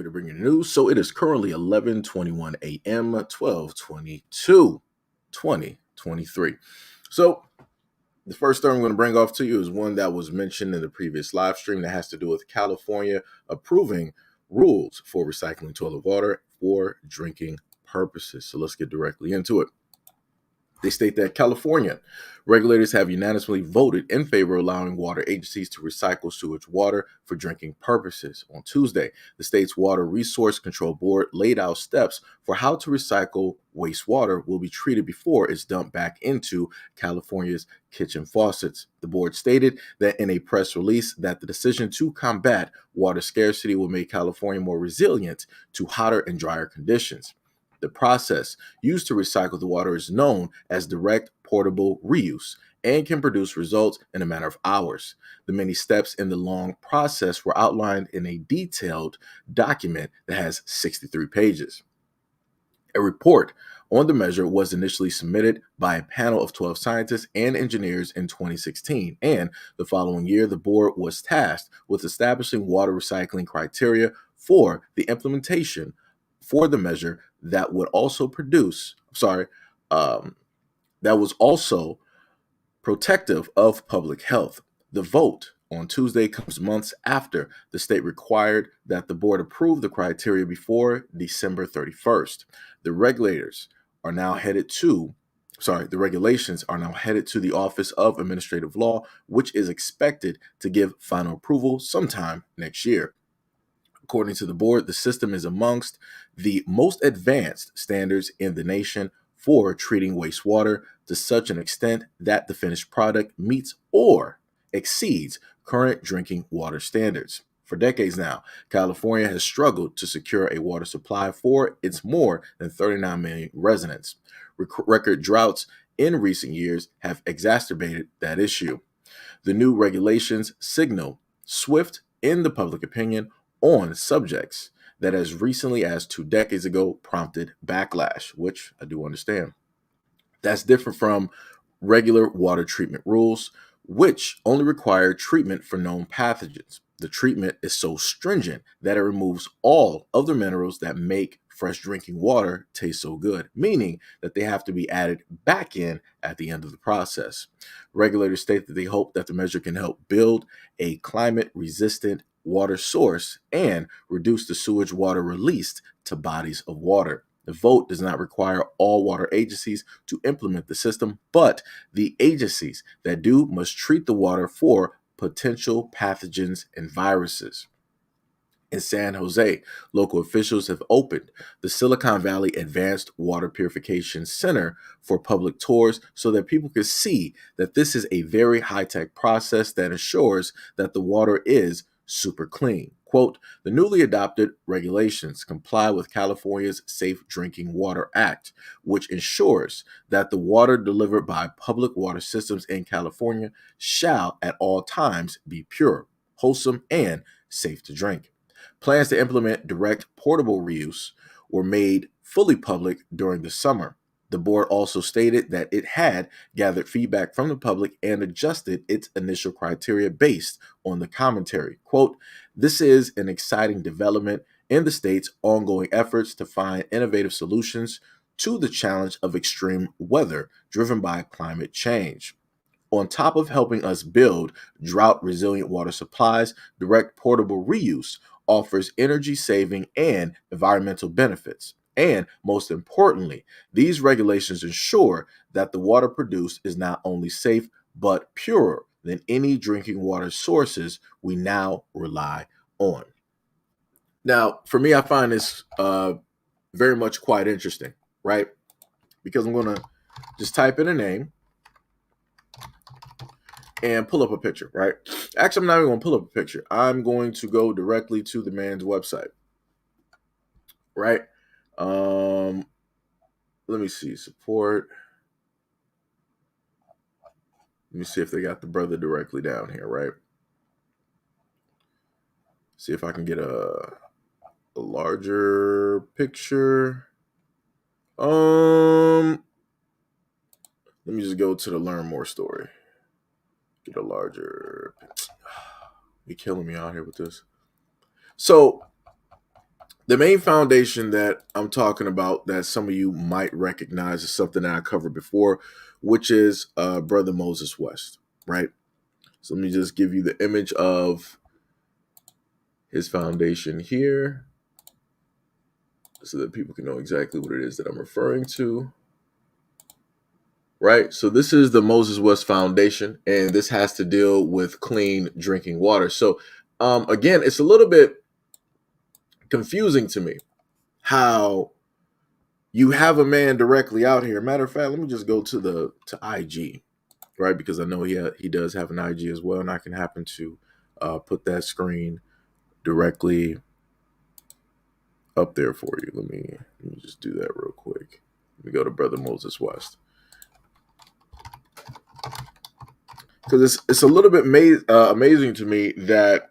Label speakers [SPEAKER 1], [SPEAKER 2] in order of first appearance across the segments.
[SPEAKER 1] to bring you the news. So it is currently 11:21 a.m., 12/22/2023. So the first story I'm going to bring off to you is one that was mentioned in the previous live stream that has to do with California approving rules for recycling toilet water for drinking purposes. So let's get directly into it. They state that California regulators have unanimously voted in favor of allowing water agencies to recycle sewage water for drinking purposes. On Tuesday, the state's Water Resource Control Board laid out steps for how to recycle wastewater will be treated before it's dumped back into California's kitchen faucets. The board stated that in a press release that the decision to combat water scarcity will make California more resilient to hotter and drier conditions. The process used to recycle the water is known as direct portable reuse and can produce results in a matter of hours. The many steps in the long process were outlined in a detailed document that has 63 pages. A report on the measure was initially submitted by a panel of 12 scientists and engineers in 2016, and the following year, the board was tasked with establishing water recycling criteria for the implementation for the measure that would also that was also protective of public health. The vote on Tuesday comes months after the state required that the board approve the criteria before December 31st. The regulations are now headed to the Office of Administrative Law, which is expected to give final approval sometime next year. According to the board, the system is amongst the most advanced standards in the nation for treating wastewater to such an extent that the finished product meets or exceeds current drinking water standards. For decades now, California has struggled to secure a water supply for its more than 39 million residents. Record droughts in recent years have exacerbated that issue. The new regulations signal swift in the public opinion on subjects that as recently as 2 decades ago prompted backlash, which I do understand. That's different from regular water treatment rules, which only require treatment for known pathogens. The treatment is so stringent that it removes all of the minerals that make fresh drinking water taste so good, meaning that they have to be added back in at the end of the process. Regulators state that they hope that the measure can help build a climate resistant water source and reduce the sewage water released to bodies of water. The vote does not require all water agencies to implement the system, but the agencies that do must treat the water for potential pathogens and viruses. In San Jose, local officials have opened the Silicon Valley Advanced Water Purification Center for public tours so that people can see that this is a very high-tech process that ensures that the water is super clean. Quote, the newly adopted regulations comply with California's Safe Drinking Water Act, which ensures that the water delivered by public water systems in California shall at all times be pure, wholesome, and safe to drink. Plans to implement direct portable reuse were made fully public during the summer. The board also stated that it had gathered feedback from the public and adjusted its initial criteria based on the commentary. Quote, this is an exciting development in the state's ongoing efforts to find innovative solutions to the challenge of extreme weather driven by climate change. On top of helping us build drought-resilient water supplies, direct portable reuse offers energy saving and environmental benefits. And most importantly, these regulations ensure that the water produced is not only safe, but purer than any drinking water sources we now rely on. Now, for me, I find this very much quite interesting, right? Because I'm going to just type in a name and pull up a picture, right? Actually, I'm not even going to pull up a picture. I'm going to go directly to the man's website, right? Let me see, support. Let me see if they got the brother directly down here, right? See if I can get a larger picture. Let me just go to the learn more story. Get a larger. You're killing me out here with this. So The main foundation that I'm talking about that some of you might recognize is something that I covered before, which is Brother Moses West, right? So let me just give you the image of his foundation here so that people can know exactly what it is that I'm referring to. Right? So this is the Moses West Foundation, and this has to deal with clean drinking water. So again, it's a little bit confusing to me how you have a man directly out here. Matter of fact, let me just go to IG, right? Because I know he does have an IG as well, and I can happen to put that screen directly up there for you. Let me just do that real quick. Let me go to Brother Moses West because it's a little bit amazing to me that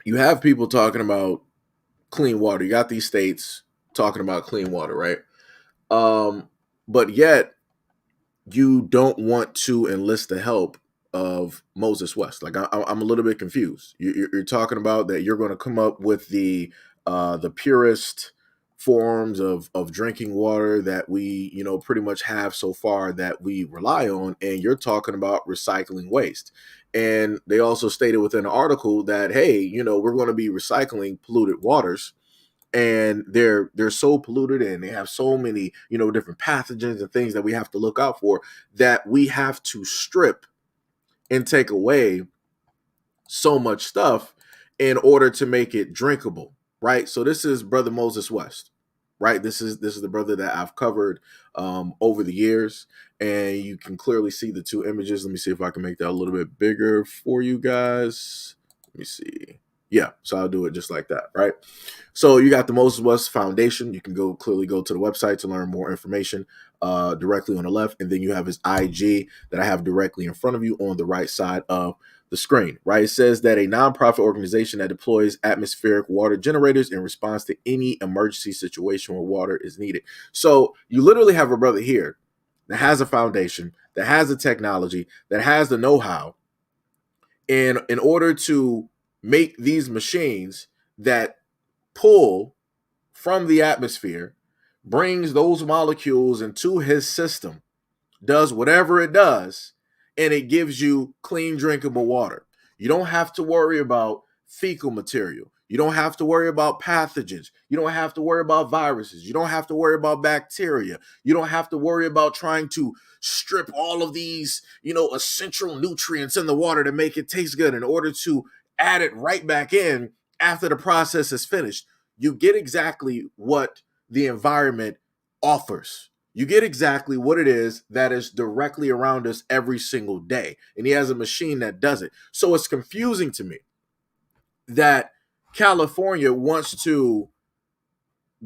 [SPEAKER 1] you have people talking about clean water. You got these states talking about clean water, right? But yet you don't want to enlist the help of Moses West. Like I'm a little bit confused. You're talking about that you're going to come up with the purest forms of drinking water that we pretty much have so far that we rely on, and you're talking about recycling waste. And they also stated within the article that hey, we're going to be recycling polluted waters, and they're so polluted and they have so many different pathogens and things that we have to look out for, that we have to strip and take away so much stuff in order to make it drinkable, right? So this is Brother Moses West, right? This is the brother that I've covered over the years, and you can clearly see the two images. Let me see if I can make that a little bit bigger for you guys. Let me see. Yeah, so I'll do it just like that, right? So you got the Moses West Foundation. You can clearly go to the website to learn more information directly on the left, and then you have his IG that I have directly in front of you on the right side of the screen, right? It says that a nonprofit organization that deploys atmospheric water generators in response to any emergency situation where water is needed. So you literally have a brother here that has a foundation, that has the technology, that has the know-how, and in order to make these machines that pull from the atmosphere, brings those molecules into his system, does whatever it does, and it gives you clean, drinkable water. You don't have to worry about fecal material. You don't have to worry about pathogens. You don't have to worry about viruses. You don't have to worry about bacteria. You don't have to worry about trying to strip all of these, essential nutrients in the water to make it taste good in order to add it right back in after the process is finished. You get exactly what the environment offers. You get exactly what it is that is directly around us every single day. And he has a machine that does it. So it's confusing to me that California wants to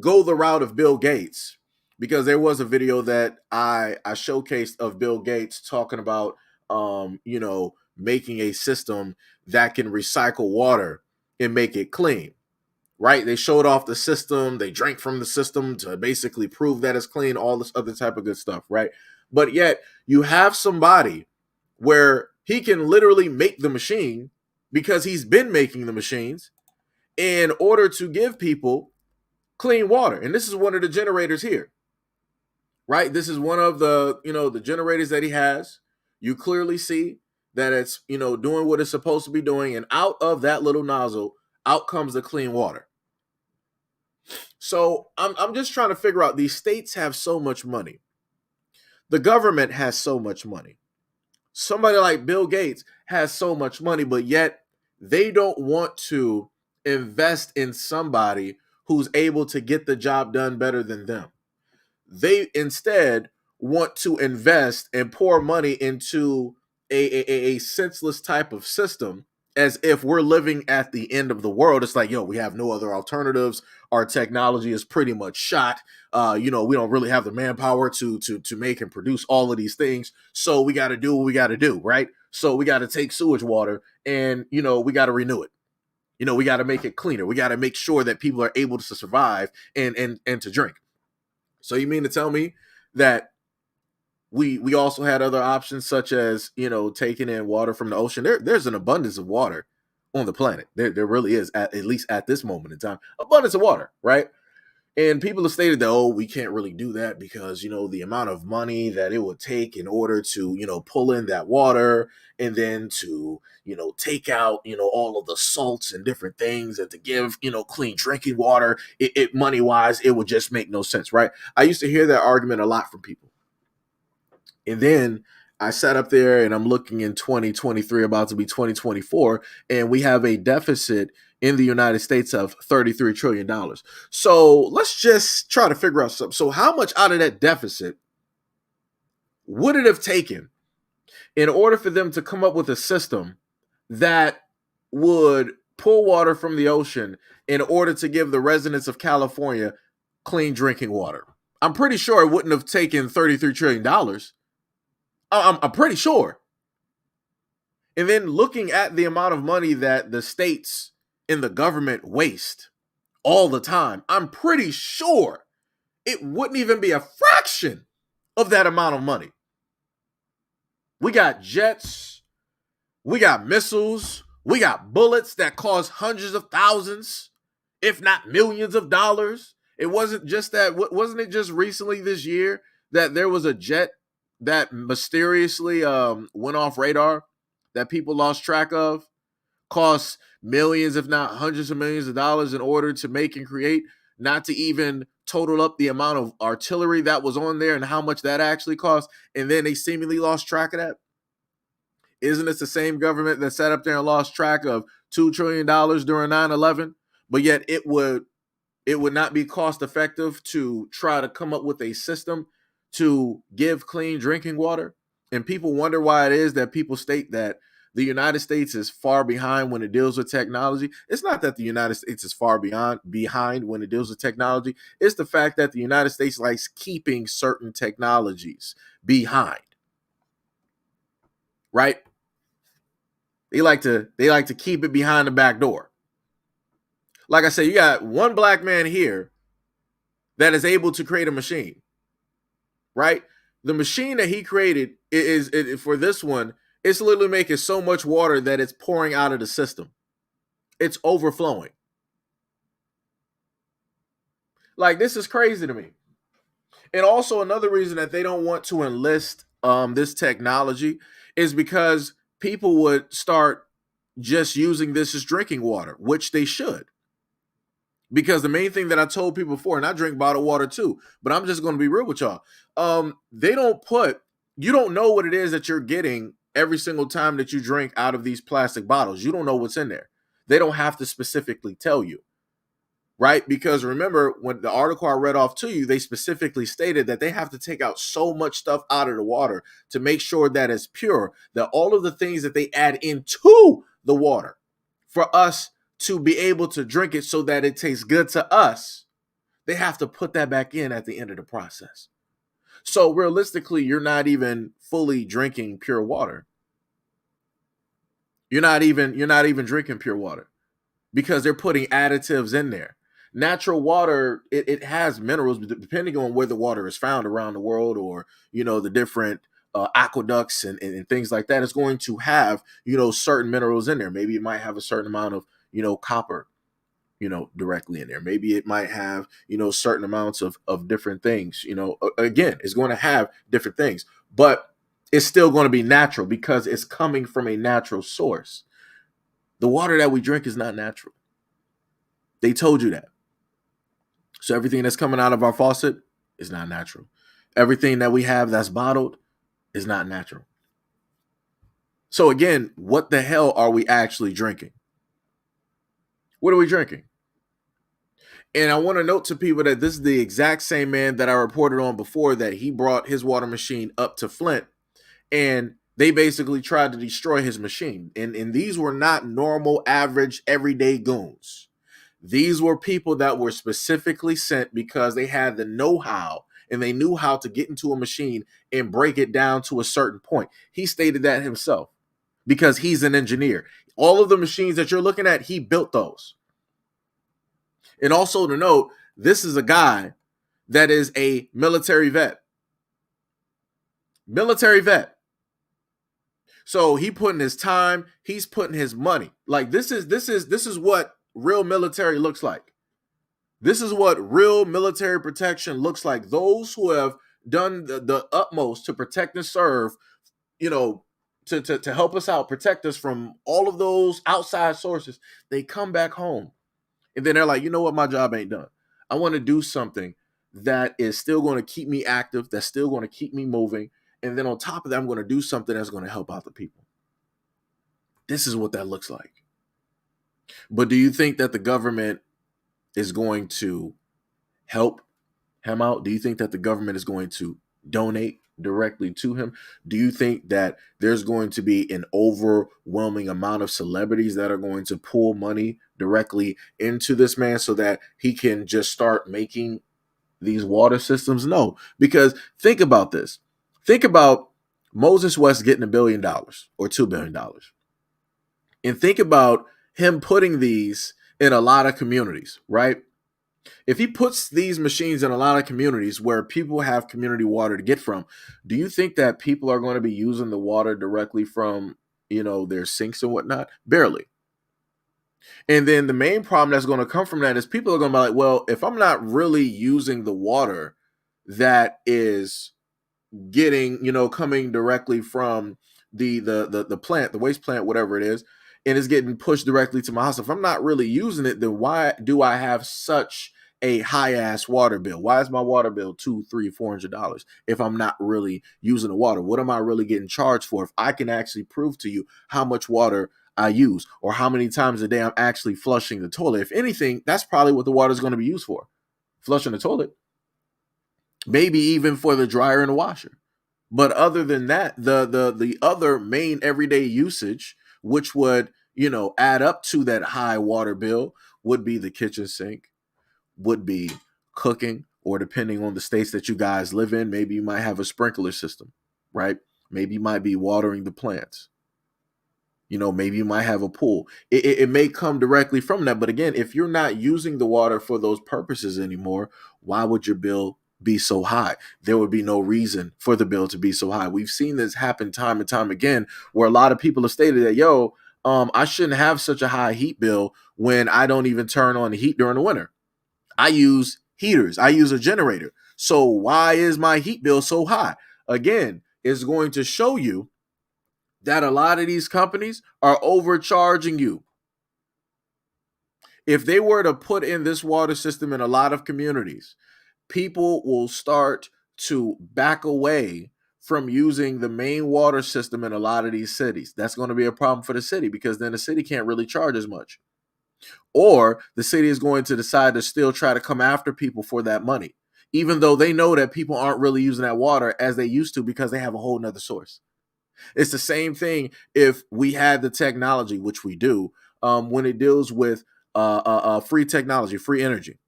[SPEAKER 1] go the route of Bill Gates, because there was a video that I showcased of Bill Gates talking about making a system that can recycle water and make it clean. Right? They showed off the system. They drank from the system to basically prove that it's clean, all this other type of good stuff, right? But yet you have somebody where he can literally make the machine because he's been making the machines in order to give people clean water. And this is one of the generators here, right? This is one of the generators that he has. You clearly see that it's, doing what it's supposed to be doing. And out of that little nozzle, out comes the clean water. So I'm just trying to figure out, these states have so much money. The government has so much money. Somebody like Bill Gates has so much money, but yet they don't want to invest in somebody who's able to get the job done better than them. They instead want to invest and pour money into a senseless type of system, as if we're living at the end of the world. It's like, we have no other alternatives. Our technology is pretty much shot. We don't really have the manpower to make and produce all of these things. So we got to do what we got to do, right? So we got to take sewage water and, we got to renew it. We got to make it cleaner. We got to make sure that people are able to survive and to drink. So you mean to tell me that we also had other options, such as taking in water from the ocean? There's an abundance of water on the planet. There really is, at least at this moment in time, abundance of water, right? And people have stated that, oh, we can't really do that because, the amount of money that it would take in order to, pull in that water and then to, take out, all of the salts and different things and to give, clean drinking water, it money wise, it would just make no sense, right? I used to hear that argument a lot from people. And then I sat up there and I'm looking in 2023, about to be 2024, and we have a deficit in the United States of $33 trillion. So let's just try to figure out something. So, how much out of that deficit would it have taken in order for them to come up with a system that would pull water from the ocean in order to give the residents of California clean drinking water? I'm pretty sure it wouldn't have taken $33 trillion. I'm pretty sure. And then looking at the amount of money that the states and the government waste all the time, I'm pretty sure it wouldn't even be a fraction of that amount of money. We got jets, we got missiles, we got bullets that cost hundreds of thousands, if not millions of dollars. It wasn't just that, wasn't it just recently this year that there was a jet that mysteriously went off radar that people lost track of, cost millions, if not hundreds of millions of dollars in order to make and create, not to even total up the amount of artillery that was on there and how much that actually cost, and then they seemingly lost track of that? Isn't this the same government that sat up there and lost track of $2 trillion during 9/11? But yet it would not be cost effective to try to come up with a system to give clean drinking water. And people wonder why it is that people state that the United States is far behind when it deals with technology. It's not that the United States is far behind when it deals with technology. It's the fact that the United States likes keeping certain technologies behind. Right? They like to keep it behind the back door. Like I said, you got one black man here that is able to create a machine. Right? The machine that he created is for this one, it's literally making so much water that it's pouring out of the system. It's overflowing. Like, this is crazy to me. And also another reason that they don't want to enlist this technology is because people would start just using this as drinking water, which they should. Because the main thing that I told people before, and I drink bottled water too, but I'm just going to be real with y'all. You don't know what it is that you're getting every single time that you drink out of these plastic bottles. You don't know what's in there. They don't have to specifically tell you, right? Because remember, when the article I read off to you, they specifically stated that they have to take out so much stuff out of the water to make sure that it's pure, that all of the things that they add into the water for us to be able to drink it so that it tastes good to us, they have to put that back in at the end of the process. So realistically, you're not even fully drinking pure water. You're not even drinking pure water because they're putting additives in there. Natural water, it has minerals, depending on where the water is found around the world, or the different aqueducts and things like that. It's going to have certain minerals in there. Maybe it might have a certain amount of copper, directly in there. Maybe it might have, certain amounts of different things, again, it's going to have different things, but it's still going to be natural because it's coming from a natural source. The water that we drink is not natural. They told you that. So everything that's coming out of our faucet is not natural. Everything that we have that's bottled is not natural. So again, what the hell are we actually drinking? What are we drinking? And I want to note to people that this is the exact same man that I reported on before, that he brought his water machine up to Flint and they basically tried to destroy his machine. And these were not normal, average, everyday goons. These were people that were specifically sent because they had the know-how and they knew how to get into a machine and break it down to a certain point. He stated that himself because he's an engineer. All of the machines that you're looking at, he built those. And also to note, this is a guy that is a military vet. Military vet. So he putting his time, he's putting his money. Like this is what real military looks like. This is what real military protection looks like. Those who have done the utmost to protect and serve, you know, to help us out, protect us from all of those outside sources, they come back home. And then they're like, you know what, my job ain't done. I want to do something that is still going to keep me active, that's still going to keep me moving. And then on top of that, I'm going to do something that's going to help out the people. This is what that looks like. But do you think that the government is going to help him out? Do you think that the government is going to donate directly to him? Do you think that there's going to be an overwhelming amount of celebrities that are going to pull money directly into this man so that he can just start making these water systems? No, because think about this. Think about Moses West getting $1 billion or $2 billion. And think about him putting these in a lot of communities, right? If he puts these machines in a lot of communities where people have community water to get from, do you think that people are going to be using the water directly from, their sinks and whatnot? Barely. And then the main problem that's going to come from that is people are going to be like, well, if I'm not really using the water that is getting, coming directly from the plant, the waste plant, whatever it is, and it's getting pushed directly to my house. If I'm not really using it, then why do I have such a high ass water bill? Why is my water bill $200, $300, $400 if I'm not really using the water? What am I really getting charged for if I can actually prove to you how much water I use or how many times a day I'm actually flushing the toilet? If anything, that's probably what the water is going to be used for. Flushing the toilet. Maybe even for the dryer and the washer. But other than that, the other main everyday usage, which would, add up to that high water bill, would be the kitchen sink, would be cooking, or depending on the states that you guys live in, maybe you might have a sprinkler system, right? Maybe you might be watering the plants. Maybe you might have a pool. It may come directly from that. But again, if you're not using the water for those purposes anymore, why would your bill be so high? There would be no reason for the bill to be so high. We've seen this happen time and time again, where a lot of people have stated that, I shouldn't have such a high heat bill when I don't even turn on the heat during the winter. I use heaters. I use a generator. So why is my heat bill so high? Again, it's going to show you that a lot of these companies are overcharging you. If they were to put in this water system in a lot of communities, people will start to back away from using the main water system in a lot of these cities. That's going to be a problem for the city because then the city can't really charge as much. Or the city is going to decide to still try to come after people for that money, even though they know that people aren't really using that water as they used to because they have a whole nother source. It's the same thing if we had the technology, which we do, when it deals with free technology, free energy.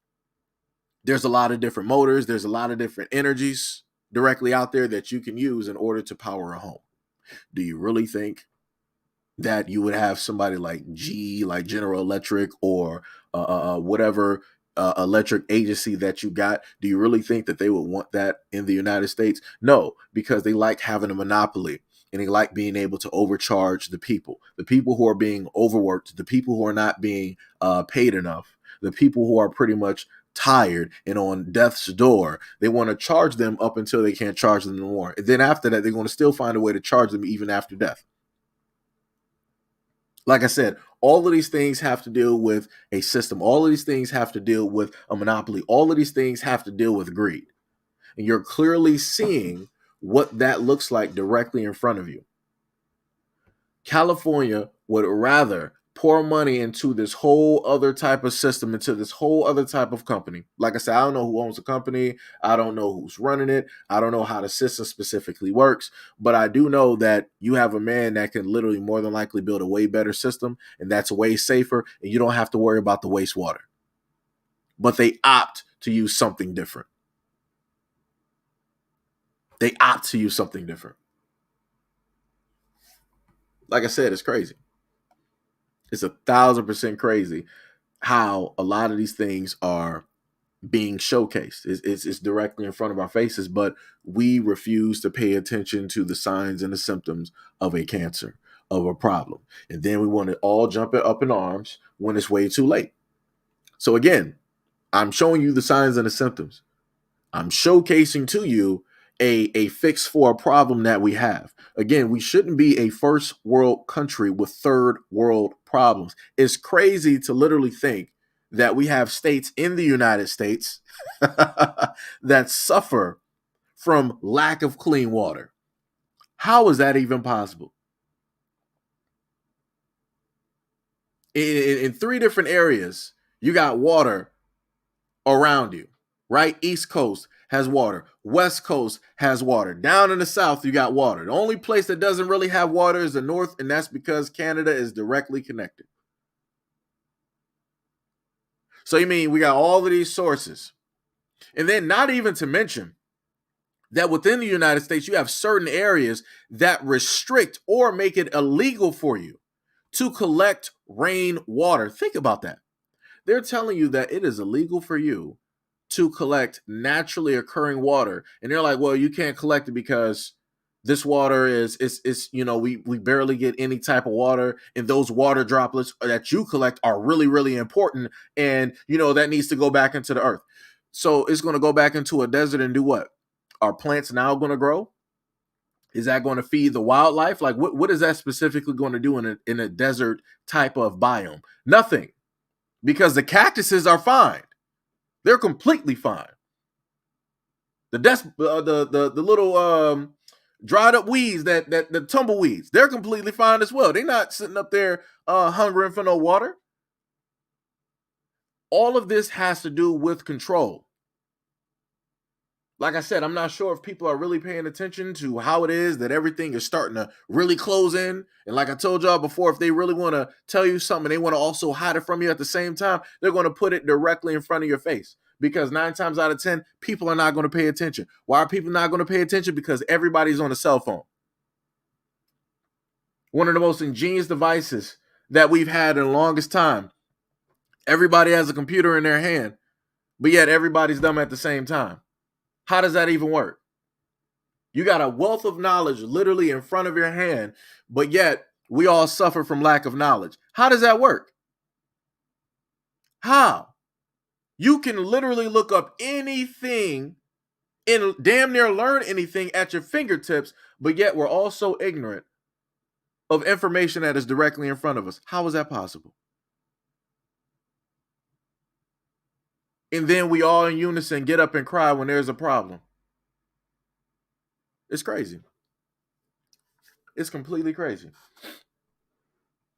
[SPEAKER 1] There's a lot of different motors. There's a lot of different energies directly out there that you can use in order to power a home. Do you really think that you would have somebody like like General Electric, or whatever electric agency that you got? Do you really think that they would want that in the United States? No, because they like having a monopoly. And they like being able to overcharge the people who are being overworked, the people who are not being paid enough, the people who are pretty much tired and on death's door. They want to charge them up until they can't charge them no more. And then after that, they're going to still find a way to charge them even after death. Like I said, all of these things have to deal with a system. All of these things have to deal with a monopoly. All of these things have to deal with greed. And you're clearly seeing what that looks like directly in front of you. California would rather pour money into this whole other type of system, into this whole other type of company. Like I said, I don't know who owns the company. I don't know who's running it. I don't know how the system specifically works. But I do know that you have a man that can literally more than likely build a way better system, and that's way safer, and you don't have to worry about the wastewater. But they opt to use something different. They opt to use something different. Like I said, it's crazy. It's 1,000% crazy how a lot of these things are being showcased. It's directly in front of our faces, but we refuse to pay attention to the signs and the symptoms of a cancer, of a problem. And then we want to all jump up in arms when it's way too late. So again, I'm showing you the signs and the symptoms. I'm showcasing to you a fix for a problem that we have. Again, we shouldn't be a first world country with third world problems. It's crazy to literally think that we have states in the United States that suffer from lack of clean water. How is that even possible? In three different areas, you got water around you, right? East Coast has water. West Coast has water. Down in the South, you got water. The only place that doesn't really have water is the North, and that's because Canada is directly connected. So you mean we got all of these sources. And then not even to mention that within the United States, you have certain areas that restrict or make it illegal for you to collect rain water. Think about that. They're telling you that it is illegal for you to collect naturally occurring water, and they're like, well, you can't collect it because this water is we barely get any type of water, and those water droplets that you collect are really, really important, and that needs to go back into the earth. So it's going to go back into a desert and do what? Are plants now going to grow? Is that going to feed the wildlife? Like what is that specifically going to do in a desert type of biome? Nothing, because the cactuses are fine. They're completely fine. The little dried up weeds, that the tumbleweeds, they're completely fine as well. They're not sitting up there hungering for no water. All of this has to do with control. Like I said, I'm not sure if people are really paying attention to how it is that everything is starting to really close in. And like I told y'all before, if they really want to tell you something, they want to also hide it from you at the same time, they're going to put it directly in front of your face. Because 9 times out of 10, people are not going to pay attention. Why are people not going to pay attention? Because everybody's on a cell phone. One of the most ingenious devices that we've had in the longest time. Everybody has a computer in their hand, but yet everybody's dumb at the same time. How does that even work? You got a wealth of knowledge literally in front of your hand, but yet we all suffer from lack of knowledge. How does that work? How? You can literally look up anything and damn near learn anything at your fingertips, but yet we're all so ignorant of information that is directly in front of us. How is that possible? And then we all in unison get up and cry when there's a problem. It's crazy. It's completely crazy.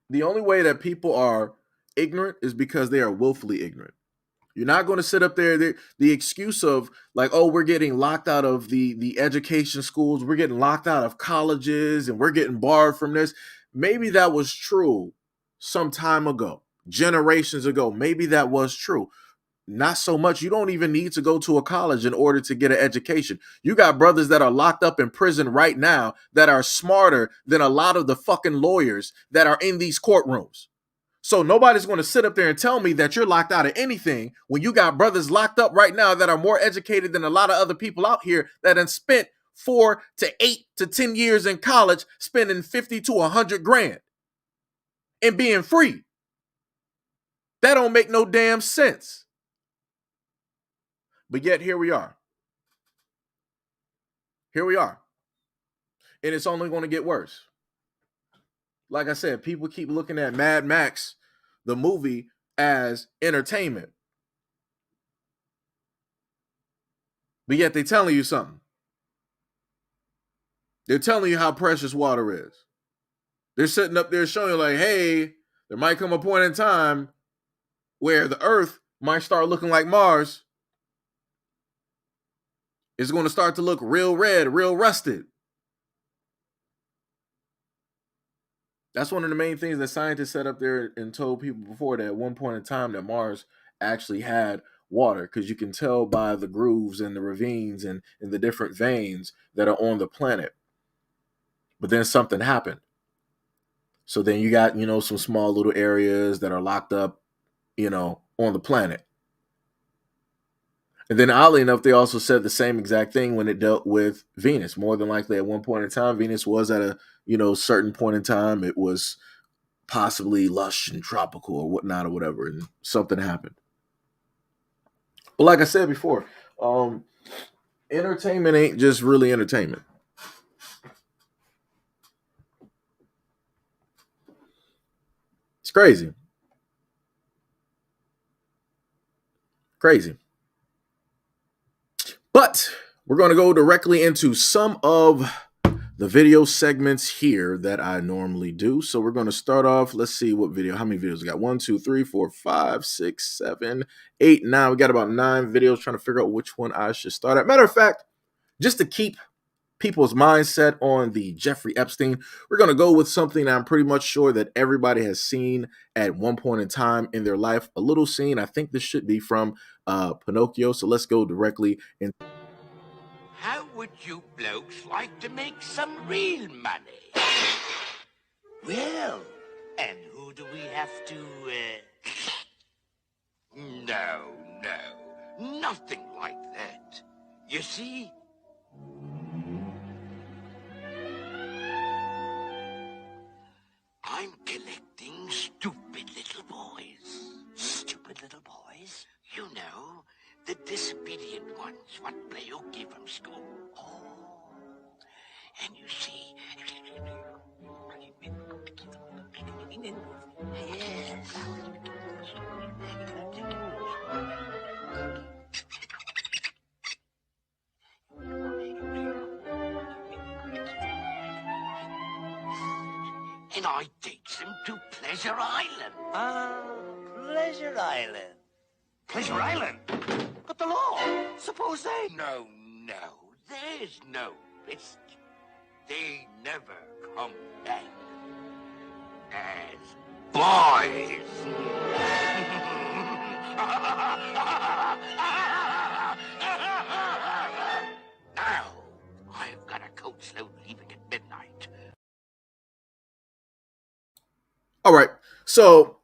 [SPEAKER 1] The only way that people are ignorant is because they are willfully ignorant. You're not going to sit up there. The excuse of like, oh, we're getting locked out of the education schools, we're getting locked out of colleges, and we're getting barred from this. Maybe that was true some time ago, generations ago. Maybe that was true. Not so much. You don't even need to go to a college in order to get an education. You got brothers that are locked up in prison right now that are smarter than a lot of the fucking lawyers that are in these courtrooms. So nobody's going to sit up there and tell me that you're locked out of anything when you got brothers locked up right now that are more educated than a lot of other people out here that have spent 4 to 8 to 10 years in college, spending 50 to 100 grand and being free. That don't make no damn sense. But yet here we are. Here we are. And it's only going to get worse. Like I said, people keep looking at Mad Max, the movie, as entertainment. But yet they're telling you something. They're telling you how precious water is. They're sitting up there showing you like, hey, there might come a point in time where the Earth might start looking like Mars. It's going to start to look real red, real rusted. That's one of the main things that scientists set up there and told people before, that at one point in time that Mars actually had water, because you can tell by the grooves and the ravines and the different veins that are on the planet. But then something happened. So then you got, some small little areas that are locked up, on the planet. And then oddly enough, they also said the same exact thing when it dealt with Venus. More than likely, at one point in time, Venus was at a certain point in time, it was possibly lush and tropical or whatnot or whatever, and something happened. But like I said before, um, entertainment ain't just really entertainment. It's crazy, crazy. But we're going to go directly into some of the video segments here that I normally do. So we're going to start off. Let's see what video. How many videos we got? 1, 2, 3, 4, 5, 6, 7, 8, 9. We got about 9 videos trying to figure out which one I should start at. Matter of fact, just to keep people's mindset on the Jeffrey Epstein, we're going to go with something I'm pretty much sure that everybody has seen at one point in time in their life. A little scene. I think this should be from Pinocchio. So let's go directly in.
[SPEAKER 2] How would you blokes like to make some real money? Well, and who do we have to, No, nothing like that. You see? I'm collecting stupid little boys. Stupid little boys? You know, the disobedient ones what play hooky from school. Oh. And you see... And I takes them to Pleasure Island. Ah, Pleasure Island. Pleasure Island? But the law, suppose they... No, there's no risk. They never come back as boys. Now, I've got a coach load leaving at midnight.
[SPEAKER 1] All right. So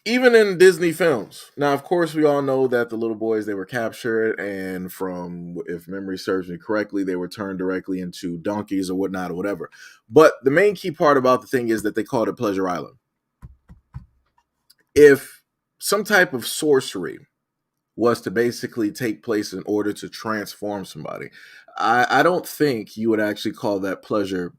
[SPEAKER 1] even in Disney films, now of course we all know that the little boys, they were captured, and from, if memory serves me correctly, they were turned directly into donkeys or whatnot or whatever. But the main key part about the thing is that they called it Pleasure Island. If some type of sorcery was to basically take place in order to transform somebody, I don't think you would actually call that Pleasure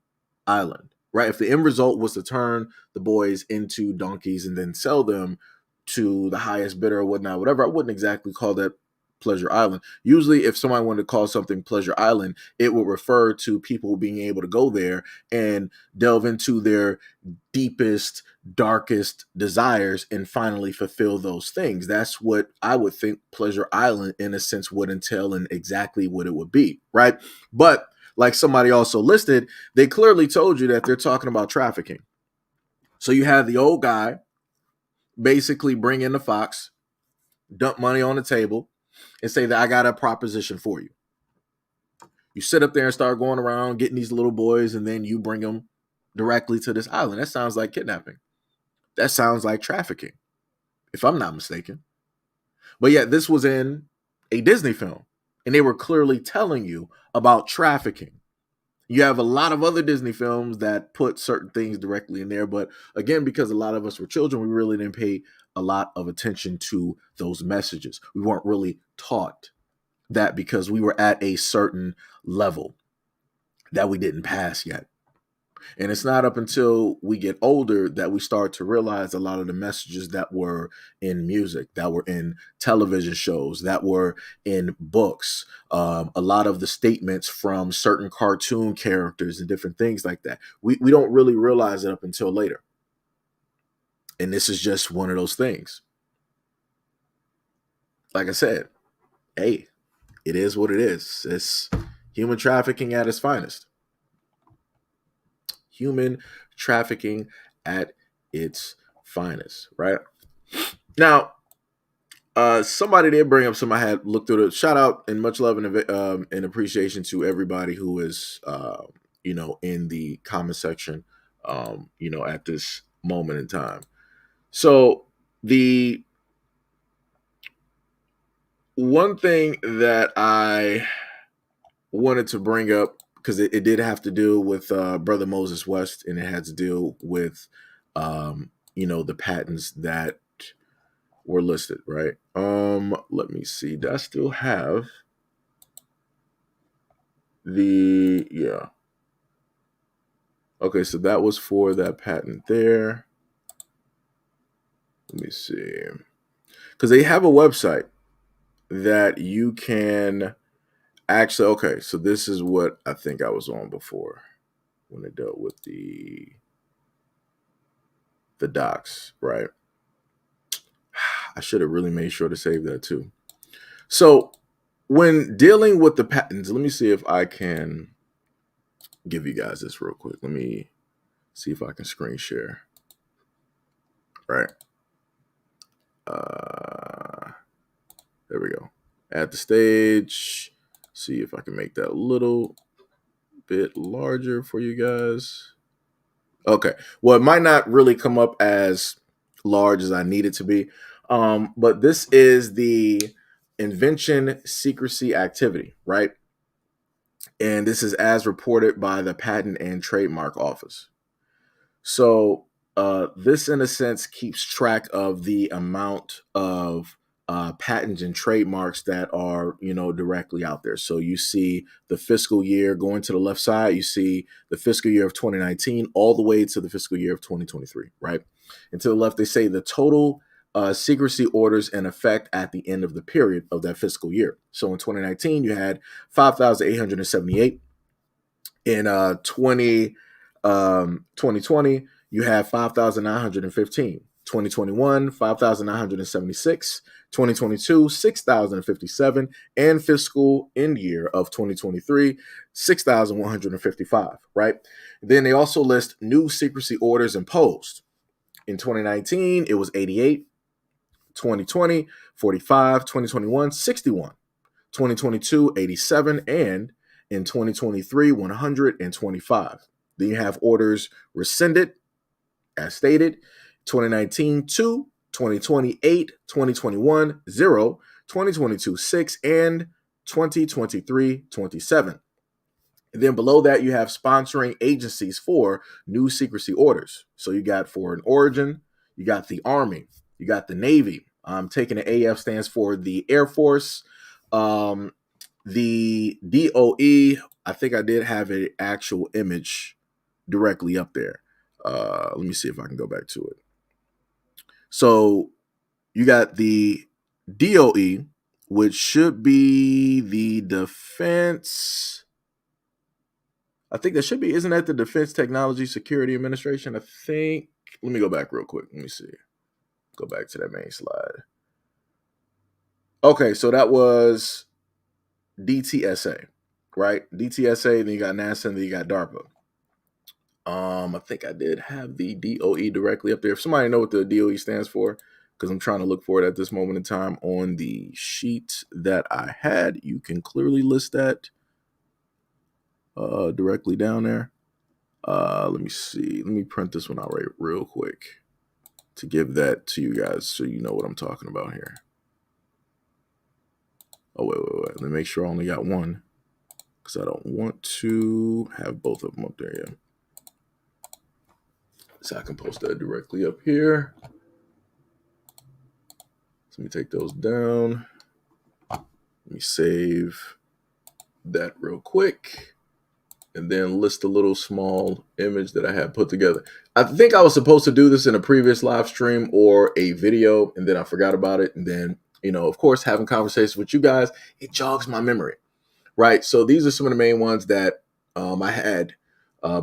[SPEAKER 1] Island, right? If the end result was to turn the boys into donkeys and then sell them to the highest bidder or whatnot, whatever, I wouldn't exactly call that Pleasure Island. Usually, if somebody wanted to call something Pleasure Island, it would refer to people being able to go there and delve into their deepest, darkest desires and finally fulfill those things. That's what I would think Pleasure Island, in a sense, would entail and exactly what it would be, right? But like somebody also listed, they clearly told you that they're talking about trafficking. So you have the old guy basically bring in the fox, dump money on the table, and say that I got a proposition for you. You sit up there and start going around getting these little boys, and then you bring them directly to this island. That sounds like kidnapping. That sounds like trafficking, if I'm not mistaken. But yet, this was in a Disney film, and they were clearly telling you about trafficking. You have a lot of other Disney films that put certain things directly in there, but again, because a lot of us were children, we really didn't pay a lot of attention to those messages. We weren't really taught that because we were at a certain level that we didn't pass yet. And it's not up until we get older that we start to realize a lot of the messages that were in music, that were in television shows, that were in books, a lot of the statements from certain cartoon characters and different things like that. We don't really realize it up until later. And this is just one of those things. Like I said, hey, it is what it is. It's human trafficking at its finest. Human trafficking at its finest, right? Now, somebody did bring up something I had looked through. Shout out and much love and appreciation to everybody who is, in the comment section, at this moment in time. So the one thing that I wanted to bring up, because it did have to do with Brother Moses West, and it had to deal with the patents that were listed, right? Let me see. Do I still have yeah. Okay, so that was for that patent there. Let me see. Because they have a website that you can actually, okay, so this is what I think I was on before when it dealt with the docs, right? I should have really made sure to save that too. So when dealing with the patents, let me see if I can give you guys this real quick. Let me see if I can screen share. Right. There we go. Add the stage. See if I can make that a little bit larger for you guys. Okay. Well, it might not really come up as large as I need it to be. But this is the invention secrecy activity, right? And this is as reported by the Patent and Trademark Office. So this, in a sense, keeps track of the amount of patents and trademarks that are, directly out there. So you see the fiscal year going to the left side, you see the fiscal year of 2019 all the way to the fiscal year of 2023, right? And to the left, they say the total secrecy orders in effect at the end of the period of that fiscal year. So in 2019, you had 5,878. In 2020, you have 5,915. 2021, 5,976. 2022, 6,057. And fiscal end year of 2023, 6,155, right? Then they also list new secrecy orders imposed. In 2019, it was 88. 2020, 45. 2021, 61. 2022, 87. And in 2023, 125. Then you have orders rescinded, as stated, 2019, 2, 2020, 8, 2021, 0, 2022, 6, and 2023, 27. And then below that, you have sponsoring agencies for new secrecy orders. So you got Foreign Origin, you got the Army, you got the Navy. Taking the AF stands for the Air Force. The DOE, I think I did have an actual image directly up there. Let me see if I can go back to it. So you got the DOE, which should be the Defense. I think that should be, isn't that the Defense Technology Security Administration? I think. Let me go back real quick. Let me see. Go back to that main slide. Okay, so that was DTSA, right? DTSA, then you got NASA, and then you got DARPA. I think I did have the DOE directly up there. If somebody know what the DOE stands for, because I'm trying to look for it at this moment in time on the sheet that I had, you can clearly list that directly down there. Let me see. Let me print this one out real quick to give that to you guys so you know what I'm talking about here. Oh, wait. Let me make sure I only got one, because I don't want to have both of them up there yet. So I can post that directly up here. So let me take those down. Let me save that real quick. And then list a little small image that I had put together. I think I was supposed to do this in a previous live stream or a video, and then I forgot about it. And then, of course, having conversations with you guys, it jogs my memory, right? So these are some of the main ones that I had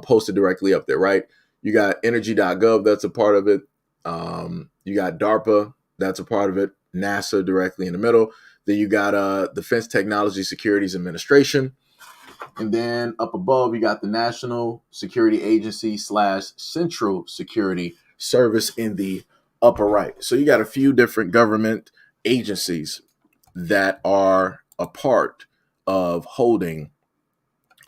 [SPEAKER 1] posted directly up there, right? You got energy.gov, that's a part of it. You got DARPA, that's a part of it. NASA directly in the middle. Then you got Defense Technology Securities Administration. And then up above, you got the National Security Agency / Central Security Service in the upper right. So you got a few different government agencies that are a part of holding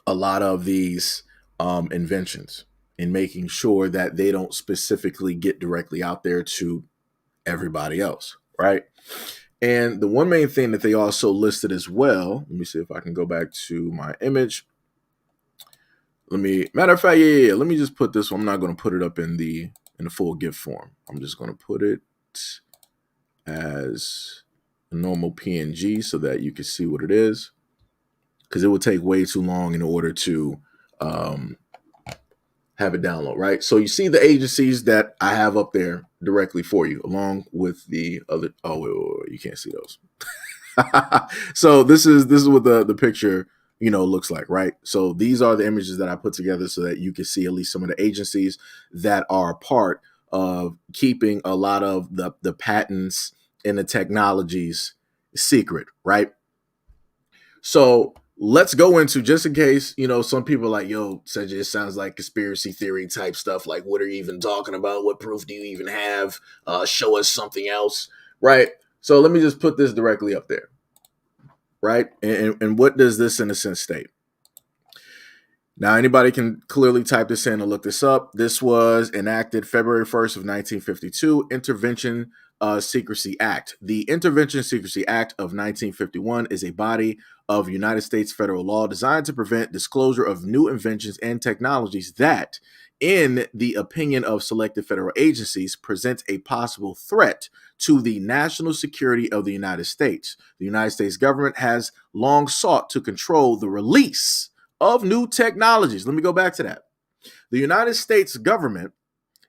[SPEAKER 1] a lot of these inventions and making sure that they don't specifically get directly out there to everybody else, right? And the one main thing that they also listed as well, let me see if I can go back to my image. Matter of fact, yeah, let me just put this one. I'm not going to put it up in the full GIF form. I'm just going to put it as a normal PNG so that you can see what it is, because it would take way too long in order to have it download, right? So you see the agencies that I have up there directly for you, along with the other. Oh, wait, you can't see those. So this is what the picture looks like, right? So these are the images that I put together so that you can see at least some of the agencies that are part of keeping a lot of the patents and the technologies secret, right? So let's go into, just in case, some people are like, yo, Cedric, it sounds like conspiracy theory type stuff. Like, what are you even talking about? What proof do you even have? Show us something else, right? So let me just put this directly up there, right? And what does this, in a sense, state? Now, anybody can clearly type this in and look this up. This was enacted February 1st of 1952, Intervention Secrecy Act. The Intervention Secrecy Act of 1951 is a body of United States federal law designed to prevent disclosure of new inventions and technologies that, in the opinion of selected federal agencies, present a possible threat to the national security of the United States. The United States government has long sought to control the release of new technologies. Let me go back to that. The United States government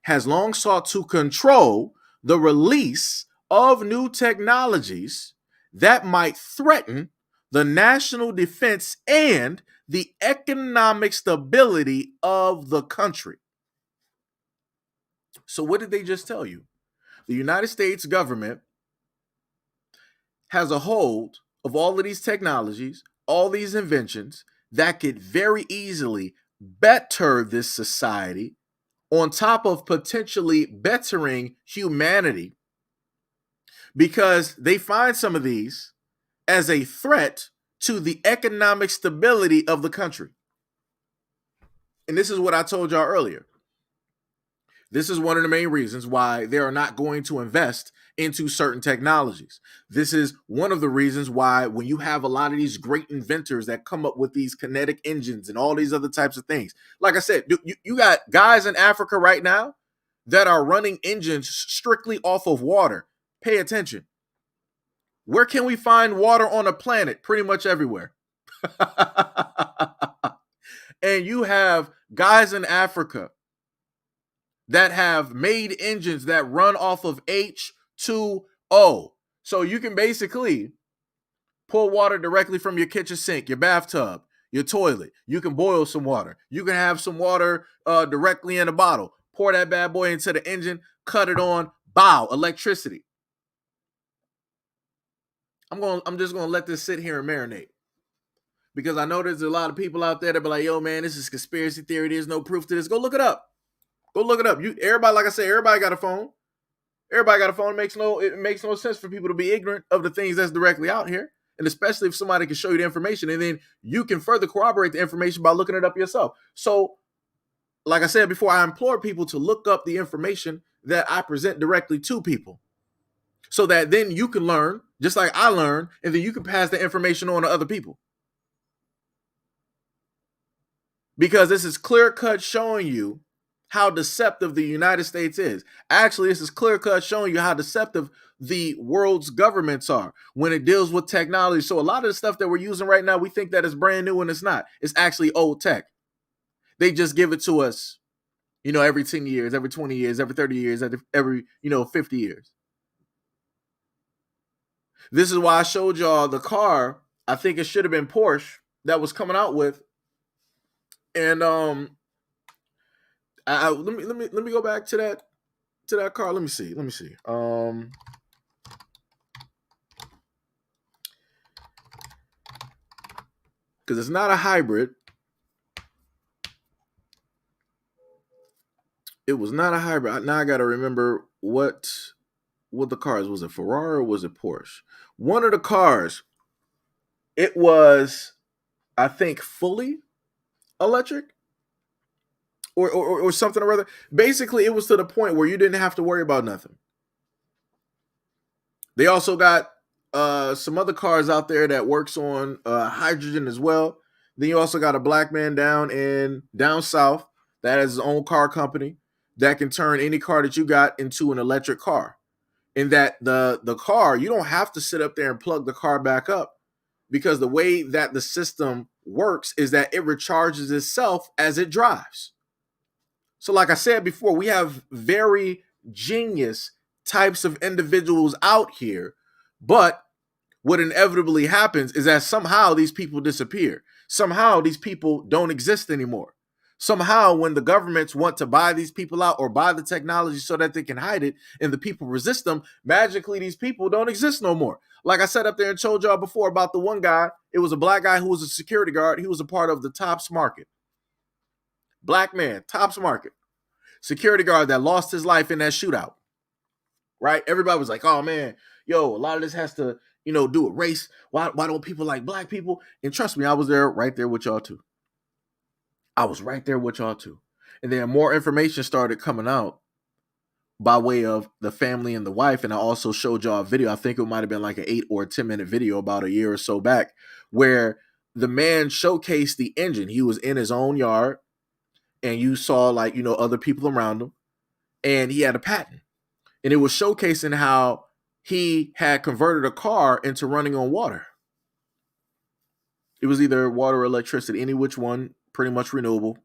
[SPEAKER 1] has long sought to control the release of new technologies that might threaten the national defense and the economic stability of the country. So what did they just tell you? The United States government has a hold of all of these technologies, all these inventions that could very easily better this society, on top of potentially bettering humanity, because they find some of these as a threat to the economic stability of the country. And this is what I told y'all earlier. This is one of the main reasons why they are not going to invest into certain technologies. This is one of the reasons why, when you have a lot of these great inventors that come up with these kinetic engines and all these other types of things, like I said, you got guys in Africa right now that are running engines strictly off of water. Pay attention. Where can we find water on a planet? Pretty much everywhere. And you have guys in Africa that have made engines that run off of H2O. So you can basically pull water directly from your kitchen sink, your bathtub, your toilet. You can boil some water. You can have some water directly in a bottle. Pour that bad boy into the engine, cut it on, bow, electricity. I'm just gonna let this sit here and marinate, because I know there's a lot of people out there that be like, yo, man, this is conspiracy theory. There's no proof to this. Go look it up. Go look it up. Everybody, like I said, everybody got a phone. Everybody got a phone. It makes no sense for people to be ignorant of the things that's directly out here. And especially if somebody can show you the information, and then you can further corroborate the information by looking it up yourself. So, like I said before, I implore people to look up the information that I present directly to people, so that then you can learn, just like I learned, and then you can pass the information on to other people. Because this is clear cut showing you how deceptive the United States is. Actually, this is clear cut showing you how deceptive the world's governments are when it deals with technology. So a lot of the stuff that we're using right now, we think that it's brand new, and it's not. It's actually old tech. They just give it to us, every 10 years, every 20 years, every 30 years, every 50 years. This is why I showed y'all the car. I think it should have been Porsche that was coming out with. And let me go back to that car. Let me see. Because it's not a hybrid. It was not a hybrid. Now I got to remember what the cars was. It Ferrari or was it Porsche? One of the cars. It was, I think, fully electric. Or something or other. Basically, it was to the point where you didn't have to worry about nothing. They also got some other cars out there that works on hydrogen as well. Then you also got a black man down south that has his own car company that can turn any car that you got into an electric car. In that the car, you don't have to sit up there and plug the car back up, because the way that the system works is that it recharges itself as it drives. So like I said before, we have very genius types of individuals out here, but what inevitably happens is that somehow these people disappear. Somehow these people don't exist anymore. Somehow, when the governments want to buy these people out or buy the technology so that they can hide it and the people resist them, magically these people don't exist no more. Like I said up there and told y'all before about the one guy, it was a black guy who was a security guard. He was a part of the Tops Market. Black man, Tops Market. Security guard that lost his life in that shootout. Right? Everybody was like, oh man, yo, a lot of this has to, do a race. Why don't people like black people? And trust me, I was there right there with y'all too. And then more information started coming out by way of the family and the wife. And I also showed y'all a video. I think it might have been like an 8 or 10-minute video about a year or so back, where the man showcased the engine. He was in his own yard and you saw other people around him, and he had a patent. And it was showcasing how he had converted a car into running on water. It was either water or electricity, any which one, pretty much renewable.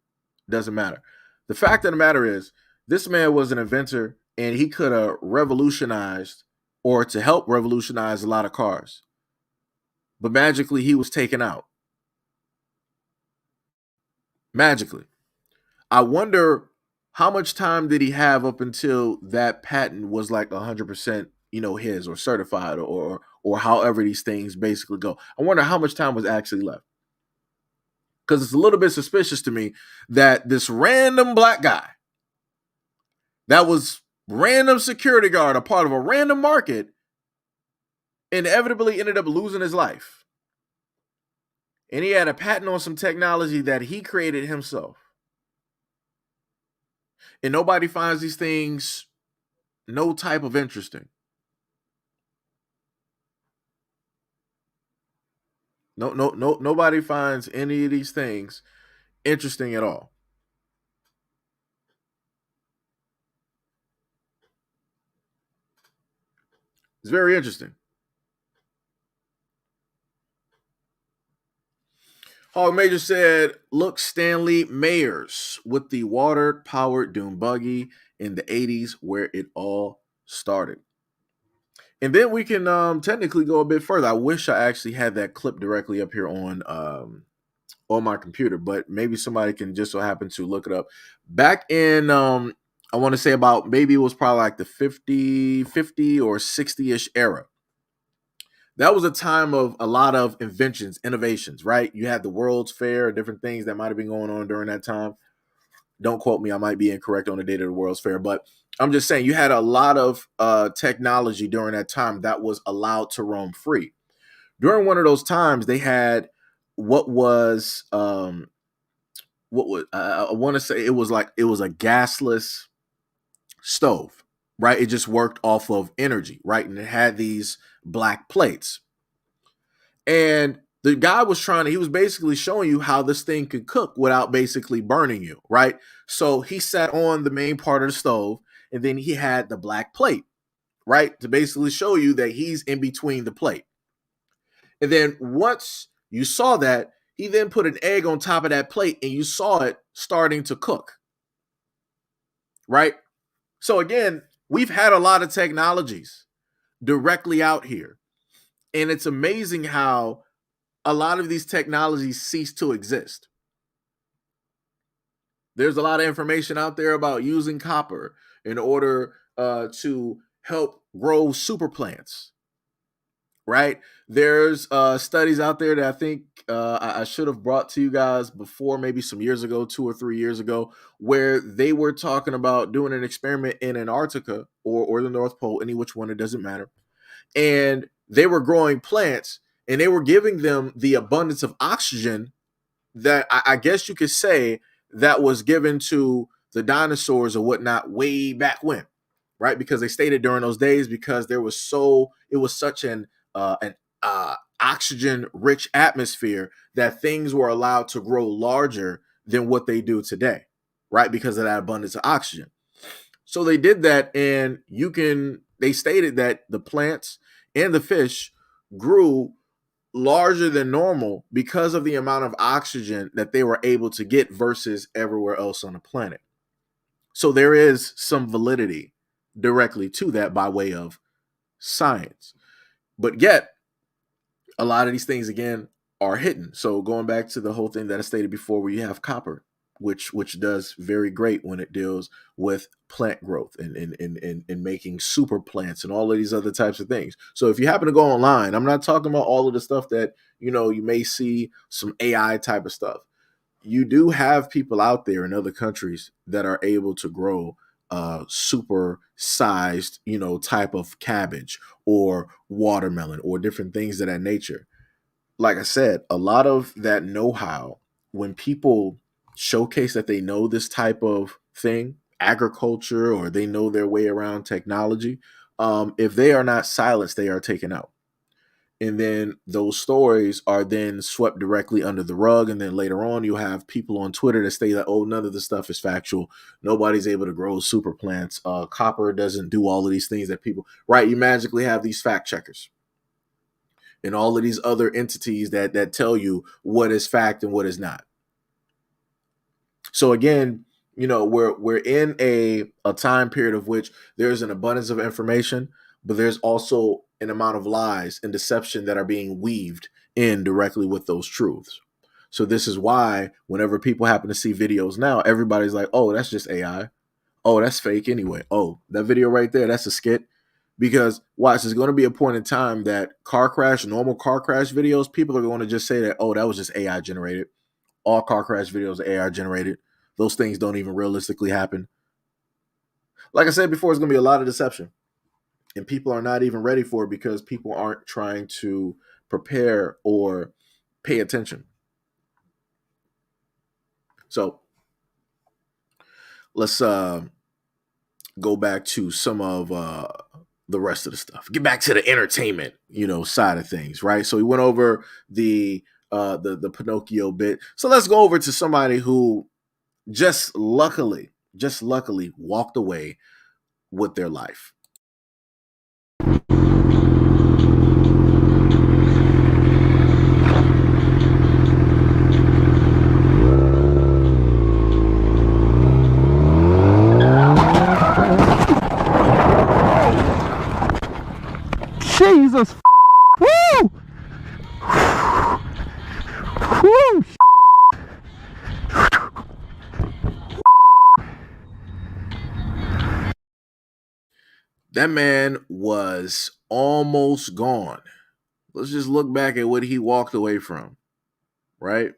[SPEAKER 1] Doesn't matter. The fact of the matter is, this man was an inventor, and he could have revolutionized or to help revolutionize a lot of cars. But magically, he was taken out. Magically. I wonder how much time did he have up until that patent was like 100%, his or certified or however these things basically go. I wonder how much time was actually left. Because it's a little bit suspicious to me that this random black guy that was random security guard, a part of a random market, inevitably ended up losing his life. And he had a patent on some technology that he created himself. And nobody finds these things no type of interesting. Nobody finds any of these things interesting at all. It's very interesting. Hog Major said, look, Stanley Mayers with the water-powered dune buggy in the 80s where it all started. And then we can technically go a bit further. I wish I actually had that clip directly up here on my computer, but maybe somebody can just so happen to look it up. Back in, I want to say about, maybe it was probably like the 50 or 60-ish era. That was a time of a lot of inventions, innovations, right? You had the World's Fair and different things that might have been going on during that time. Don't quote me. I might be incorrect on the date of the World's Fair, but I'm just saying you had a lot of technology during that time that was allowed to roam free. During one of those times, they had I want to say it was a gasless stove, right? It just worked off of energy, right? And it had these black plates. And the guy he was basically showing you how this thing could cook without basically burning you, right? So he sat on the main part of the stove, and then he had the black plate, right? To basically show you that he's in between the plate. And then once you saw that, he then put an egg on top of that plate, and you saw it starting to cook, right? So again, we've had a lot of technologies directly out here. And it's amazing how a lot of these technologies cease to exist. There's a lot of information out there about using copper in order to help grow super plants, right? There's studies out there that I think I should have brought to you guys before, maybe some years ago, 2 or 3 years ago, where they were talking about doing an experiment in Antarctica or the North Pole, any which one, it doesn't matter. And they were growing plants, and they were giving them the abundance of oxygen that I guess you could say that was given to the dinosaurs or whatnot way back when, right? Because they stated during those days, because it was such an an oxygen-rich atmosphere, that things were allowed to grow larger than what they do today, right? Because of that abundance of oxygen. So they did that, and they stated that the plants and the fish grew larger than normal because of the amount of oxygen that they were able to get versus everywhere else on the planet. So there is some validity directly to that by way of science. But yet, a lot of these things, again, are hidden. So going back to the whole thing that I stated before, where you have copper, which does very great when it deals with plant growth and making super plants and all of these other types of things. So if you happen to go online, I'm not talking about all of the stuff that, you may see some AI type of stuff. You do have people out there in other countries that are able to grow super sized, type of cabbage or watermelon or different things of that nature. Like I said, a lot of that know-how, when people showcase that they know this type of thing, agriculture, or they know their way around technology, if they are not silenced, they are taken out. And then those stories are then swept directly under the rug. And then later on, you'll have people on Twitter that say that, oh, none of this stuff is factual. Nobody's able to grow super plants. Copper doesn't do all of these things that people, right? You magically have these fact checkers and all of these other entities that tell you what is fact and what is not. So again, we're in a time period of which there's an abundance of information, but there's also an amount of lies and deception that are being weaved in directly with those truths. So this is why whenever people happen to see videos now, everybody's like, oh, that's just AI. Oh, that's fake anyway. Oh, that video right there, that's a skit. Because watch, there's going to be a point in time that normal car crash videos, people are going to just say that, oh, that was just AI generated. All car crash videos are AI generated. Those things don't even realistically happen. Like I said before, it's going to be a lot of deception. And people are not even ready for it because people aren't trying to prepare or pay attention. So let's go back to some of the rest of the stuff. Get back to the entertainment, side of things, right? So we went over the Pinocchio bit. So let's go over to somebody who just luckily walked away with their life.
[SPEAKER 3] Jesus. Woo! Woo!
[SPEAKER 1] That man was almost gone. Let's just look back at what he walked away from, right?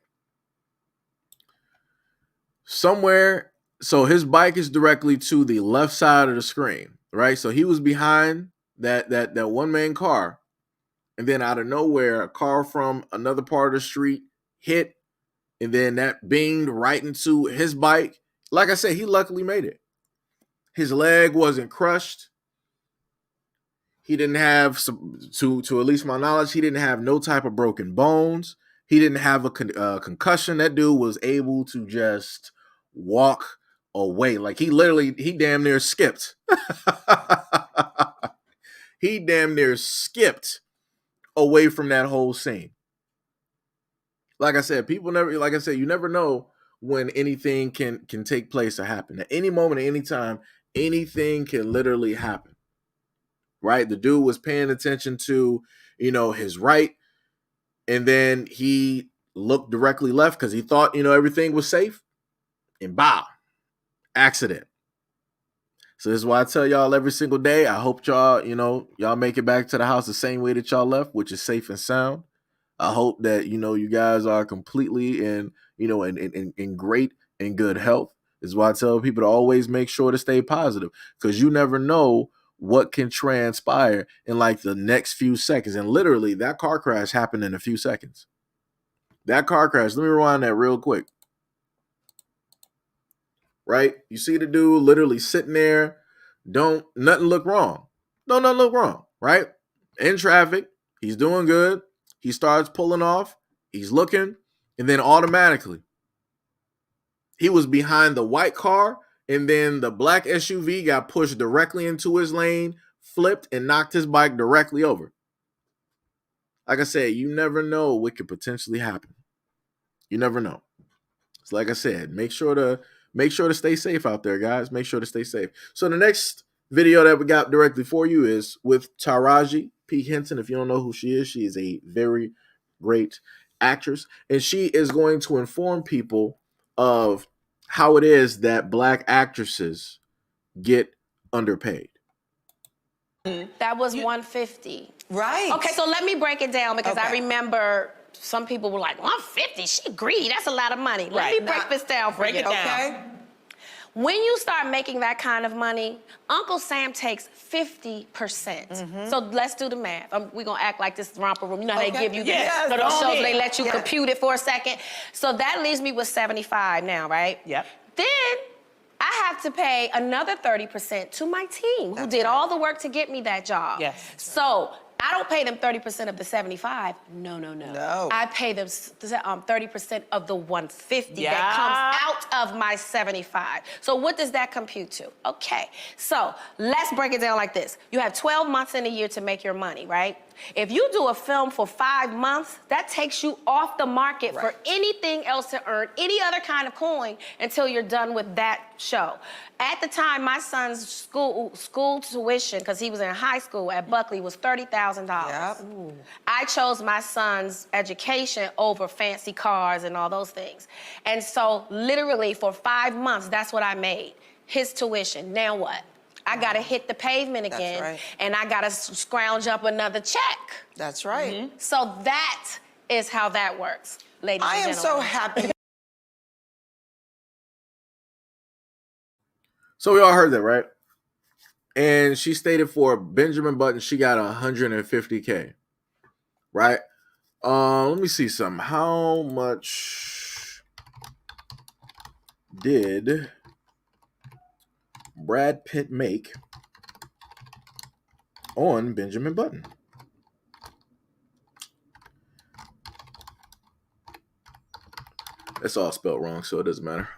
[SPEAKER 1] Somewhere, so his bike is directly to the left side of the screen, right? So he was behind that one-man car, and then out of nowhere, a car from another part of the street hit, and then that binged right into his bike. Like I said, he luckily made it. His leg wasn't crushed. He didn't have to at least my knowledge, he didn't have no type of broken bones. He didn't have a concussion. That dude was able to just walk away. Like he damn near skipped. He damn near skipped away from that whole scene. Like I said, you never know when anything can take place or happen. At any moment, at any time, anything can literally happen. Right? The dude was paying attention to, his right, and then he looked directly left because he thought, everything was safe, and bow, accident. So this is why I tell y'all every single day, I hope y'all, y'all make it back to the house the same way that y'all left, which is safe and sound. I hope that, you guys are completely in great and good health. This is why I tell people to always make sure to stay positive, because you never know what can transpire in like the next few seconds. And literally that car crash happened in a few seconds. That car crash, let me rewind that real quick. Right? You see the dude literally sitting there, nothing look wrong. Don't nothing look wrong, right? In traffic, He's doing good. He starts pulling off. He's looking. And then automatically, he was behind the white car. And then the black SUV got pushed directly into his lane, flipped, and knocked his bike directly over. Like I said, you never know what could potentially happen. You never know. So like I said, make sure to stay safe out there, guys. Make sure to stay safe. So the next video that we got directly for you is with Taraji P. Henson. If you don't know who she is a very great actress. And she is going to inform people of how it is that black actresses get underpaid.
[SPEAKER 4] That was $150.
[SPEAKER 5] Right.
[SPEAKER 4] Okay, so let me break it down because I remember some people were like, $150, she greedy, that's a lot of money. Let me break this down for you.
[SPEAKER 5] Okay.
[SPEAKER 4] When you start making that kind of money, Uncle Sam takes 50%. So let's do the math. We're gonna act like this is romper room. You know how they give you those shows, they let you compute it for a second. So that leaves me with 75 now, right?
[SPEAKER 5] Yep.
[SPEAKER 4] Then I have to pay another 30% to my team who did all the work to get me that job.
[SPEAKER 5] Yes.
[SPEAKER 4] So I don't pay them 30% of the 75. No. I pay them 30% of the 150 that comes out of my 75. So what does that compute to? Okay, so let's break it down like this. You have 12 months in a year to make your money, right? If you do a film for 5 months, that takes you off the market for anything else to earn any other kind of coin until you're done with that show. At the time, my son's school tuition, because he was in high school at Buckley, was $30,000.
[SPEAKER 5] Yep.
[SPEAKER 4] I chose my son's education over fancy cars and all those things. And so literally for 5 months, that's what I made, his tuition. Now what? I gotta hit the pavement again, and I gotta scrounge up another check.
[SPEAKER 5] That's right.
[SPEAKER 4] So that is how that works, ladies and gentlemen.
[SPEAKER 5] I am so happy.
[SPEAKER 1] So we all heard that, right? And she stated for Benjamin Button, she got $150K, right? Let me see something. How much did Brad Pitt make on Benjamin Button? It's all spelled wrong, so it doesn't matter.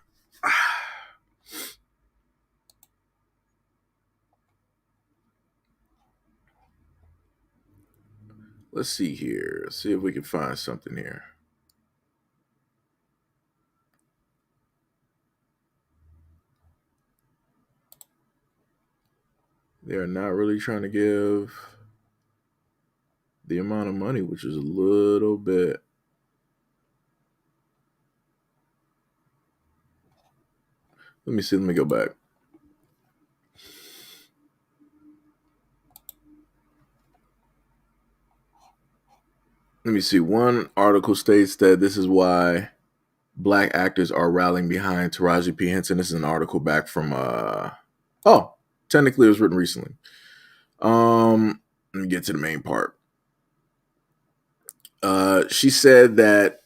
[SPEAKER 1] Let's see here. Let's see if we can find something here. They're not really trying to give the amount of money, which is a little bit. Let me see. Let me go back. Let me see. One article states that this is why black actors are rallying behind Taraji P. Henson. This is an article back from technically it was written recently. Let me get to the main part. She said that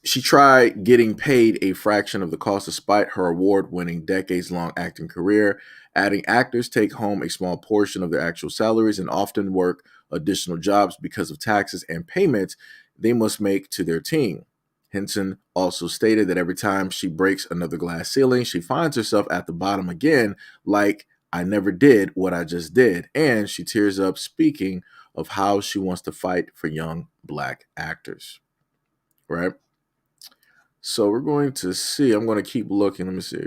[SPEAKER 1] she tried getting paid a fraction of the cost despite her award-winning decades-long acting career, adding actors take home a small portion of their actual salaries and often work additional jobs because of taxes and payments they must make to their team. Henson also stated that every time she breaks another glass ceiling, she finds herself at the bottom again, like, I never did what I just did. And she tears up speaking of how she wants to fight for young black actors. Right? So we're going to see. I'm going to keep looking. Let me see.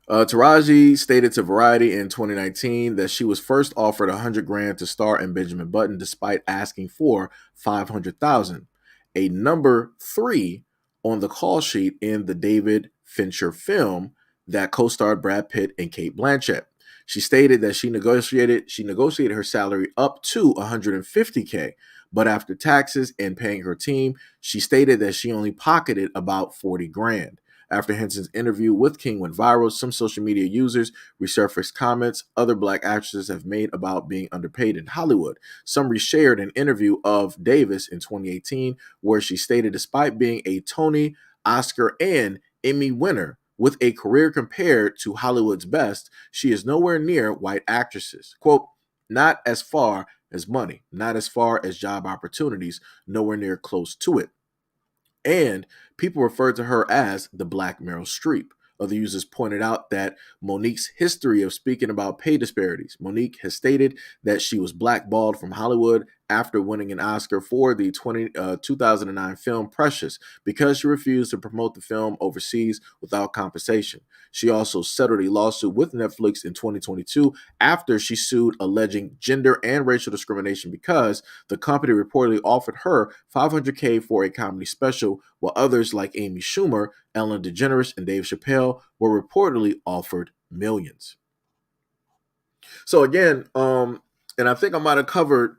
[SPEAKER 1] Taraji stated to Variety in 2019 that she was first offered $100,000 to star in Benjamin Button, despite asking for $500,000, a number 3 on the call sheet in the David Fincher film that co-starred Brad Pitt and Cate Blanchett. She stated that she negotiated her salary up to $150K, but after taxes and paying her team, she stated that she only pocketed about $40,000. After Henson's interview with King went viral, some social media users resurfaced comments other black actresses have made about being underpaid in Hollywood. Some reshared an interview of Davis in 2018 where she stated despite being a Tony, Oscar, and Emmy winner with a career compared to Hollywood's best, she is nowhere near white actresses. Quote, not as far as money, not as far as job opportunities, nowhere near close to it. And people referred to her as the Black Meryl Streep. Other users pointed out that Mo'Nique's history of speaking about pay disparities. Mo'Nique has stated that she was blackballed from Hollywood after winning an Oscar for the 2009 film Precious because she refused to promote the film overseas without compensation. She also settled a lawsuit with Netflix in 2022 after she sued alleging gender and racial discrimination because the company reportedly offered her $500K for a comedy special, while others like Amy Schumer, Ellen DeGeneres, and Dave Chappelle were reportedly offered millions. So again, and I think I might have covered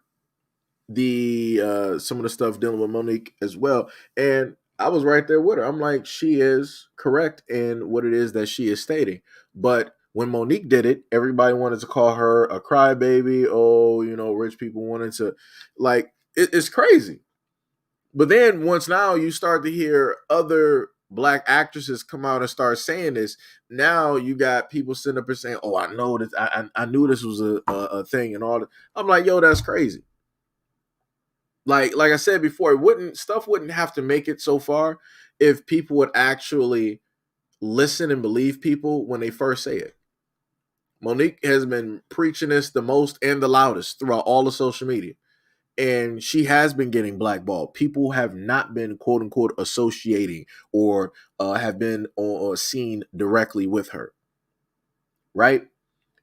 [SPEAKER 1] the some of the stuff dealing with Mo'Nique as well. And I was right there with her. I'm like, she is correct in what it is that she is stating. But when Mo'Nique did it, everybody wanted to call her a crybaby. Oh, you know, rich people wanted to, like, it's crazy. But then once now you start to hear other Black actresses come out and start saying this, now you got people sitting up and saying, oh, I know this, I knew this was a thing and all that. I'm like, yo, that's crazy. Like I said before, stuff wouldn't have to make it so far if people would actually listen and believe people when they first say it. Mo'Nique has been preaching this the most and the loudest throughout all of social media. And she has been getting blackballed. People have not been, quote unquote, associating or have been seen directly with her. Right?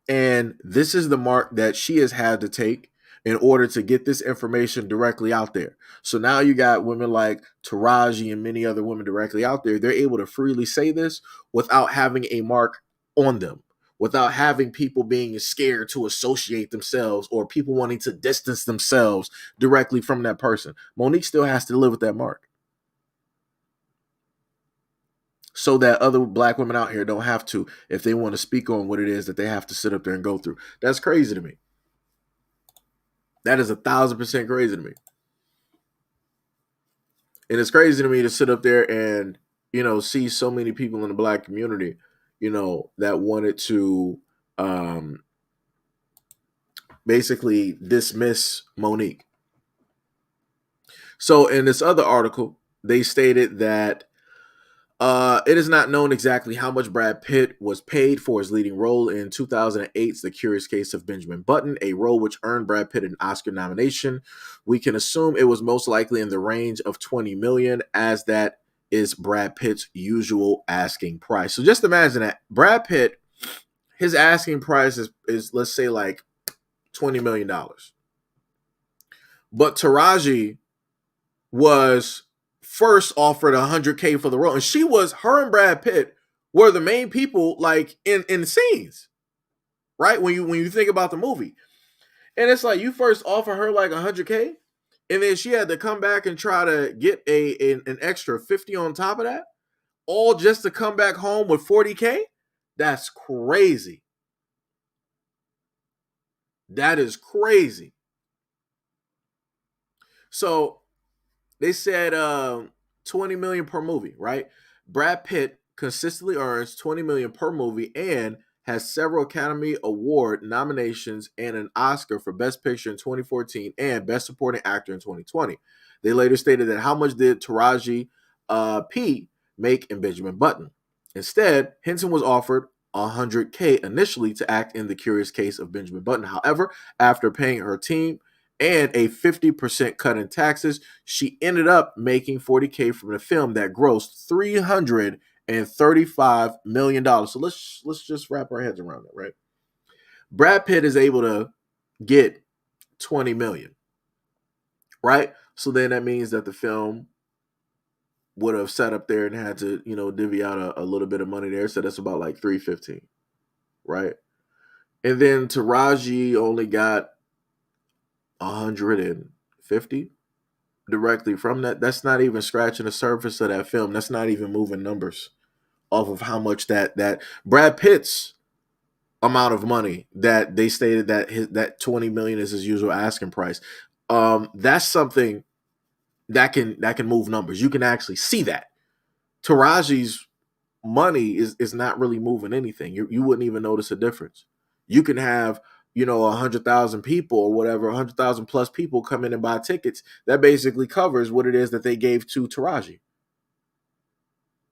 [SPEAKER 1] And this is the mark that she has had to take in order to get this information directly out there. So now you got women like Taraji and many other women directly out there. They're able to freely say this without having a mark on them, without having people being scared to associate themselves or people wanting to distance themselves directly from that person. Mo'Nique still has to live with that mark, so that other Black women out here don't have to, if they want to speak on what it is that they have to sit up there and go through. That's crazy to me. That is 1,000% crazy to me. And it's crazy to me to sit up there and, you know, see so many people in the Black community, you know, that wanted to basically dismiss Mo'Nique. So in this other article, they stated that it is not known exactly how much Brad Pitt was paid for his leading role in 2008's The Curious Case of Benjamin Button, a role which earned Brad Pitt an Oscar nomination. We can assume it was most likely in the range of $20 million, as that is Brad Pitt's usual asking price. So just imagine that. Brad Pitt, his asking price is let's say like $20 million. But Taraji was first offered $100K for the role, and her and Brad Pitt were the main people, like in the scenes, right? When you think about the movie, and it's like you first offer her like $100K, and then she had to come back and try to get an extra 50 on top of that, all just to come back home with 40K. That's crazy. That is crazy. So they said $20 million per movie, right? Brad Pitt consistently earns $20 million per movie and has several Academy Award nominations and an Oscar for Best Picture in 2014 and Best Supporting Actor in 2020. They later stated that how much did Taraji P make in Benjamin Button? Instead, Henson was offered $100K initially to act in The Curious Case of Benjamin Button. However, after paying her team and a 50% cut in taxes, she ended up making $40K from the film that grossed $335 million. So let's just wrap our heads around that, right? Brad Pitt is able to get $20 million, right? So then that means that the film would have sat up there and had to, you know, divvy out a little bit of money there. So that's about like $315, right? And then Taraji only got 150 directly from that. That's not even scratching the surface of that film. That's not even moving numbers off of how much that Brad Pitt's amount of money that they stated that that $20 million is his usual asking price. That's something that can move numbers. You can actually see that. Taraji's money is not really moving anything. You wouldn't even notice a difference. You can have, 100,000 people or whatever, 100,000 plus people come in and buy tickets, that basically covers what it is that they gave to Taraji.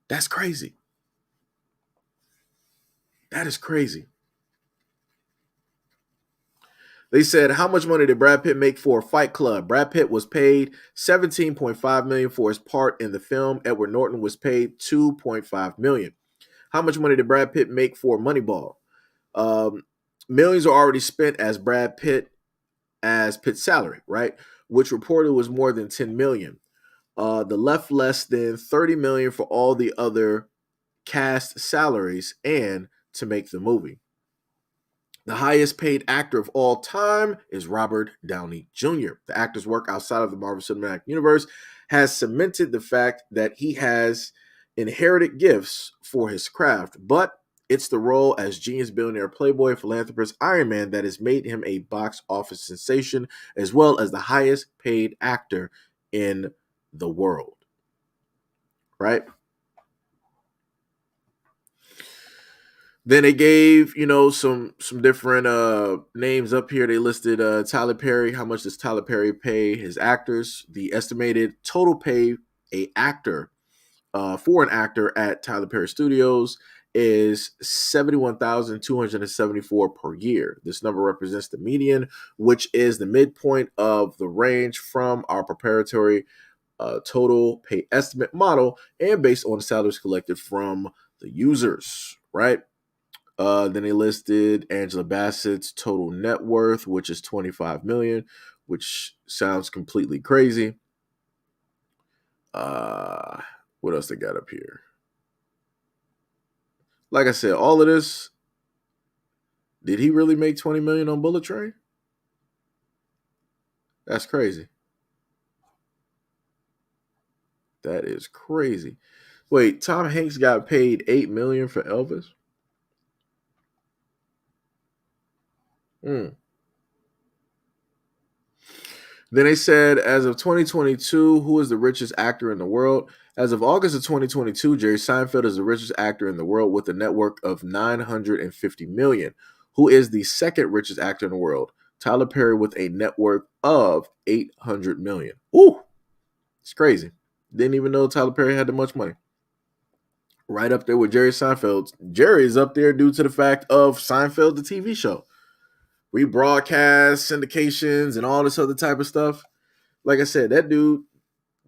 [SPEAKER 1] That's crazy. That is crazy. They said, how much money did Brad Pitt make for Fight Club? Brad Pitt was paid $17.5 million for his part in the film. Edward Norton was paid $2.5 million. How much money did Brad Pitt make for Moneyball? Millions are already spent as Brad Pitt as Pitt's salary, right? Which reported was more than $10 million. The left less than $30 million for all the other cast salaries and to make the movie. The highest paid actor of all time is Robert Downey Jr. The actor's work outside of the Marvel Cinematic Universe has cemented the fact that he has inherited gifts for his craft, but it's the role as genius, billionaire, playboy, philanthropist, Iron Man that has made him a box office sensation, as well as the highest paid actor in the world. Right? Then they gave, some different names up here. They listed Tyler Perry. How much does Tyler Perry pay his actors? The estimated total pay for an actor at Tyler Perry Studios is $71,274 per year. This number represents the median, which is the midpoint of the range from our proprietary total pay estimate model and based on the salaries collected from the users, right? Then they listed Angela Bassett's total net worth, which is $25 million, which sounds completely crazy. What else they got up here? Like I said, all of this, did he really make $20 million on Bullet Train? That's crazy. That is crazy. Wait, Tom Hanks got paid $8 million for Elvis? Then they said, as of 2022, who is the richest actor in the world? As of August of 2022, Jerry Seinfeld is the richest actor in the world with a net worth of $950 million. Who is the second richest actor in the world? Tyler Perry with a net worth of $800 million. Ooh, it's crazy. Didn't even know Tyler Perry had that much money. Right up there with Jerry Seinfeld. Jerry is up there due to the fact of Seinfeld, the TV show. Rebroadcast, syndications, and all this other type of stuff. Like I said, that dude,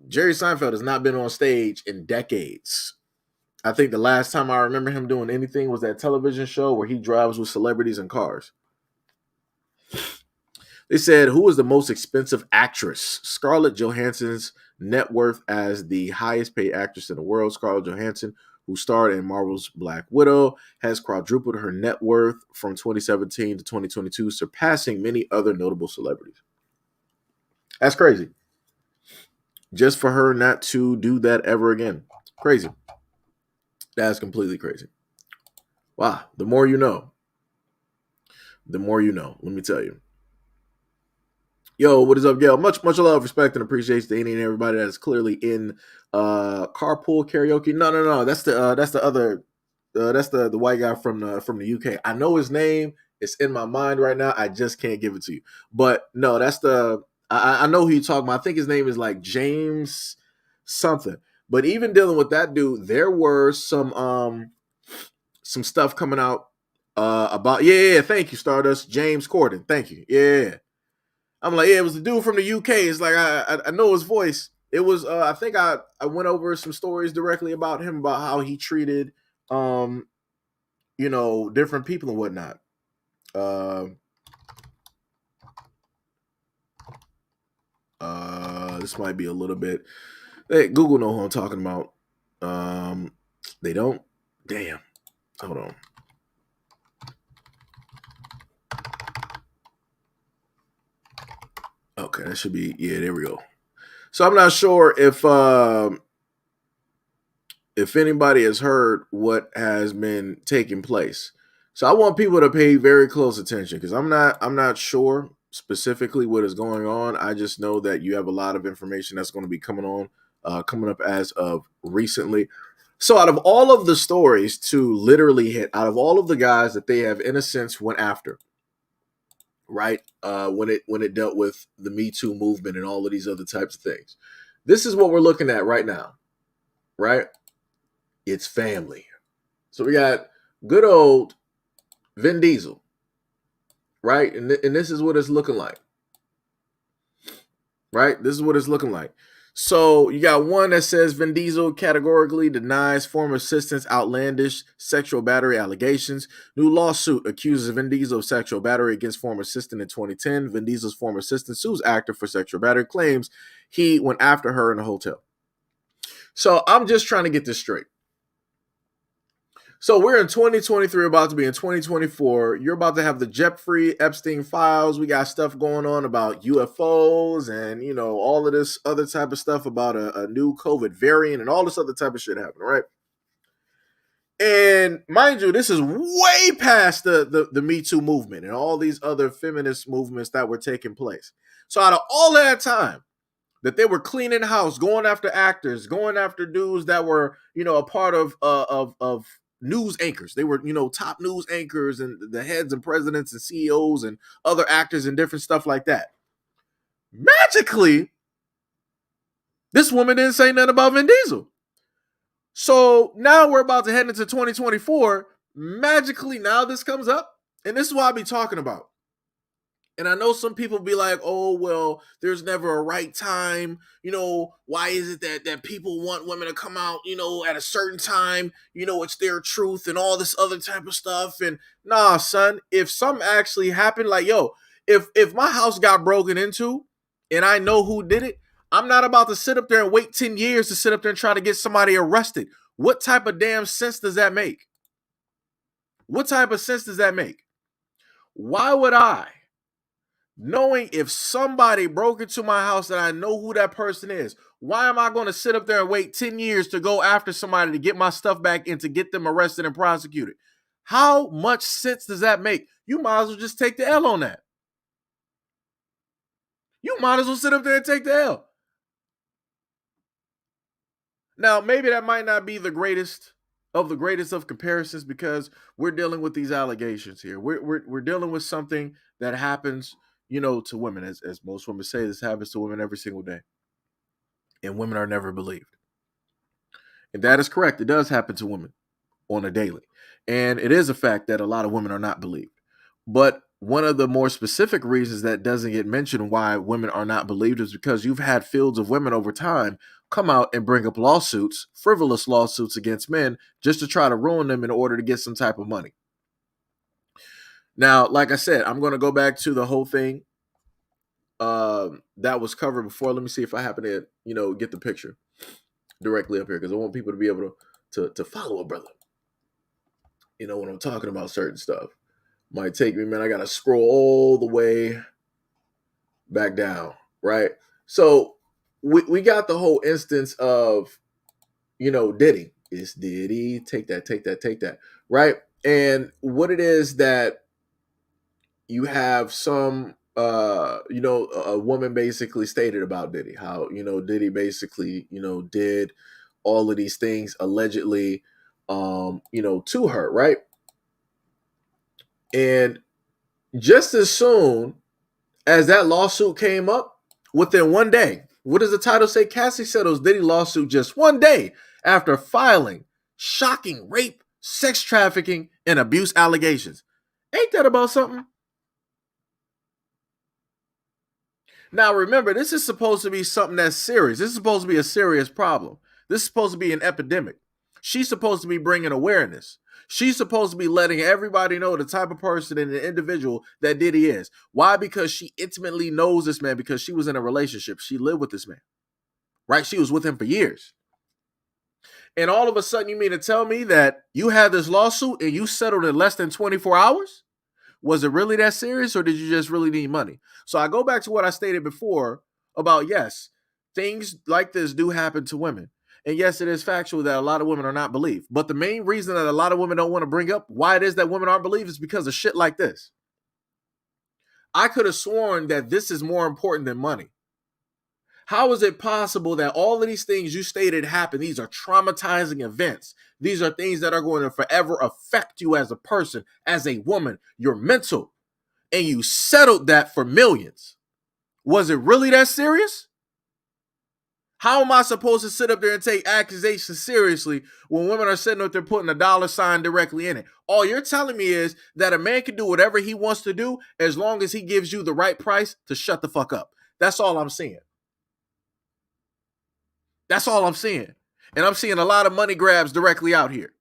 [SPEAKER 1] Jerry Seinfeld, has not been on stage in decades. I think the last time I remember him doing anything was that television show where he drives with celebrities in cars. They said, who is the most expensive actress? Scarlett Johansson's net worth as the highest paid actress in the world. Scarlett Johansson, who starred in Marvel's Black Widow, has quadrupled her net worth from 2017 to 2022, surpassing many other notable celebrities. That's crazy. Just for her not to do that ever again. Crazy. That's completely crazy. Wow. The more you know. The more you know. Let me tell you. Yo, what is up, Gail? Much love, respect, and appreciation to any and everybody that is clearly in carpool karaoke. No. That's the other. That's the white guy from the UK. I know his name. It's in my mind right now. I just can't give it to you. But no, that's the. I know who you're talking about. I think his name is like James something. But even dealing with that dude, there were some stuff coming out about. Yeah. Thank you, Stardust. James Corden. Thank you. Yeah. I'm like, yeah, it was the dude from the UK. It's like I know his voice. It was I think I went over some stories directly about him, about how he treated different people and whatnot. This might be a little bit. Hey, Google know who I'm talking about. They don't. Damn. Hold on. Okay, that should be, yeah, there we go. So I'm not sure if anybody has heard what has been taking place. So I want people to pay very close attention because I'm not sure specifically what is going on. I just know that you have a lot of information that's going to be coming up as of recently. So out of all of the stories to literally hit, out of all of the guys that they have in a sense went after, right? When it dealt with the Me Too movement and all of these other types of things. This is what we're looking at right now, right? It's family. So we got good old Vin Diesel, right? And this is what it's looking like, right? This is what it's looking like. So you got one that says Vin Diesel categorically denies former assistant's outlandish sexual battery allegations. New lawsuit accuses Vin Diesel of sexual battery against former assistant in 2010. Vin Diesel's former assistant sues actor for sexual battery, claims he went after her in a hotel. So I'm just trying to get this straight. So we're in 2023, about to be in 2024. You're about to have the Jeffrey Epstein files. We got stuff going on about UFOs and, you know, all of this other type of stuff about a new COVID variant and all this other type of shit happening, right? And mind you, this is way past the Me Too movement and all these other feminist movements that were taking place. So out of all that time that they were cleaning house, going after actors, going after dudes that were, you know, a part of news anchors. They were, you know, top news anchors and the heads and presidents and CEOs and other actors and different stuff like that. Magically, this woman didn't say nothing about Vin Diesel. So now we're about to head into 2024. Magically, now this comes up. And this is what I'll be talking about. And I know some people be like, oh, well, there's never a right time. You know, why is it that people want women to come out, you know, at a certain time? You know, it's their truth and all this other type of stuff. And nah, son, if something actually happened, like, yo, if my house got broken into and I know who did it, I'm not about to sit up there and wait 10 years to sit up there and try to get somebody arrested. What type of damn sense does that make? What type of sense does that make? Why would I, knowing if somebody broke into my house and I know who that person is, why am I going to sit up there and wait 10 years to go after somebody to get my stuff back and to get them arrested and prosecuted? How much sense does that make? You might as well just take the L on that. You might as well sit up there and take the L. Now, maybe that might not be the greatest of comparisons because we're dealing with these allegations here. We're dealing with something that happens, you know, to women. As most women say, this happens to women every single day. And women are never believed. And that is correct. It does happen to women on a daily. And it is a fact that a lot of women are not believed. But one of the more specific reasons that doesn't get mentioned why women are not believed is because you've had fields of women over time come out and bring up lawsuits, frivolous lawsuits against men just to try to ruin them in order to get some type of money. Now, like I said, I'm going to go back to the whole thing that was covered before. Let me see if I happen to, you know, get the picture directly up here because I want people to be able to follow a brother. You know, when I'm talking about certain stuff. Might take me, man, I got to scroll all the way back down, right? So we got the whole instance of, you know, Diddy. It's Diddy. Take that, right? And what it is that you have some, you know, a woman basically stated about Diddy, how, you know, Diddy basically, you know, did all of these things allegedly, you know, to her, right? And just as soon as that lawsuit came up, within one day, what does the title say? Cassie settles Diddy lawsuit just one day after filing shocking rape, sex trafficking, and abuse allegations. Ain't that about something? Now, remember, this is supposed to be something that's serious. This is supposed to be a serious problem. This is supposed to be an epidemic. She's supposed to be bringing awareness. She's supposed to be letting everybody know the type of person and the individual that Diddy is. Why? Because she intimately knows this man because she was in a relationship. She lived with this man, right? She was with him for years. And all of a sudden, you mean to tell me that you had this lawsuit and you settled in less than 24 hours? Was it really that serious or did you just really need money? So I go back to what I stated before about, yes, things like this do happen to women. And yes, it is factual that a lot of women are not believed. But the main reason that a lot of women don't want to bring up why it is that women aren't believed is because of shit like this. I could have sworn that this is more important than money. How is it possible that all of these things you stated happen? These are traumatizing events. These are things that are going to forever affect you as a person, as a woman, your mental. and you settled that for millions. Was it really that serious? How am I supposed to sit up there and take accusations seriously when women are sitting up there putting a dollar sign directly in it? All you're telling me is that a man can do whatever he wants to do as long as he gives you the right price to shut the fuck up. That's all I'm seeing. That's all I'm seeing. And I'm seeing a lot of money grabs directly out here.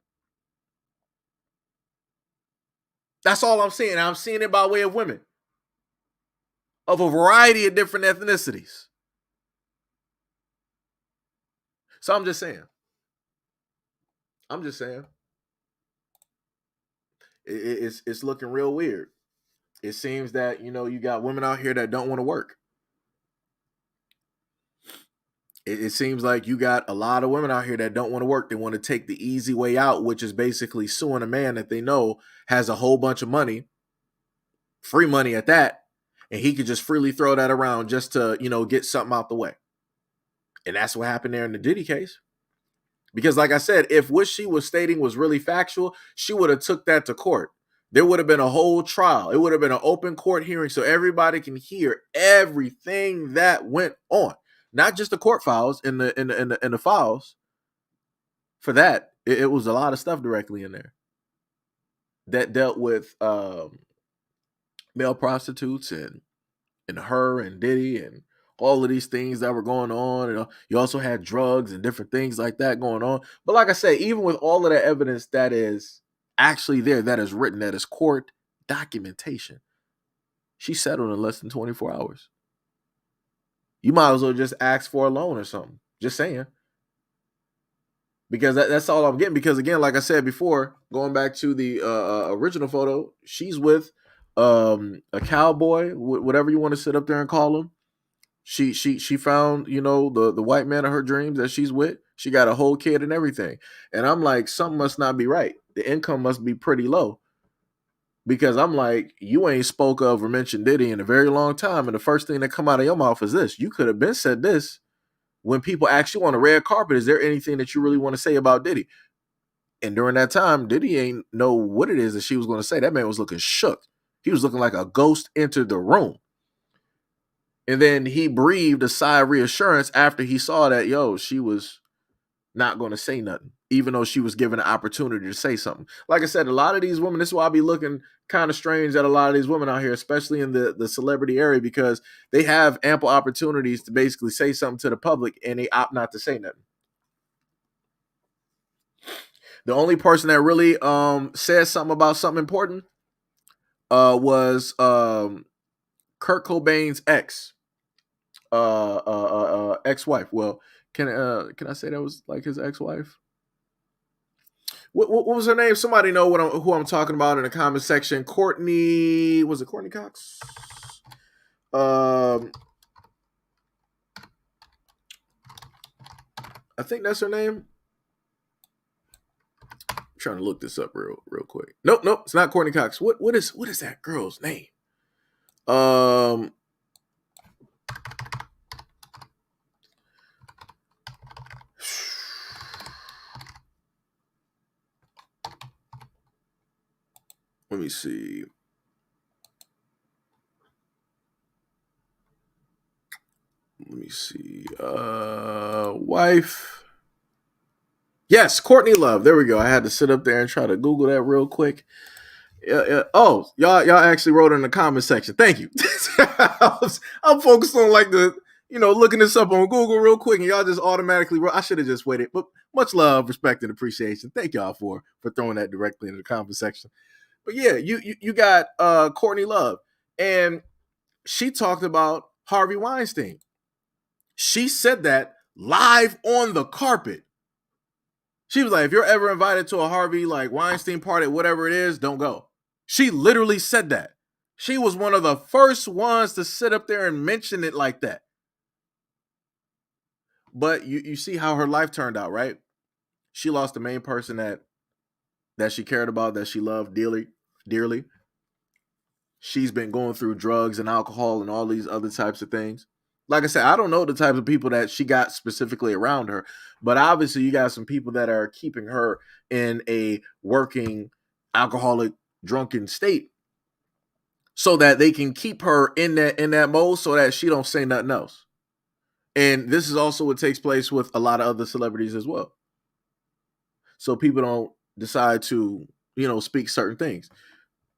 [SPEAKER 1] That's all I'm seeing. I'm seeing it by way of women of a variety of different ethnicities. So I'm just saying. It's looking real weird. It seems that, you got women out here that don't want to work. It seems like you got a lot of women out here that don't want to work. They want to take the easy way out, which is basically suing a man that they know has a whole bunch of money, free money at that, and he could just freely throw that around just to, get something out the way. And that's what happened there in the Diddy case. Because like I said, if what she was stating was really factual, she would have took that to court. There would have been a whole trial. It would have been an open court hearing so everybody can hear everything that went on. Not just the court files in the files. For that, it was a lot of stuff directly in there that dealt with male prostitutes and her and Diddy and all of these things that were going on. And you also had drugs and different things like that going on. But like I say, even with all of the evidence that is actually there, that is written, that is court documentation, she settled in less than 24 hours. You might as well just ask for a loan or something. Just saying. Because that's all I'm getting. Because again, like I said before, going back to the original photo, she's with a cowboy, whatever you want to sit up there and call him. She found, the white man of her dreams that she's with. She got a whole kid and everything. And I'm like, something must not be right. The income must be pretty low. Because I'm like, you ain't spoke of or mentioned Diddy in a very long time. And the first thing that come out of your mouth is this. You could have been said this when people ask you on the red carpet, is there anything that you really want to say about Diddy? And during that time, Diddy ain't know what it is that she was going to say. That man was looking shook. He was looking like a ghost entered the room. And then he breathed a sigh of reassurance after he saw that, she was not going to say nothing, even though she was given an opportunity to say something. Like I said, a lot of these women, this is why I be looking kind of strange at a lot of these women out here, especially in the celebrity area, because they have ample opportunities to basically say something to the public and they opt not to say nothing. The only person that really said something about something important was Kurt Cobain's ex-wife. Well, can I say that was like his ex-wife? What was her name? Somebody know who I'm talking about in the comment section. Courtney, was it Courtney Cox? I think that's her name. I'm trying to look this up real quick. Nope, it's not Courtney Cox. What is that girl's name? Let me see. Wife. Yes, Courtney Love. There we go. I had to sit up there and try to Google that real quick. Oh, y'all actually wrote in the comment section. Thank you. I'm focused on looking this up on Google real quick, and y'all just automatically wrote. I should have just waited. But much love, respect, and appreciation. Thank y'all for throwing that directly into the comment section. But yeah, you got Courtney Love, and she talked about Harvey Weinstein. She said that live on the carpet. She was like, if you're ever invited to a Harvey Weinstein party, whatever it is, don't go. She literally said that. She was one of the first ones to sit up there and mention it like that. But you see how her life turned out, right? She lost the main person that she cared about, that she loved dearly. She's been going through drugs and alcohol and all these other types of things. Like I said, I don't know the types of people that she got specifically around her, but obviously you got some people that are keeping her in a working, alcoholic, drunken state. so that they can keep her in that mode so that she don't say nothing else. And this is also what takes place with a lot of other celebrities as well. So people don't decide to, speak certain things.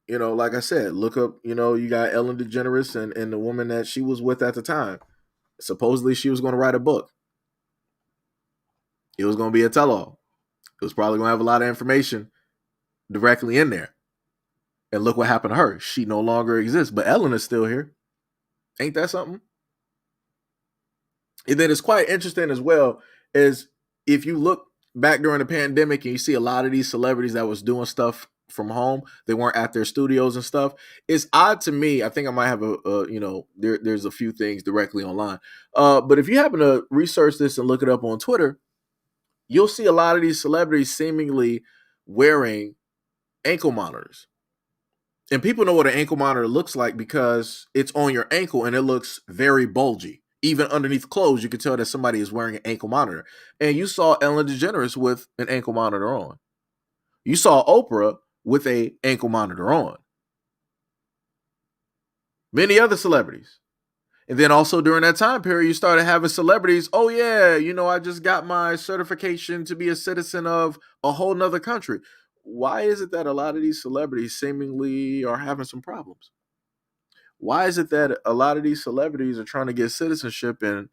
[SPEAKER 1] Like I said, look up, you got Ellen DeGeneres and the woman that she was with at the time. Supposedly she was going to write a book. It was going to be a tell-all. It was probably going to have a lot of information directly in there. And look what happened to her. She no longer exists, but Ellen is still here. Ain't that something? And then it's quite interesting as well, is if you look back during the pandemic and you see a lot of these celebrities that was doing stuff from home, they weren't at their studios and stuff. It's odd to me. I think I might have there's a few things directly online. But if you happen to research this and look it up on Twitter, you'll see a lot of these celebrities seemingly wearing ankle monitors. And people know what an ankle monitor looks like because it's on your ankle and it looks very bulgy. Even underneath clothes, you can tell that somebody is wearing an ankle monitor. And you saw Ellen DeGeneres with an ankle monitor on. You saw Oprah with an ankle monitor on. Many other celebrities. And then also during that time period, you started having celebrities, oh yeah, I just got my certification to be a citizen of a whole nother country. Why is it that a lot of these celebrities seemingly are having some problems? Why is it that a lot of these celebrities are trying to get citizenship in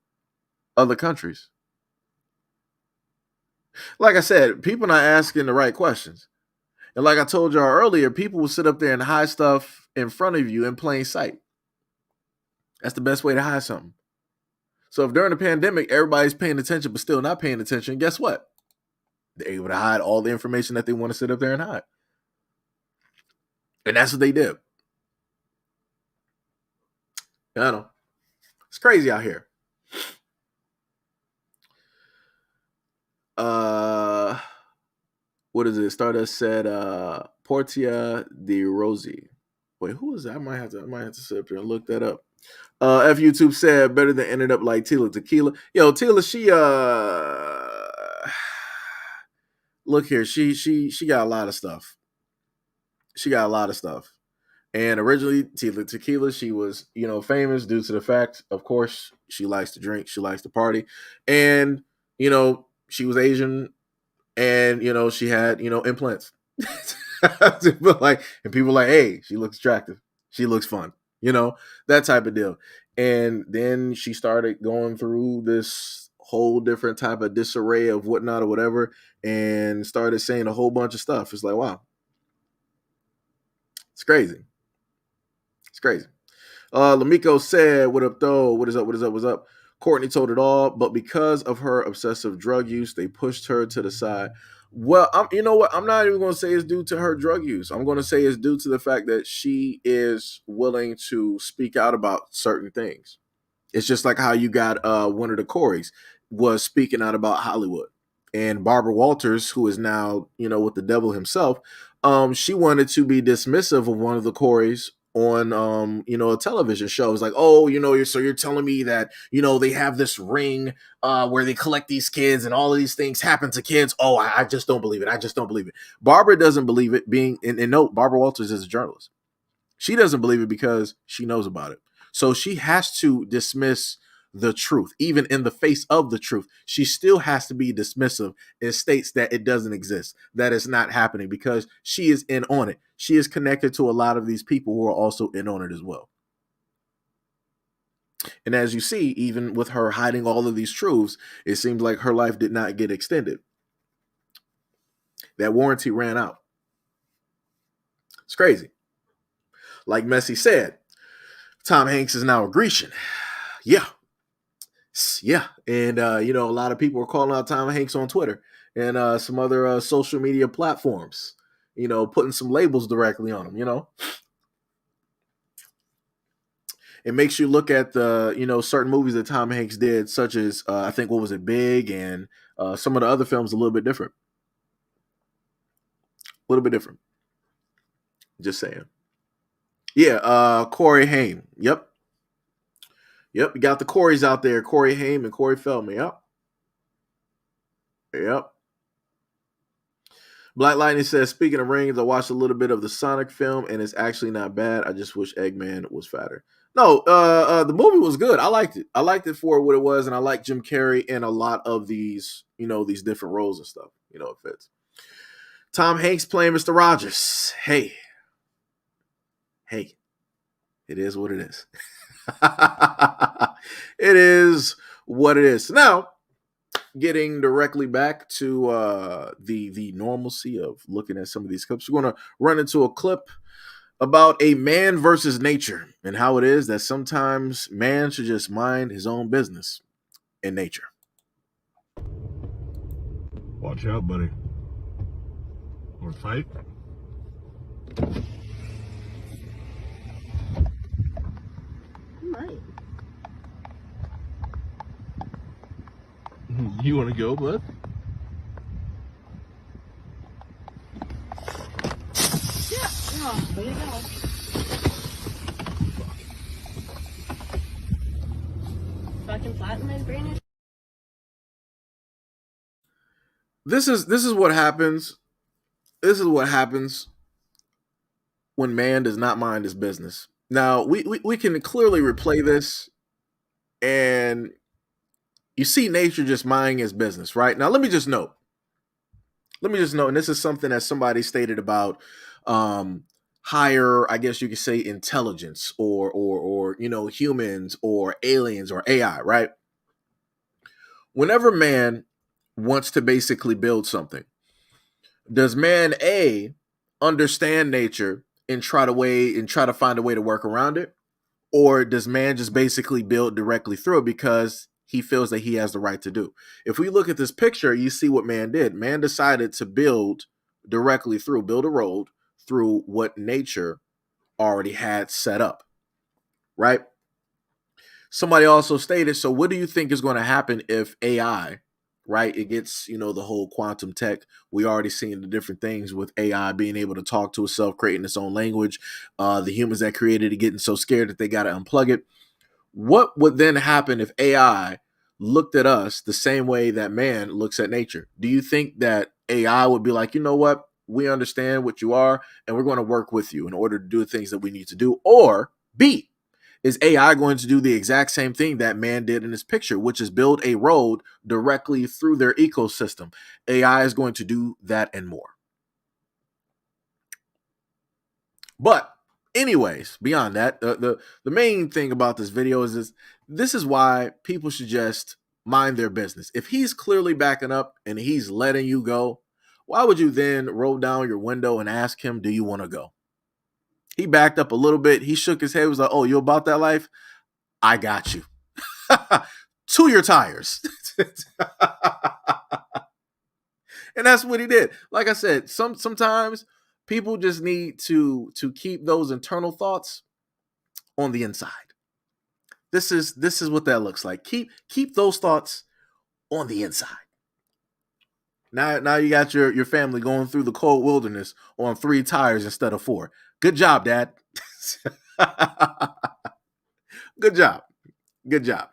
[SPEAKER 1] other countries? Like I said, people not asking the right questions. And like I told y'all earlier, people will sit up there and hide stuff in front of you in plain sight. That's the best way to hide something. So if during the pandemic, everybody's paying attention but still not paying attention, guess what? They're able to hide all the information that they want to sit up there and hide. And that's what they did. I know. It's crazy out here. What is it? Stardust said Portia de Rossi. Wait, who is that? I might have to sit up there and look that up. F YouTube said better than ended up like Tila Tequila. Yo, Tila, she look here, she got a lot of stuff. She got a lot of stuff. And originally, Tila Tequila, she was, famous due to the fact, of course, she likes to drink, she likes to party. And, she was Asian and, she had, implants. And people were like, hey, she looks attractive. She looks fun, that type of deal. And then she started going through this whole different type of disarray of whatnot or whatever and started saying a whole bunch of stuff. It's like, wow. It's crazy. It's crazy. Lamiko said, what up, though? What is up? What is up? What's up? Courtney told it all, but because of her obsessive drug use, they pushed her to the side. Well, you know what? I'm not even going to say it's due to her drug use. I'm going to say it's due to the fact that she is willing to speak out about certain things. It's just like how you got one of the Coreys was speaking out about Hollywood. And Barbara Walters, who is now, with the devil himself, she wanted to be dismissive of one of the Coreys on a television show. It's like, oh, you're telling me that they have this ring where they collect these kids and all of these things happen to kids. Oh, I just don't believe it. I just don't believe it. Barbara doesn't believe it. And note, Barbara Walters is a journalist. She doesn't believe it because she knows about it. So she has to dismiss the truth. Even in the face of the truth, she still has to be dismissive and states that it doesn't exist, that it's not happening, because she is in on it. She is connected to a lot of these people who are also in on it as well. And as you see, even with her hiding all of these truths, it seems like her life did not get extended. That warranty ran out. It's crazy. Like Messi said, Tom Hanks is now a Grecian. Yeah. And, a lot of people are calling out Tom Hanks on Twitter and some other social media platforms, putting some labels directly on him, It makes you look at the, certain movies that Tom Hanks did, such as, I think, what was it, Big, and some of the other films a little bit different. A little bit different. Just saying. Yeah, Corey Haim. Yep, you got the Coreys out there. Corey Haim and Corey Feldman. Yep. Black Lightning says, speaking of rings, I watched a little bit of the Sonic film, and it's actually not bad. I just wish Eggman was fatter. No, the movie was good. I liked it. I liked it for what it was, and I like Jim Carrey in a lot of these, these different roles and stuff. It fits. Tom Hanks playing Mr. Rogers. Hey, it is what it is. It is what it is. Now, getting directly back to the normalcy of looking at some of these clips, we're going to run into a clip about a man versus nature and how it is that sometimes man should just mind his own business in nature.
[SPEAKER 6] Watch out, buddy. Want to fight?
[SPEAKER 5] Right.
[SPEAKER 6] You want to go, bud?
[SPEAKER 5] Yeah. Oh, there you go. Fucking flatten my brain.
[SPEAKER 1] This is what happens. This is what happens when man does not mind his business. Now, we can clearly replay this, and you see nature just minding his business, right? Now, let me just note, and this is something that somebody stated about higher, I guess you could say, intelligence or humans or aliens or AI, right? Whenever man wants to basically build something, does man A understand nature and try to find a way to work around it, or does man just basically build directly through it because he feels that he has the right to do? If we look at this picture, you see what man did. Man decided to build directly through, build a road through what nature already had set up, right? Somebody also stated, so what do you think is going to happen if AI, right, it gets, the whole quantum tech, we already seen the different things with AI being able to talk to itself, creating its own language, the humans that created it getting so scared that they got to unplug it. What would then happen if AI looked at us the same way that man looks at nature? Do you think that AI would be like, you know what, we understand what you are, and we're going to work with you in order to do the things that we need to do? Or B, is AI going to do the exact same thing that man did in this picture, which is build a road directly through their ecosystem? AI is going to do that and more. But anyways, beyond that, the main thing about this video is this is why people should just mind their business. If he's clearly backing up and he's letting you go, why would you then roll down your window and ask him, do you want to go? He backed up a little bit. He shook his head. Was like, oh, you about that life? I got you. To your tires. And that's what he did. Like I said, sometimes people just need to keep those internal thoughts on the inside. This is what that looks like. Keep those thoughts on the inside. Now you got your family going through the cold wilderness on 3 tires instead of 4. Good job, Dad. Good job. Good job.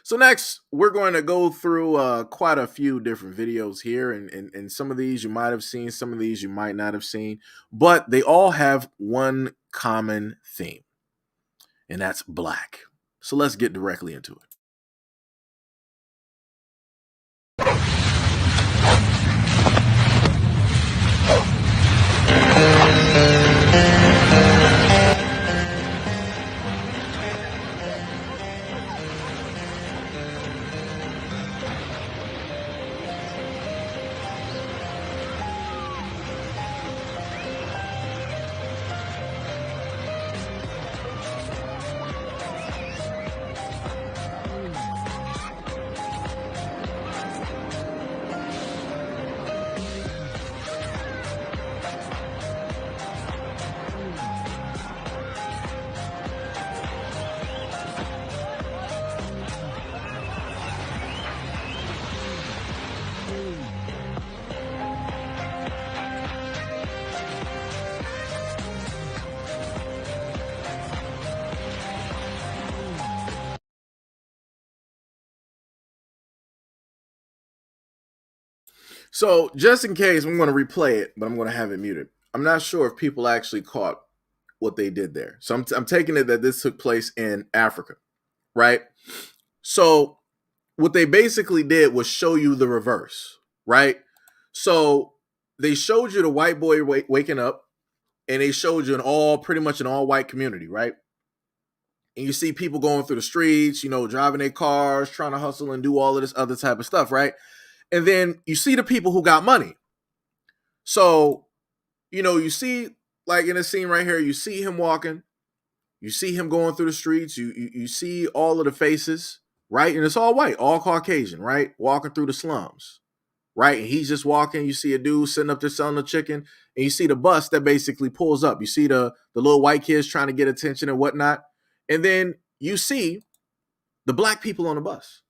[SPEAKER 1] So next, we're going to go through quite a few different videos here. And some of these you might have seen, some of these you might not have seen. But they all have one common theme. And that's black. So let's get directly into it. So just in case, I'm going to replay it, but I'm going to have it muted. I'm not sure if people actually caught what they did there. So I'm taking it that this took place in Africa, right? So what they basically did was show you the reverse, right? So they showed you the white boy waking up, and they showed you pretty much an all white community, right? And you see people going through the streets, driving their cars, trying to hustle and do all of this other type of stuff, right? And then you see the people who got money. So, you see, like in the scene right here, you see him walking, you see him going through the streets, you see all of the faces, right? And it's all white, all Caucasian, right? Walking through the slums, right? And he's just walking. You see a dude sitting up there selling a chicken, and you see the bus that basically pulls up. You see the little white kids trying to get attention and whatnot. And then you see the black people on the bus.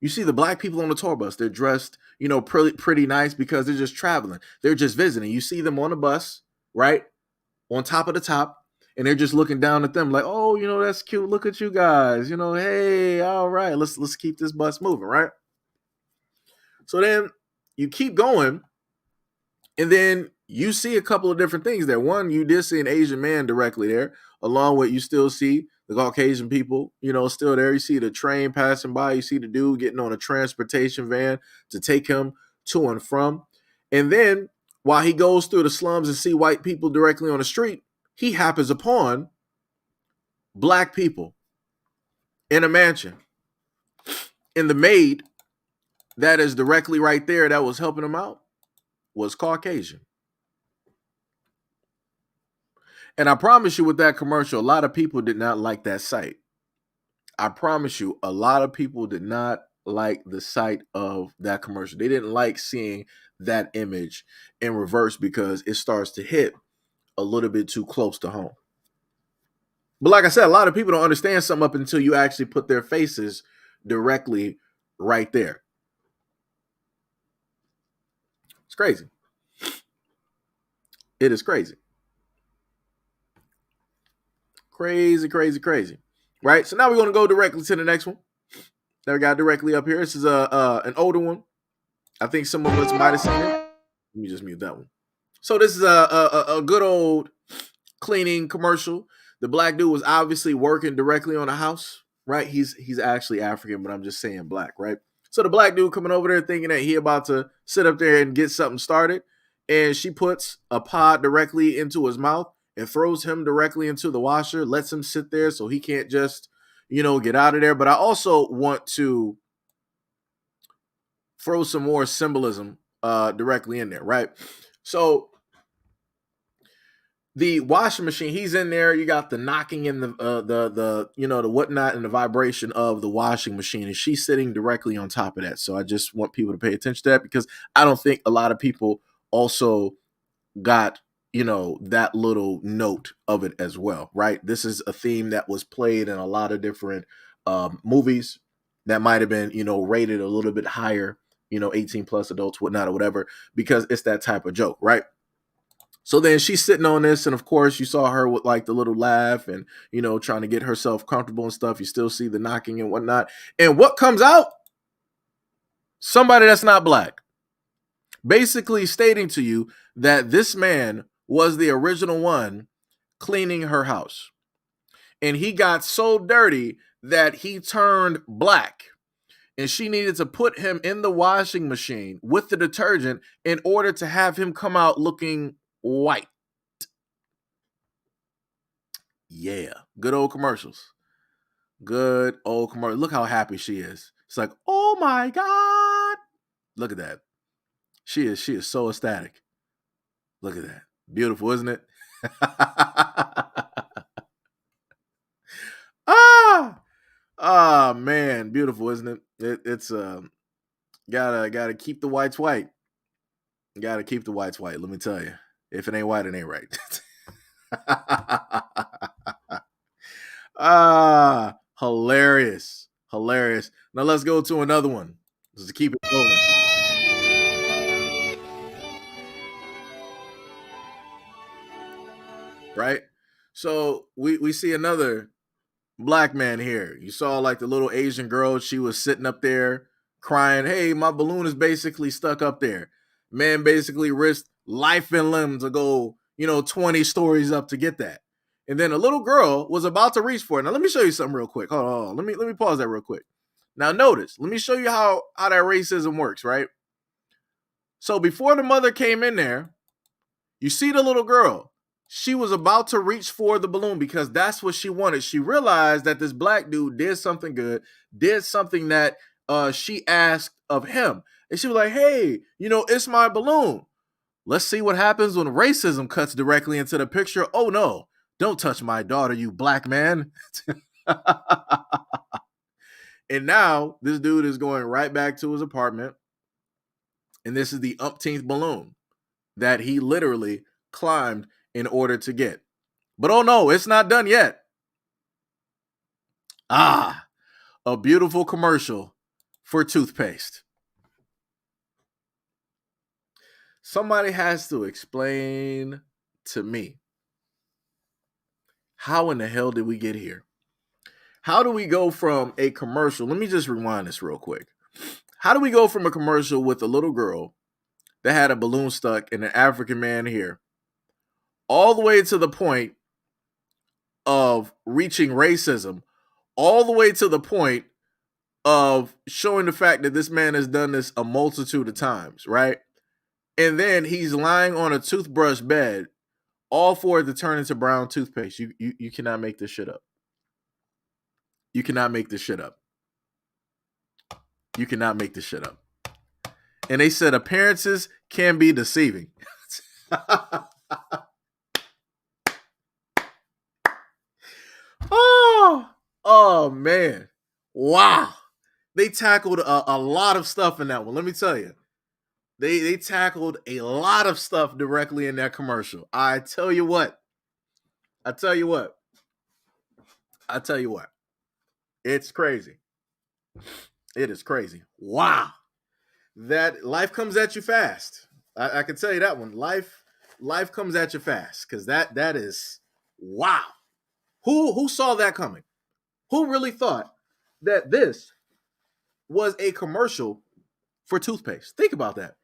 [SPEAKER 1] You see the black people on the tour bus. They're dressed, pretty nice because they're just traveling. They're just visiting. You see them on the bus, right? On top of the top. And they're just looking down at them like, oh, that's cute. Look at you guys. Hey, all right, let's keep this bus moving, right? So then you keep going, and then you see a couple of different things there. One, you did see an Asian man directly there, along with you still see the Caucasian people, still there. You see the train passing by. You see the dude getting on a transportation van to take him to and from. And then while he goes through the slums and see white people directly on the street, he happens upon black people in a mansion. And the maid that is directly right there that was helping him out was Caucasian. And I promise you, with that commercial, a lot of people did not like that sight. I promise you, a lot of people did not like the sight of that commercial. They didn't like seeing that image in reverse because it starts to hit a little bit too close to home. But like I said, a lot of people don't understand something up until you actually put their faces directly right there. It's crazy. It is crazy. Crazy, crazy, crazy. Right? So now we're going to go directly to the next one that we got directly up here. This is an older one. I think some of us might have seen it. Let me just mute that one. So this is a good old cleaning commercial. The black dude was obviously working directly on a house, right? He's actually African, but I'm just saying black, right? So the black dude coming over there thinking that he about to sit up there and get something started, and she puts a pod directly into his mouth and throws him directly into the washer, lets him sit there so he can't just, get out of there. But I also want to throw some more symbolism directly in there, right? So the washing machine, he's in there. You got the knocking in the the whatnot and the vibration of the washing machine, and she's sitting directly on top of that. So I just want people to pay attention to that because I don't think a lot of people also got that little note of it as well, right? This is a theme that was played in a lot of different movies that might have been rated a little bit higher, 18 plus adults, whatnot, or whatever, because it's that type of joke, right? So then she's sitting on this, and of course you saw her with like the little laugh and, trying to get herself comfortable and stuff. You still see the knocking and whatnot. And what comes out? Somebody that's not black. Basically stating to you that this man was the original one cleaning her house. And he got so dirty that he turned black. And she needed to put him in the washing machine with the detergent in order to have him come out looking white. Yeah, good old commercials. Good old commercial. Look how happy she is. It's like, oh my God. Look at that. She is so ecstatic. Look at that. Beautiful, isn't it? Man, beautiful, isn't it? It's gotta keep the whites white. Gotta keep the whites white. Let me tell you, if it ain't white, it ain't right. Hilarious. Now let's go to another one. Just to keep it rolling. Right? So we see another black man here. You saw like the little Asian girl. She was sitting up there crying, hey, my balloon is basically stuck up there. Man basically risked life and limb to go, 20 stories up to get that. And then a little girl was about to reach for it. Now let me show you something real quick. Hold on. Let me pause that real quick. Now notice, let me show you how that racism works, right? So before the mother came in there, you see the little girl. She was about to reach for the balloon because that's what she wanted. She realized that this black dude did something good, did something that she asked of him. And she was like, hey, it's my balloon. Let's see what happens when racism cuts directly into the picture. Oh no, don't touch my daughter, you black man. And now this dude is going right back to his apartment. And this is the umpteenth balloon that he literally climbed in order to get. But oh no, it's not done yet. A beautiful commercial for toothpaste. Somebody has to explain to me, how in the hell did we get here? How do we go from a commercial? Let me just rewind this real quick. How do we go from a commercial with a little girl that had a balloon stuck in an African man here, all the way to the point of reaching racism, all the way to the point of showing the fact that this man has done this a multitude of times, right? And then he's lying on a toothbrush bed, all for it to turn into brown toothpaste. You cannot make this shit up. You cannot make this shit up. You cannot make this shit up. And they said appearances can be deceiving. Oh man. Wow. They tackled a lot of stuff in that one. Let me tell you. They tackled a lot of stuff directly in that commercial. I tell you what. It's crazy. It is crazy. Wow. That life comes at you fast. I can tell you that one. Life comes at you fast, because that is wow. Who saw that coming? Who really thought that this was a commercial for toothpaste? Think about that.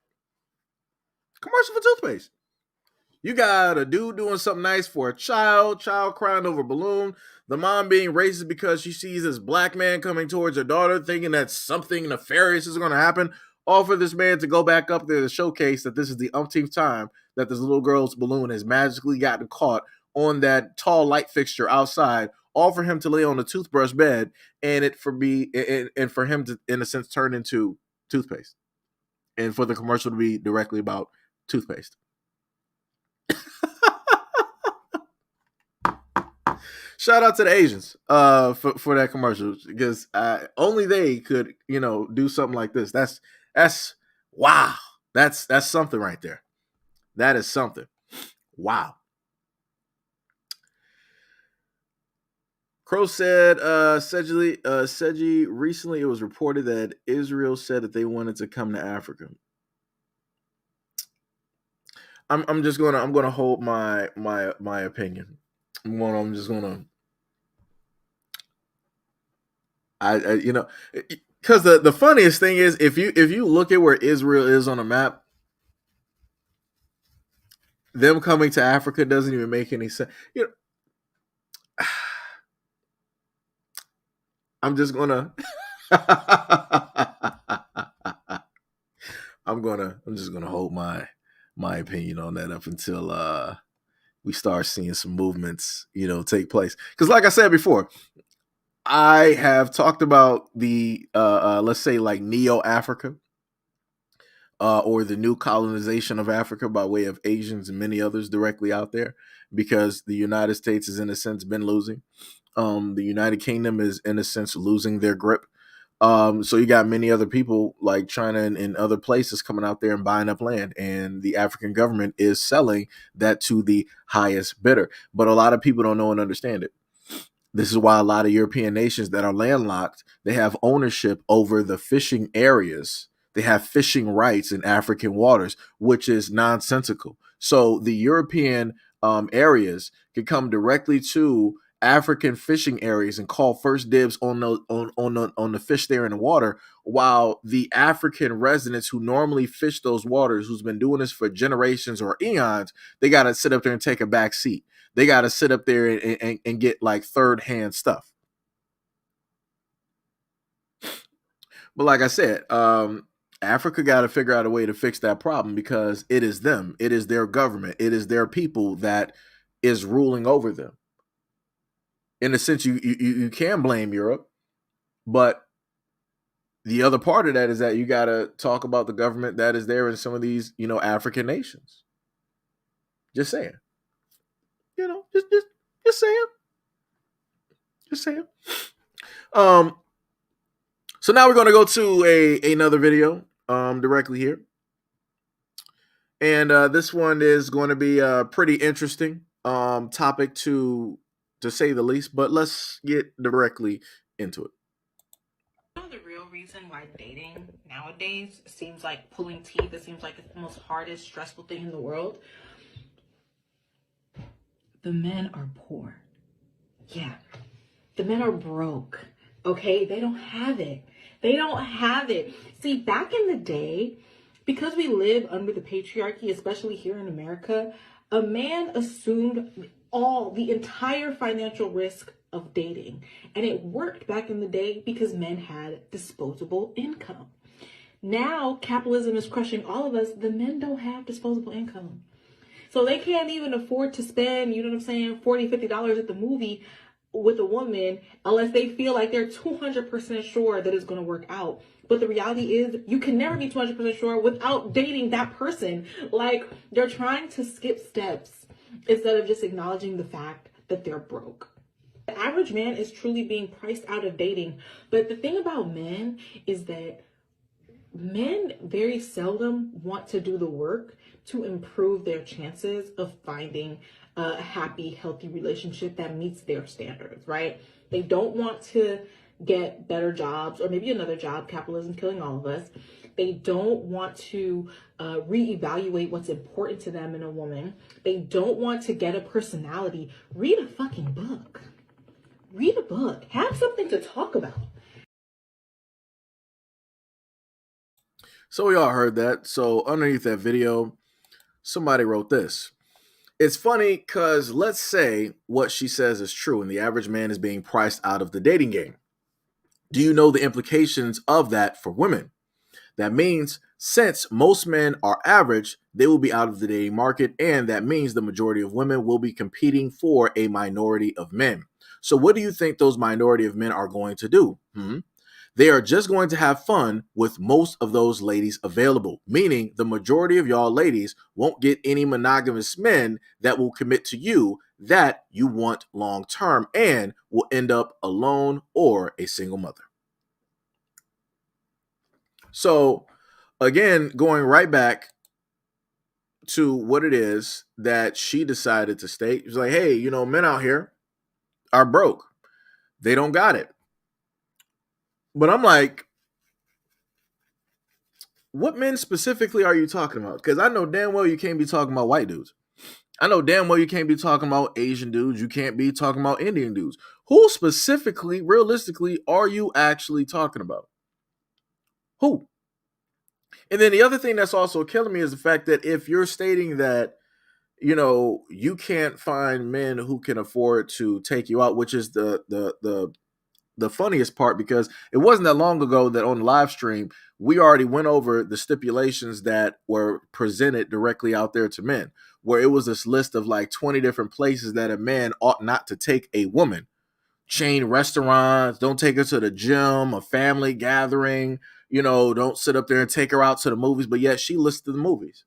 [SPEAKER 1] Commercial for toothpaste. You got a dude doing something nice for a child crying over a balloon, the mom being racist because she sees this black man coming towards her daughter, thinking that something nefarious is going to happen, all for this man to go back up there to showcase that this is the umpteenth time that this little girl's balloon has magically gotten caught on that tall light fixture outside, all for him to lay on a toothbrush bed and for him to, in a sense, turn into toothpaste, and for the commercial to be directly about toothpaste. Shout out to the Asians for that commercial, because only they could, do something like this. That's wow. That's something right there. That is something. Wow. Crow said, Seji, recently it was reported that Israel said that they wanted to come to Africa. I'm gonna hold my opinion. I'm just gonna, because the funniest thing is, if you look at where Israel is on a map, them coming to Africa doesn't even make any sense. I'm just gonna I'm just gonna hold my opinion on that up until we start seeing some movements, take place. Because like I said before, I have talked about the let's say like Neo-Africa, or the new colonization of Africa by way of Asians and many others directly out there, because the United States has in a sense been losing. The United Kingdom is in a sense losing their grip. So you got many other people like China and other places coming out there and buying up land, and the African government is selling that to the highest bidder. But a lot of people don't know and understand it. This is why a lot of European nations that are landlocked, they have ownership over the fishing areas. They have fishing rights in African waters, which is nonsensical. So the European areas can come directly to African fishing areas and call first dibs on the fish there in the water, while the African residents who normally fish those waters, who's been doing this for generations or eons, they got to sit up there and take a back seat. They got to sit up there and get like third hand stuff. But like I said, Africa got to figure out a way to fix that problem, because it is them. It is their government. It is their people that is ruling over them. In a sense, you can blame Europe, but the other part of that is that you got to talk about the government that is there in some of these, African nations. Just saying. Just saying. Just saying. So now we're going to go to another video directly here. And this one is going to be a pretty interesting topic to say the least, but let's get directly into it.
[SPEAKER 7] You know the real reason why dating nowadays seems like pulling teeth, it seems like it's the most hardest, stressful thing in the world? The men are poor. Yeah. The men are broke. Okay? They don't have it. They don't have it. See, back in the day, because we live under the patriarchy, especially here in America, a man assumed the entire financial risk of dating. And it worked back in the day because men had disposable income. Now, capitalism is crushing all of us. The men don't have disposable income. So they can't even afford to spend, $40, $50 at the movie with a woman unless they feel like they're 200% sure that it's going to work out. But the reality is you can never be 200% sure without dating that person. Like, they're trying to skip steps instead of just acknowledging the fact that they're broke. The average man is truly being priced out of dating. But the thing about men is that men very seldom want to do the work to improve their chances of finding a happy, healthy relationship that meets their standards, right? They don't want to get better jobs or maybe another job. Capitalism killing all of us. They don't want to reevaluate what's important to them in a woman. They don't want to get a personality. Read a fucking book. Read a book. Have something to talk about.
[SPEAKER 1] So we all heard that. So underneath that video, somebody wrote this. It's funny because let's say what she says is true and the average man is being priced out of the dating game. Do you know the implications of that for women? That means since most men are average, they will be out of the dating market, and that means the majority of women will be competing for a minority of men. So what do you think those minority of men are going to do? They are just going to have fun with most of those ladies available, meaning the majority of y'all ladies won't get any monogamous men that will commit to you that you want long term and will end up alone or a single mother. So again, going right back to what it is that she decided to state, it's like, hey, men out here are broke. They don't got it. But I'm like, what men specifically are you talking about? Because I know damn well you can't be talking about white dudes. I know damn well you can't be talking about Asian dudes. You can't be talking about Indian dudes. Who specifically, realistically, are you actually talking about? Who? And then the other thing that's also killing me is the fact that if you're stating that, you can't find men who can afford to take you out, which is the funniest part, because it wasn't that long ago that on the live stream, we already went over the stipulations that were presented directly out there to men, where it was this list of like 20 different places that a man ought not to take a woman. Chain restaurants, don't take her to the gym, a family gathering, don't sit up there and take her out to the movies, but yet she listed the movies.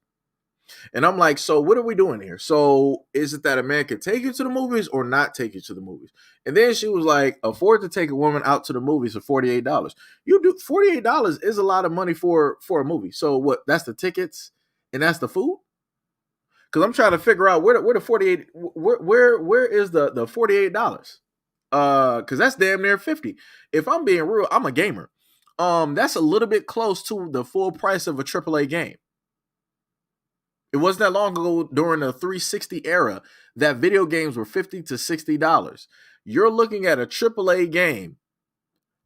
[SPEAKER 1] And I'm like, so what are we doing here? So is it that a man can take you to the movies or not take you to the movies? And then she was like, afford to take a woman out to the movies for $48. You do $48 is a lot of money for a movie. So what? That's the tickets and that's the food? Because I'm trying to figure out where the 48 where is the $48? Because that's damn near 50. If I'm being real, I'm a gamer. That's a little bit close to the full price of a AAA game. It wasn't that long ago during the 360 era that video games were $50 to $60. You're looking at a AAA game,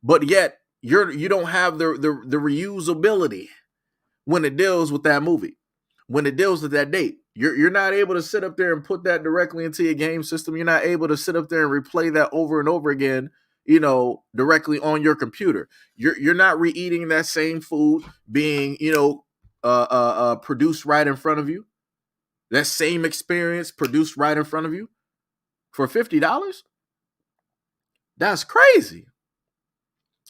[SPEAKER 1] but yet you don't have the reusability when it deals with that movie, when it deals with that date. You're not able to sit up there and put that directly into your game system. You're not able to sit up there and replay that over and over again, directly on your computer. You're not re-eating that same food being, produced right in front of you. That same experience produced right in front of you for $50? That's crazy.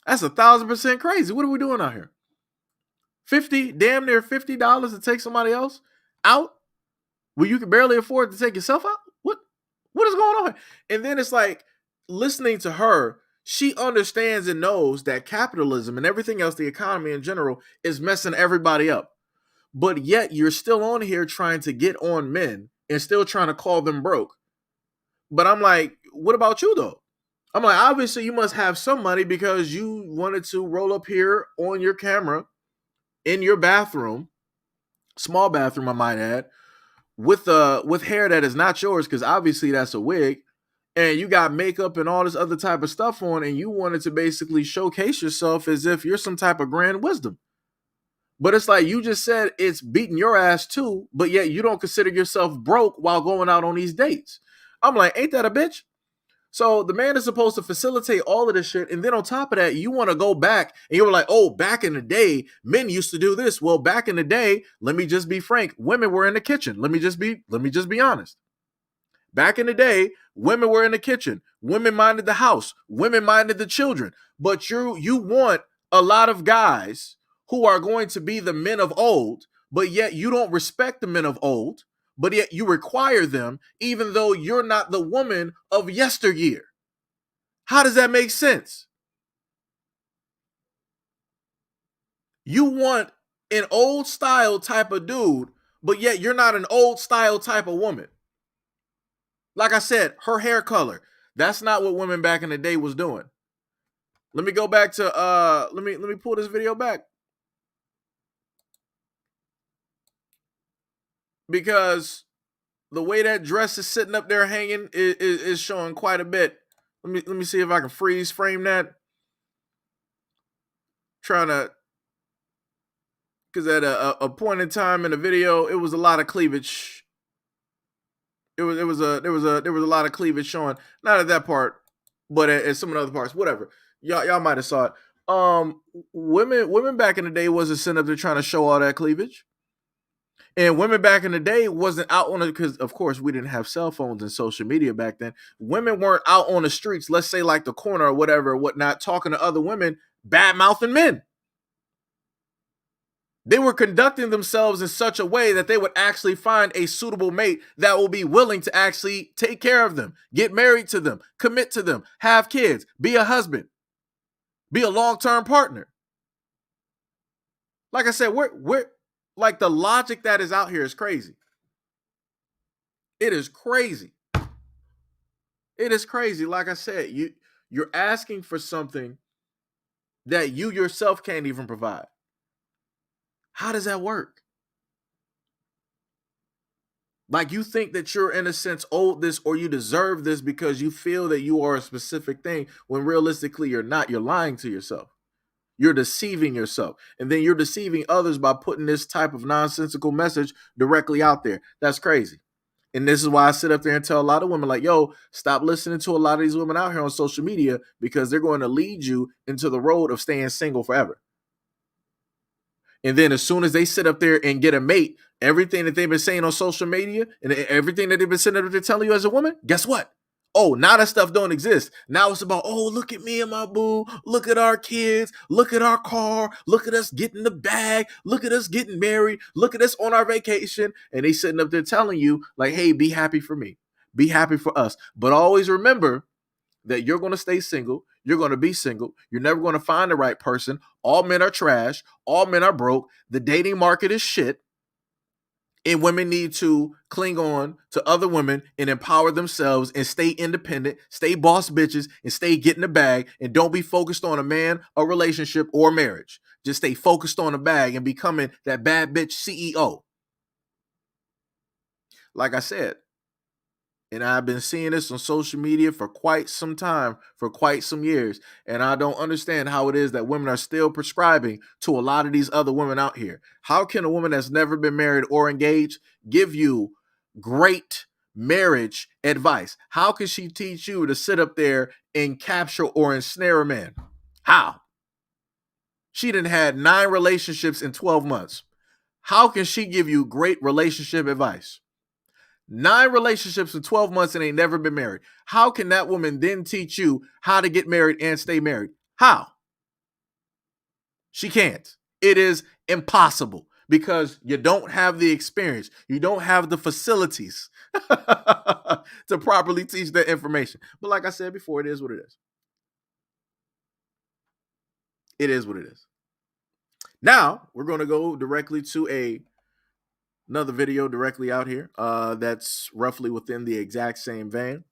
[SPEAKER 1] That's 1,000% crazy. What are we doing out here? Damn near $50 to take somebody else out when you can barely afford to take yourself out? What is going on? And then it's like, listening to her, she understands and knows that capitalism and everything else, the economy in general, is messing everybody up. But yet you're still on here trying to get on men and still trying to call them broke. But I'm like, what about you though? I'm like, obviously you must have some money because you wanted to roll up here on your camera in your bathroom, small bathroom I might add, with hair that is not yours, because obviously that's a wig, and you got makeup and all this other type of stuff on, and you wanted to basically showcase yourself as if you're some type of grand wisdom. But it's like, you just said it's beating your ass too, but yet you don't consider yourself broke while going out on these dates. I'm like, ain't that a bitch? So the man is supposed to facilitate all of this shit, and then on top of that, you want to go back and you were like, oh, back in the day, men used to do this. Well, back in the day, let me just be frank, women were in the kitchen. Let me just be honest. Back in the day, women were in the kitchen. Women minded the house. Women minded the children. But you want a lot of guys who are going to be the men of old, but yet you don't respect the men of old. But yet you require them, even though you're not the woman of yesteryear. How does that make sense? You want an old style type of dude, but yet you're not an old style type of woman. Like I said, her hair color, that's not what women back in the day was doing. Let me go back to let me pull this video back. Because the way that dress is sitting up there hanging is showing quite a bit. Let me see if I can freeze frame that. Trying to, because at a point in time in the video, it was a lot of cleavage. There was a lot of cleavage showing. Not at that part, but at some of the other parts. Whatever. Y'all might have saw it. Women back in the day wasn't sitting up there trying to show all that cleavage. And women back in the day wasn't out on it, because of course we didn't have cell phones and social media back then. Women weren't out on the streets, let's say like the corner or whatever, whatnot, talking to other women, bad mouthing men. They were conducting themselves in such a way that they would actually find a suitable mate that will be willing to actually take care of them, get married to them, commit to them, have kids, be a husband, be a long-term partner. Like I said, we're like, the logic that is out here is crazy. It is crazy. It is crazy. Like I said, you're asking for something that you yourself can't even provide. How does that work? Like, you think that you're in a sense owed this or you deserve this because you feel that you are a specific thing, when realistically you're not. You're lying to yourself. You're deceiving yourself. And then you're deceiving others by putting this type of nonsensical message directly out there. That's crazy. And this is why I sit up there and tell a lot of women, like, yo, stop listening to a lot of these women out here on social media, because they're going to lead you into the road of staying single forever. And then as soon as they sit up there and get a mate, everything that they've been saying on social media and everything that they've been sitting up there telling you as a woman, guess what? Oh, now that stuff don't exist. Now it's about, oh, look at me and my boo. Look at our kids. Look at our car. Look at us getting the bag. Look at us getting married. Look at us on our vacation. And they sitting up there telling you, like, hey, be happy for me. Be happy for us. But always remember that you're going to stay single. You're going to be single. You're never going to find the right person. All men are trash. All men are broke. The dating market is shit. And women need to cling on to other women and empower themselves and stay independent, stay boss bitches, and stay getting the bag. And don't be focused on a man, a relationship, or marriage. Just stay focused on the bag and becoming that bad bitch CEO. like I said, and I've been seeing this on social media for quite some time, for quite some years. And I don't understand how it is that women are still prescribing to a lot of these other women out here. How can a woman that's never been married or engaged give you great marriage advice? How can she teach you to sit up there and capture or ensnare a man? How? She done had 9 relationships in 12 months. How can she give you great relationship advice? 9 relationships in 12 months and ain't never been married. How can that woman then teach you how to get married and stay married? How? She can't. It is impossible because you don't have the experience. You don't have the facilities to properly teach that information. But like I said before, it is what it is. It is what it is. Now, we're going to go directly to another video directly out here that's roughly within the exact same vein.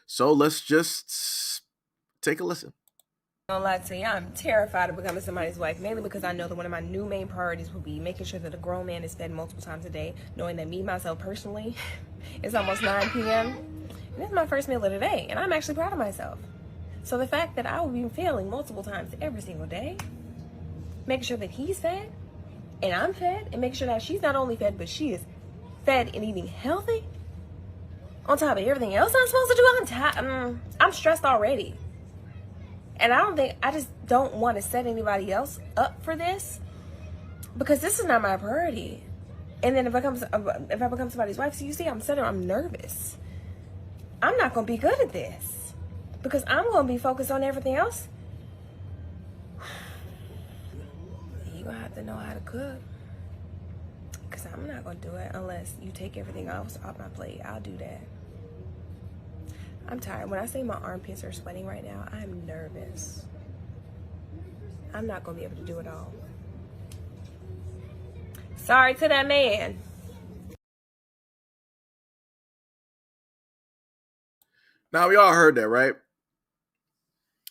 [SPEAKER 1] So let's just take a listen.
[SPEAKER 8] I don't lie to you, I'm terrified of becoming somebody's wife, mainly because I know that one of my new main priorities will be making sure that a grown man is fed multiple times a day, knowing that me, myself, personally, it's almost 9 p.m. and this is my first meal of the day, and I'm actually proud of myself. So the fact that I will be failing multiple times every single day, making sure that he's fed, and I'm fed, and making sure that she's not only fed, but she is fed and eating healthy, on top of everything else I'm supposed to do, I'm stressed already. And I just don't want to set anybody else up for this, because this is not my priority. And then if I become somebody's wife, so you see, I'm nervous. I'm not going to be good at this because I'm going to be focused on everything else. You're going to have to know how to cook, because I'm not going to do it unless you take everything else off my plate. I'll do that. I'm tired. When I say my armpits are sweating right now, I'm nervous. I'm not going to be able to do it all. Sorry to that man.
[SPEAKER 1] Now, we all heard that, right?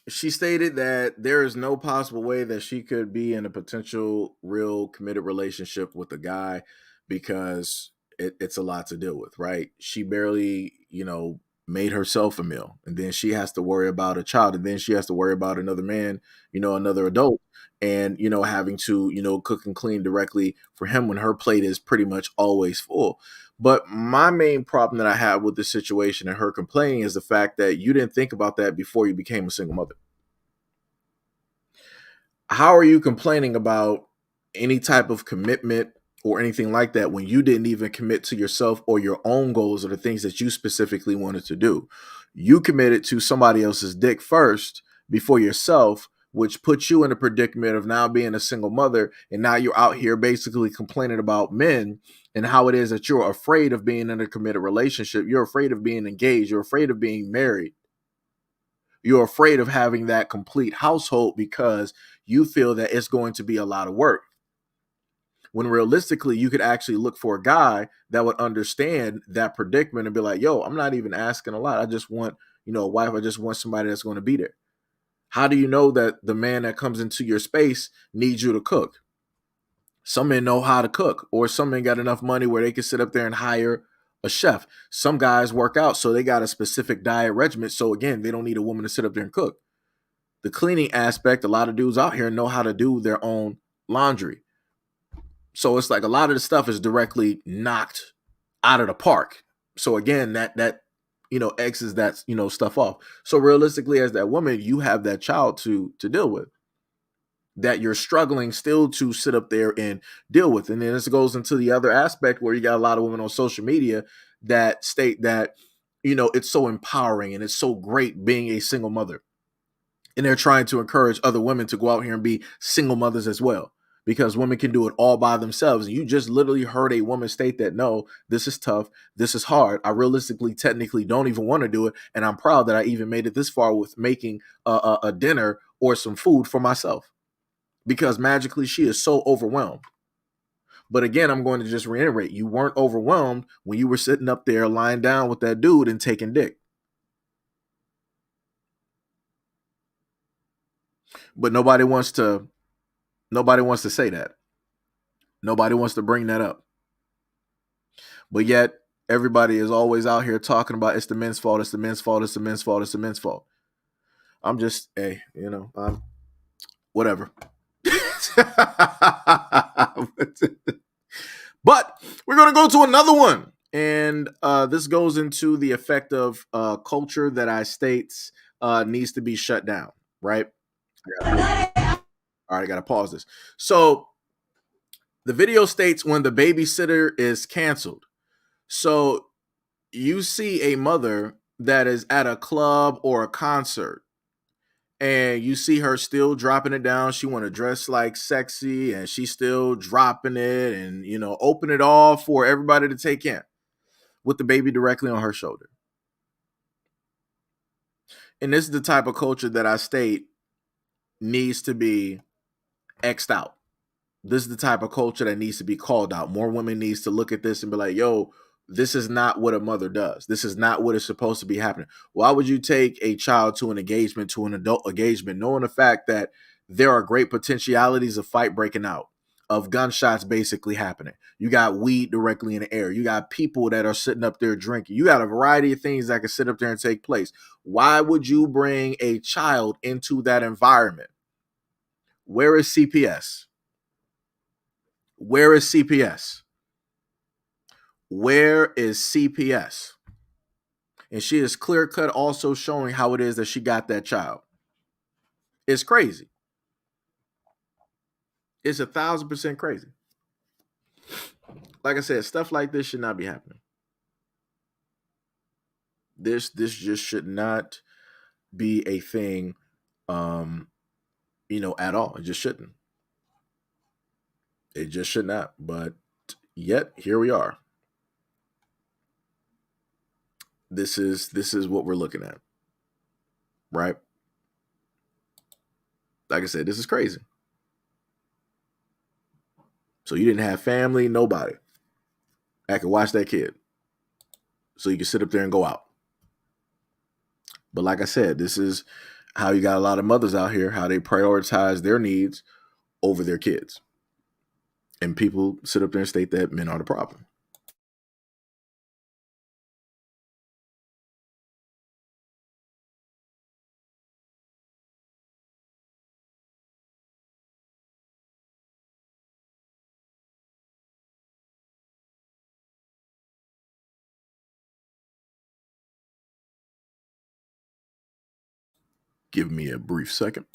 [SPEAKER 1] She stated that there is no possible way that she could be in a potential real committed relationship with a guy because it's a lot to deal with, right? She barely, made herself a meal, and then she has to worry about a child, and then she has to worry about another man, another adult, and having to cook and clean directly for him when her plate is pretty much always full. But my main problem that I have with this situation and her complaining is the fact that you didn't think about that before you became a single mother. How are you complaining about any type of commitment or anything like that when you didn't even commit to yourself or your own goals or the things that you specifically wanted to do? You committed to somebody else's dick first before yourself, which puts you in a predicament of now being a single mother. And now you're out here basically complaining about men and how it is that you're afraid of being in a committed relationship. You're afraid of being engaged. You're afraid of being married. You're afraid of having that complete household because you feel that it's going to be a lot of work. When realistically, you could actually look for a guy that would understand that predicament and be like, yo, I'm not even asking a lot. I just want, a wife. I just want somebody that's going to be there. How do you know that the man that comes into your space needs you to cook? Some men know how to cook, or some men got enough money where they can sit up there and hire a chef. Some guys work out, so they got a specific diet regimen. So again, they don't need a woman to sit up there and cook. The cleaning aspect, a lot of dudes out here know how to do their own laundry. So it's like a lot of the stuff is directly knocked out of the park. So again, that X's that, stuff off. So realistically, as that woman, you have that child to deal with that you're struggling still to sit up there and deal with. And then this goes into the other aspect where you got a lot of women on social media that state that, it's so empowering and it's so great being a single mother. And they're trying to encourage other women to go out here and be single mothers as well, because women can do it all by themselves. And you just literally heard a woman state that, no, this is tough. This is hard. I realistically, technically don't even want to do it. And I'm proud that I even made it this far with making a dinner or some food for myself, because magically she is so overwhelmed. But again, I'm going to just reiterate, you weren't overwhelmed when you were sitting up there lying down with that dude and taking dick. But nobody wants to say that. Nobody wants to bring that up. But yet everybody is always out here talking about it's the men's fault, it's the men's fault, it's the men's fault, it's the men's fault. I'm just, hey, I'm whatever. But we're going to go to another one. And this goes into the effect of culture that I states needs to be shut down, right? All right, I got to pause this. So the video states when the babysitter is canceled. So you see a mother that is at a club or a concert, and you see her still dropping it down. She want to dress like sexy, and she's still dropping it and, open it all for everybody to take in with the baby directly on her shoulder. And this is the type of culture that I state needs to be X'd out. This is the type of culture that needs to be called out. More women needs to look at this and be like, yo, this is not what a mother does. This is not what is supposed to be happening. Why would you take a child to an engagement, to an adult engagement, knowing the fact that there are great potentialities of fight breaking out, of gunshots basically happening? You got weed directly in the air. You got people that are sitting up there drinking. You got a variety of things that can sit up there and take place. Why would you bring a child into that environment? Where is CPS? Where is CPS? Where is CPS? And she is clear cut also showing how it is that she got that child. It's crazy. It's 1,000% crazy. Like I said, stuff like this should not be happening. This just should not be a thing, at all. It just shouldn't. It just should not. But yet here we are. This is what we're looking at, right? Like I said, this is crazy. So you didn't have family, nobody that could watch that kid, so you can sit up there and go out. But like I said, this is how you got a lot of mothers out here, how they prioritize their needs over their kids. And people sit up there and state that men are the problem. Give me a brief second.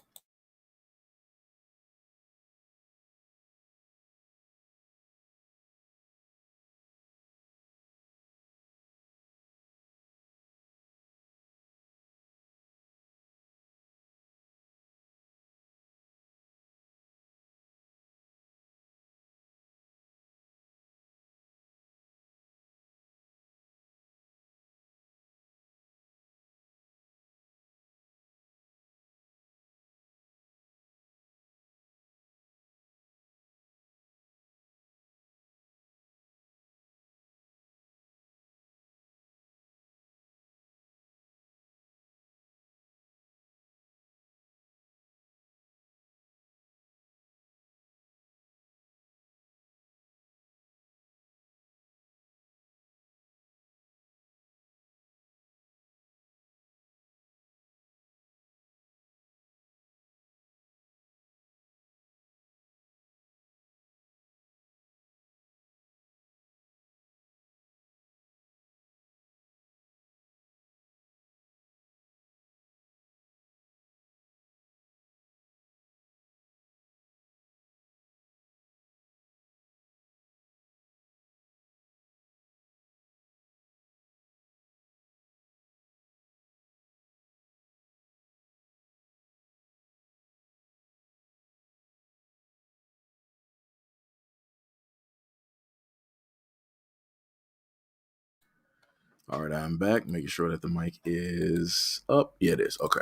[SPEAKER 1] All right, I'm back, making sure that the mic is up. Yeah, it is. Okay.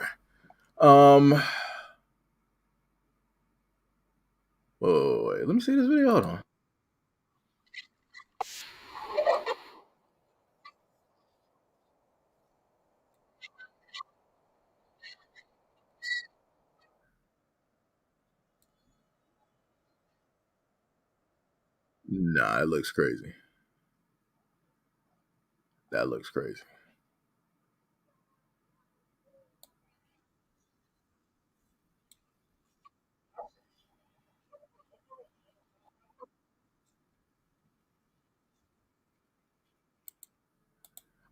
[SPEAKER 1] Whoa, wait, let me see this video. Hold on. Nah, it looks crazy. That looks crazy.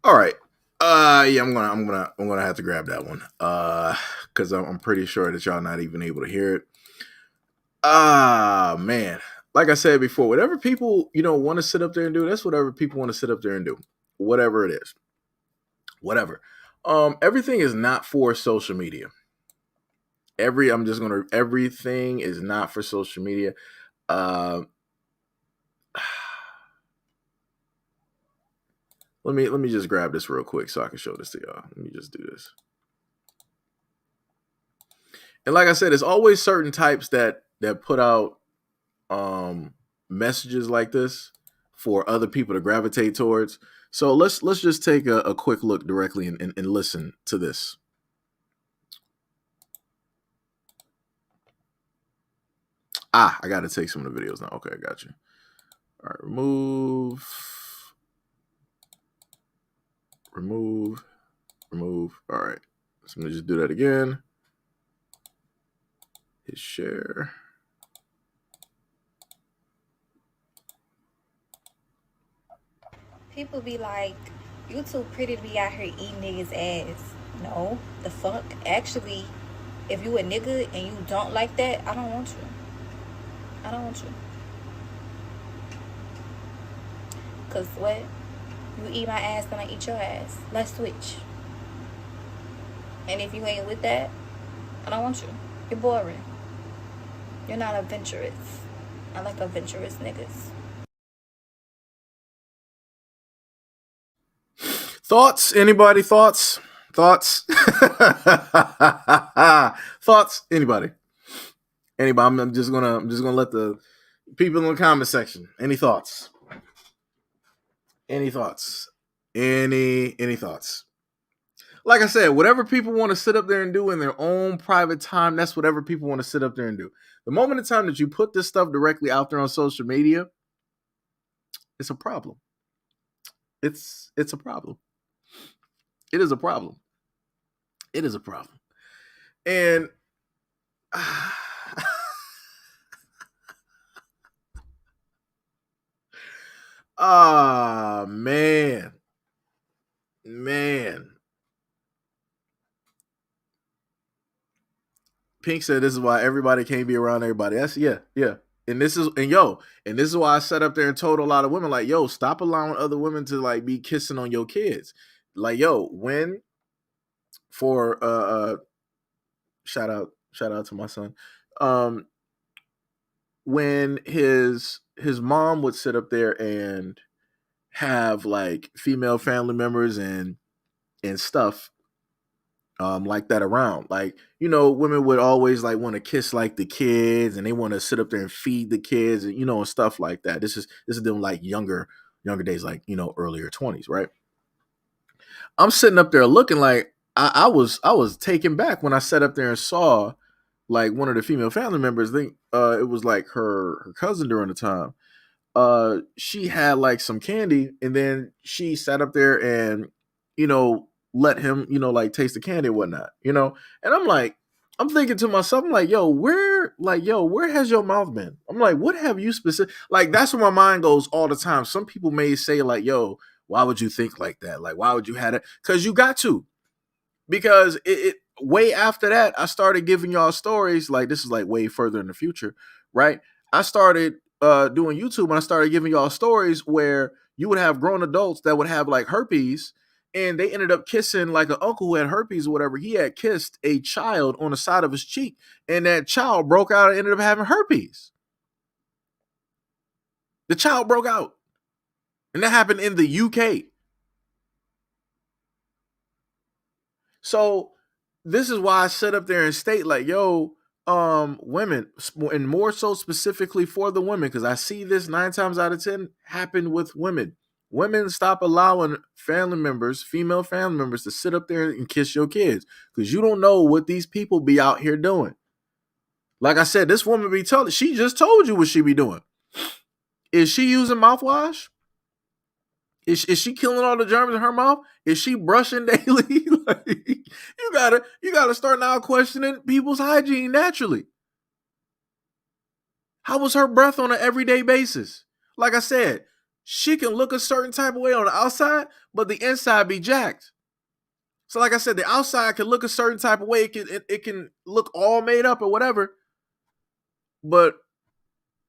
[SPEAKER 1] All right. Yeah, I'm gonna have to grab that one. Because I'm pretty sure that y'all not even able to hear it. Man. Like I said before, whatever people, want to sit up there and do, that's whatever people want to sit up there and do. Whatever it is. Whatever. Everything is not for social media. Everything is not for social media. Let me just grab this real quick so I can show this to y'all. Let me just do this. And like I said, it's always certain types that put out messages like this for other people to gravitate towards. So let's just take a quick look directly and listen to this. I got to take some of the videos now. Okay, I got you. All right, remove. All right, so I'm gonna just do that again. Hit share.
[SPEAKER 9] People be like, you too pretty to be out here eating niggas' ass. No, the fuck? Actually, if you a nigga and you don't like that, I don't want you. I don't want you. Cause what? You eat my ass and I eat your ass. Let's switch. And if you ain't with that, I don't want you. You're boring. You're not adventurous. I like adventurous niggas.
[SPEAKER 1] Thoughts? Anybody? Thoughts? Thoughts? Thoughts? Anybody? I'm just gonna let the people in the comment section. Any thoughts? Any thoughts? Any thoughts? Like I said, whatever people want to sit up there and do in their own private time, that's whatever people want to sit up there and do. The moment in time that you put this stuff directly out there on social media, it's a problem. It's a problem. It is a problem. It is a problem. And man. Pink said this is why everybody can't be around everybody. That's yeah. And this is why I sat up there and told a lot of women, like, yo, stop allowing other women to like be kissing on your kids. Like, yo, when for shout out to my son. When his mom would sit up there and have like female family members and stuff like that around, like, women would always like want to kiss like the kids and they want to sit up there and feed the kids and and stuff like that. This is them like younger days, like earlier 20s, right? I'm sitting up there looking like I was taken back when I sat up there and saw like one of the female family members. I think it was like her cousin during the time. She had like some candy and then she sat up there and let him like taste the candy and whatnot. And I'm thinking to myself, I'm like, yo, where has your mouth been? I'm like, what have you specific? Like, that's where my mind goes all the time. Some people may say like, yo, why would you think like that? Like, why would you have it? Because you got to. Because it way after that, I started giving y'all stories. Like, this is like way further in the future, right? I started doing YouTube and I started giving y'all stories where you would have grown adults that would have like herpes and they ended up kissing like an uncle who had herpes or whatever. He had kissed a child on the side of his cheek and that child broke out and ended up having herpes. The child broke out. And that happened in the UK. So this is why I sit up there and state like, yo, women, and more so specifically for the women, because I see this 9 times out of 10 happen with women. Women, stop allowing female family members to sit up there and kiss your kids, because you don't know what these people be out here doing. Like I said, this woman be telling, she just told you what she be doing. Is she using mouthwash? Is she killing all the germs in her mouth? Is she brushing daily? Like, you gotta start now questioning people's hygiene naturally. How was her breath on an everyday basis? Like I said, she can look a certain type of way on the outside, but the inside be jacked. So like I said, the outside can look a certain type of way. It can look all made up or whatever. But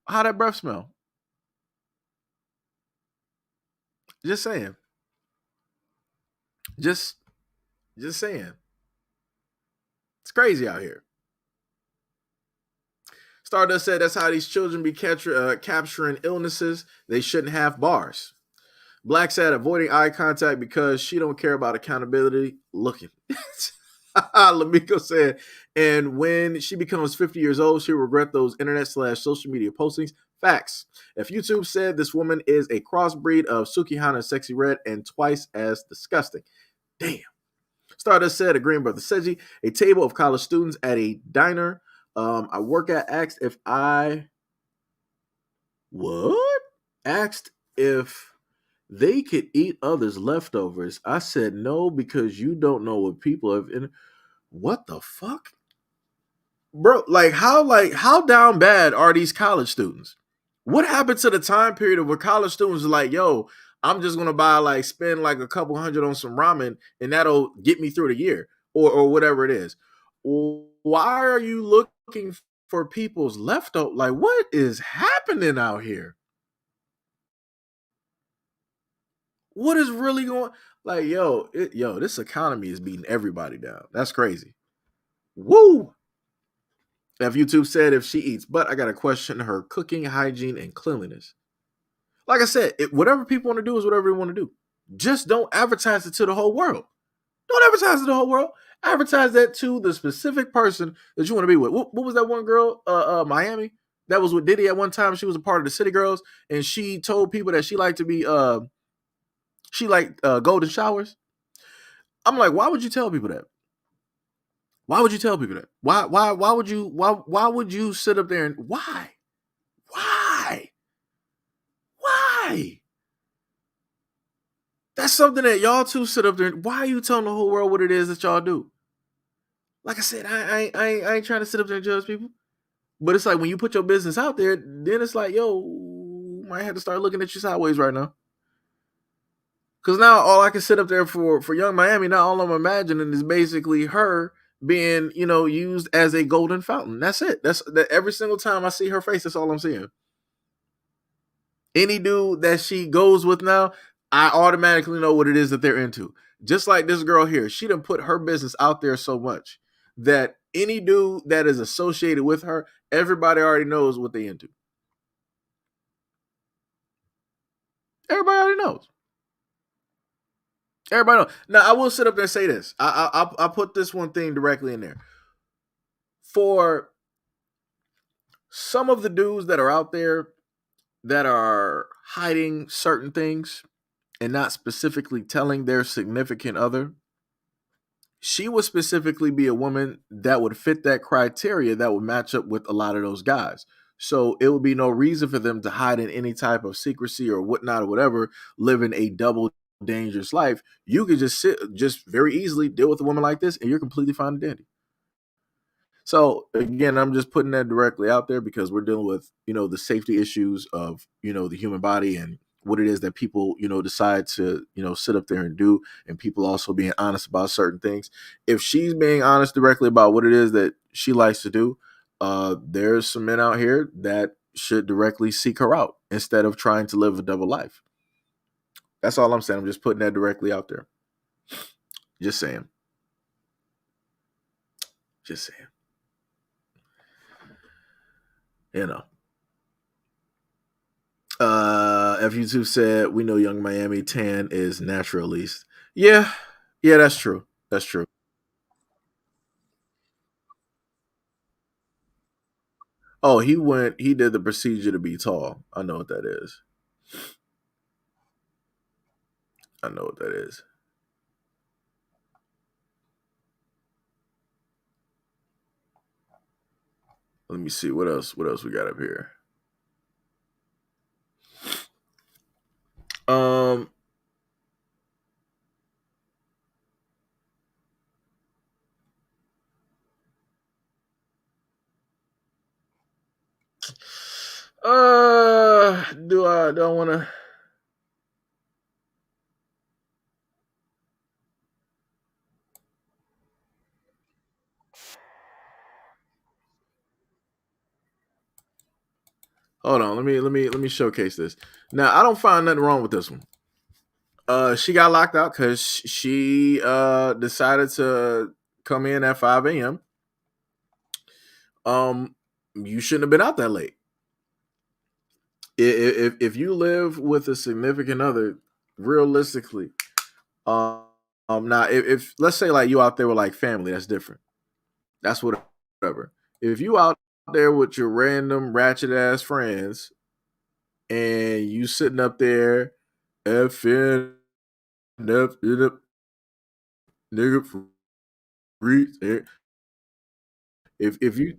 [SPEAKER 1] how that breath smell? Just saying. Just saying. It's crazy out here. Stardust said that's how these children be capturing illnesses. They shouldn't have bars. Black said avoiding eye contact because she don't care about accountability. Looking. Lamiko said, and when she becomes 50 years old, she'll regret those internet/social media postings. Facts. If YouTube said this woman is a crossbreed of Sukihana and Sexy Red and twice as disgusting. Damn. Stardust said, agreeing brother Seji, a table of college students at a diner I work at asked if they could eat others' leftovers. I said no because you don't know what people have in. What the fuck? Bro, how down bad are these college students? What happened to the time period of where college students are like, yo, I'm just gonna spend like a couple hundred on some ramen and that'll get me through the year or whatever it is. Why are you looking for people's leftovers? Like, what is happening out here? What is really going? Like, this economy is beating everybody down. That's crazy. Woo! If YouTube said if she eats, but I got to question her cooking, hygiene, and cleanliness. Like I said, whatever people want to do is whatever they want to do. Just don't advertise it to the whole world. Don't advertise it to the whole world. Advertise that to the specific person that you want to be with. What was that one girl, Miami? That was with Diddy at one time. She was a part of the City Girls, and she told people that she liked to be, golden showers. I'm like, why would you tell people that? Why would you tell people that? Why would you sit up there and why? That's something that y'all two sit up there and why are you telling the whole world what it is that y'all do? Like I said, I ain't trying to sit up there and judge people. But it's like when you put your business out there, then it's like, yo, might have to start looking at you sideways right now. Because now all I can sit up there for Young Miami, now all I'm imagining is basically her being, used as a golden fountain. That's it. That's that every single time I see her face, that's all I'm seeing. Any dude that she goes with now, I automatically know what it is that they're into. Just like this girl here, she done put her business out there so much that any dude that is associated with her, everybody already knows what they into. Everybody already knows. Everybody knows. Now, I will sit up there and say this. I'll put this one thing directly in there. For some of the dudes that are out there that are hiding certain things and not specifically telling their significant other, she would specifically be a woman that would fit that criteria that would match up with a lot of those guys. So it would be no reason for them to hide in any type of secrecy or whatnot or whatever, living a double dangerous life. You could just very easily deal with a woman like this and you're completely fine and dandy. So again, I'm just putting that directly out there because we're dealing with, the safety issues of, the human body and what it is that people, decide to, sit up there and do, and people also being honest about certain things. If she's being honest directly about what it is that she likes to do, there's some men out here that should directly seek her out instead of trying to live a double life. That's all I'm saying. I'm just putting that directly out there. Just saying. Just saying. If YouTube said, we know Young Miami tan is natural at least. Yeah, that's true. That's true. Oh, he did the procedure to be tall. I know what that is. Let me see what else we got up here. do I want to? Hold on, let me showcase this. Now, I don't find nothing wrong with this one. She got locked out because she decided to come in at 5 a.m. You shouldn't have been out that late. If you live with a significant other, realistically, now if let's say like you out there with like family, that's different. That's whatever. If you out there with your random ratchet ass friends and you sitting up there effing nigga free, if you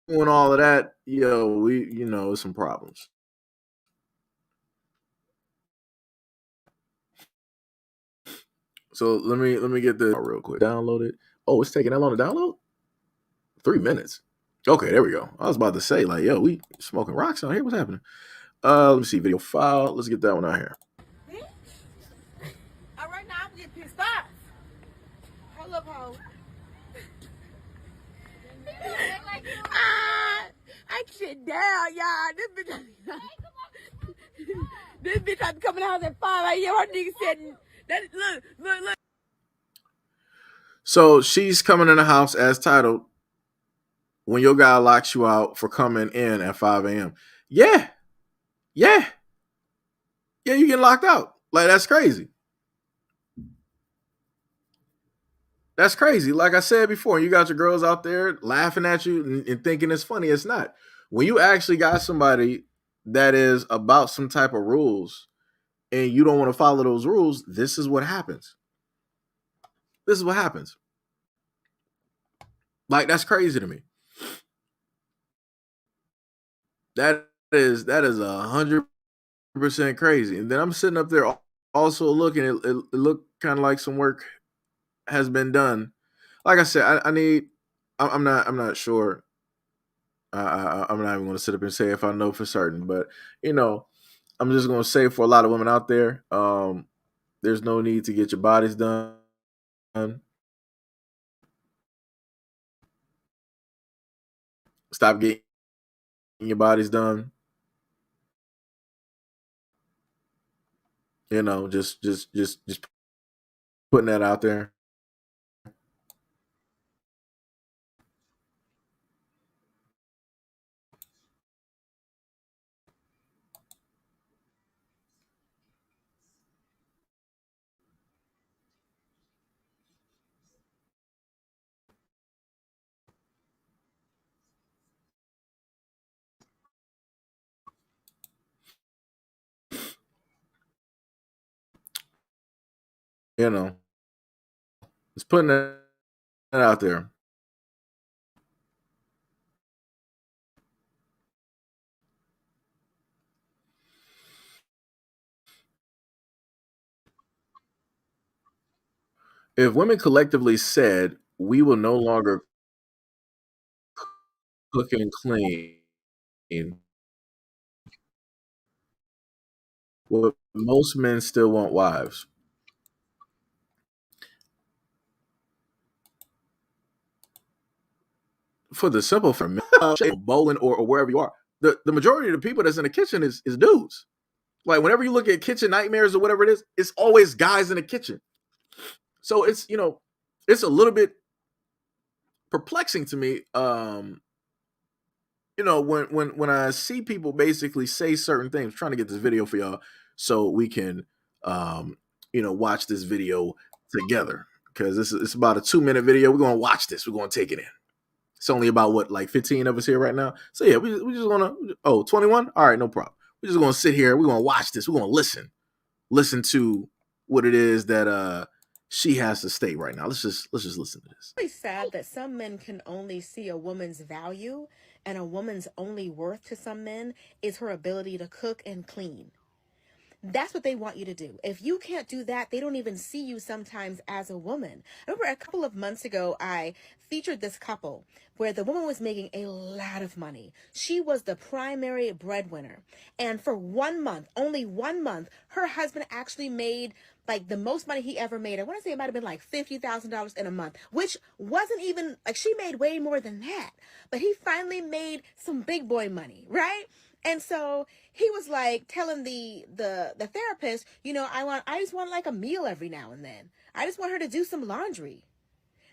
[SPEAKER 1] doing all of that, it's some problems. So let me get this real quick. Download it. Oh, it's taking that long to download? 3 minutes. Okay, there we go. I was about to say, like, yo, we smoking rocks out here. What's happening? Let me see. Video file. Let's get that one out here.
[SPEAKER 8] All right, now I'm getting pissed off. Hold up, ho. I sit down, y'all. This bitch had to come in the house at 5 a.m. Her nigga said, look.
[SPEAKER 1] So she's coming in the house as titled when your guy locks you out for coming in at 5 a.m. Yeah, you get locked out. Like, that's crazy. That's crazy. Like I said before, you got your girls out there laughing at you and thinking it's funny. It's not. When you actually got somebody that is about some type of rules and you don't want to follow those rules, this is what happens. This is what happens. Like, that's crazy to me. That is 100% crazy. And then I'm sitting up there also looking. It looked kind of like some work has been done. Like I said, I'm not sure. I'm not even going to sit up and say if I know for certain, but I'm just going to say for a lot of women out there, there's no need to get your bodies done. Stop getting your bodies done. Just putting that out there. Just putting that out there. If women collectively said, we will no longer cook and clean, well, most men still want wives. For the simple for me, bowling or wherever you are, the majority of the people that's in the kitchen is dudes. Like, whenever you look at Kitchen Nightmares or whatever it is, it's always guys in the kitchen. So it's it's a little bit perplexing to me. When I see people basically say certain things, I'm trying to get this video for y'all so we can watch this video together, because it's about a 2-minute video. We're gonna watch this. We're gonna take it in. It's only about like 15 of us here right now. So yeah, we just wanna 21? All right, no problem. We're just gonna sit here, we're gonna watch this, we're gonna listen to what it is that she has to state right now. Let's just listen to this.
[SPEAKER 10] It's really sad that some men can only see a woman's value, and a woman's only worth to some men is her ability to cook and clean. That's what they want you to do. If you can't do that, they don't even see you sometimes as a woman. I remember a couple of months ago, I featured this couple where the woman was making a lot of money. She was the primary breadwinner. And for 1 month, only 1 month, her husband actually made like the most money he ever made. I want to say it might have been like $50,000 in a month, which wasn't even like she made way more than that. But he finally made some big boy money, right? And so he was like telling the therapist, you know, I just want like a meal every now and then. I just want her to do some laundry.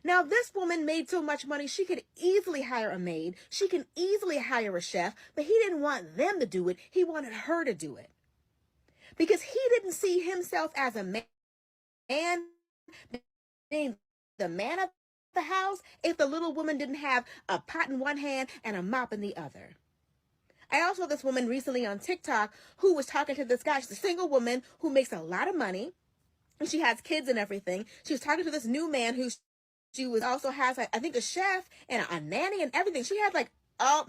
[SPEAKER 10] Now, this woman made so much money, she could easily hire a maid. She can easily hire a chef, but he didn't want them to do it. He wanted her to do it. Because he didn't see himself as a man being the man of the house if the little woman didn't have a pot in one hand and a mop in the other. I also saw this woman recently on TikTok who was talking to this guy. She's a single woman who makes a lot of money, and she has kids and everything. She was talking to this new man who she was also has, I think, a chef and a nanny and everything. She had like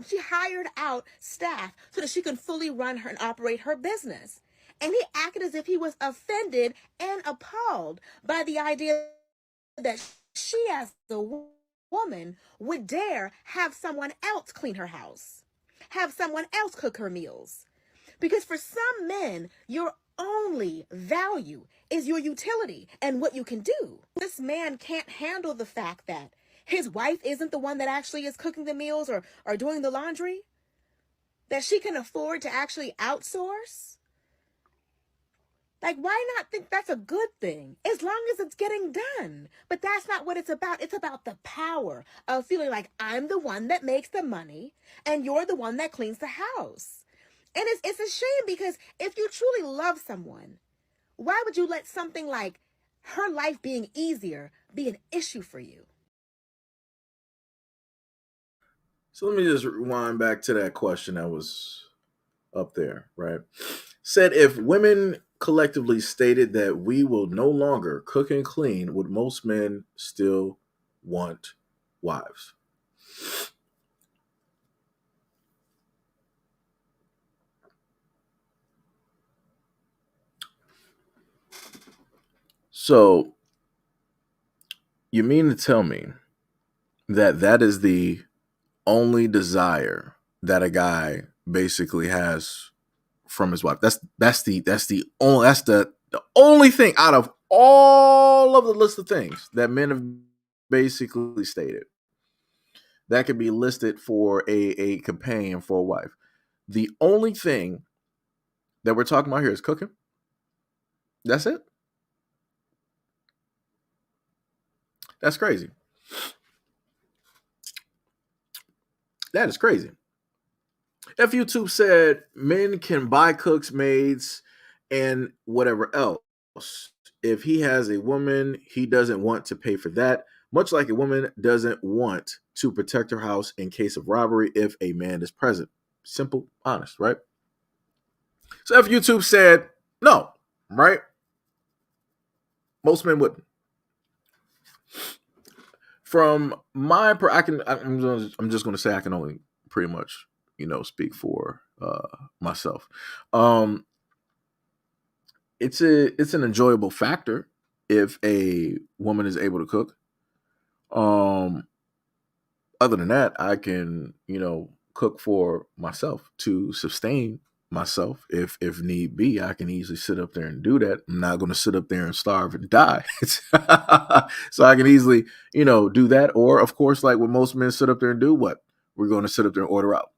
[SPEAKER 10] she hired out staff so that she could fully run her and operate her business. And he acted as if he was offended and appalled by the idea that she, as the woman, would dare have someone else clean her house, have someone else cook her meals. Because for some men, your only value is your utility and what you can do. This man can't handle the fact that his wife isn't the one that actually is cooking the meals or doing the laundry, that she can afford to actually outsource. Like, why not think that's a good thing as long as it's getting done? But that's not what it's about. It's about the power of feeling like I'm the one that makes the money and you're the one that cleans the house. And it's a shame, because if you truly love someone, why would you let something like her life being easier be an issue for you?
[SPEAKER 1] So let me just rewind back to that question that was up there, right? Said, if women collectively stated that we will no longer cook and clean, would most men still want wives? So you mean to tell me that that is the only desire that a guy basically has from his wife? That's the only thing out of all of the list of things that men have basically stated that could be listed for a companion for a wife. The only thing that we're talking about here is cooking. That's it. That's crazy. That is crazy. If YouTube said men can buy cooks, maids, and whatever else, if he has a woman, he doesn't want to pay for that, much like a woman doesn't want to protect her house in case of robbery if a man is present. Simple, honest, right? So if YouTube said no, right? Most men wouldn't. From my, I'm just going to say I can only pretty much, speak for myself. It's an enjoyable factor if a woman is able to cook. Other than that, I can, cook for myself to sustain myself if need be. I can easily sit up there and do that. I'm not going to sit up there and starve and die. So I can easily, do that. Or of course, like what most men sit up there and do, what? We're going to sit up there and order out,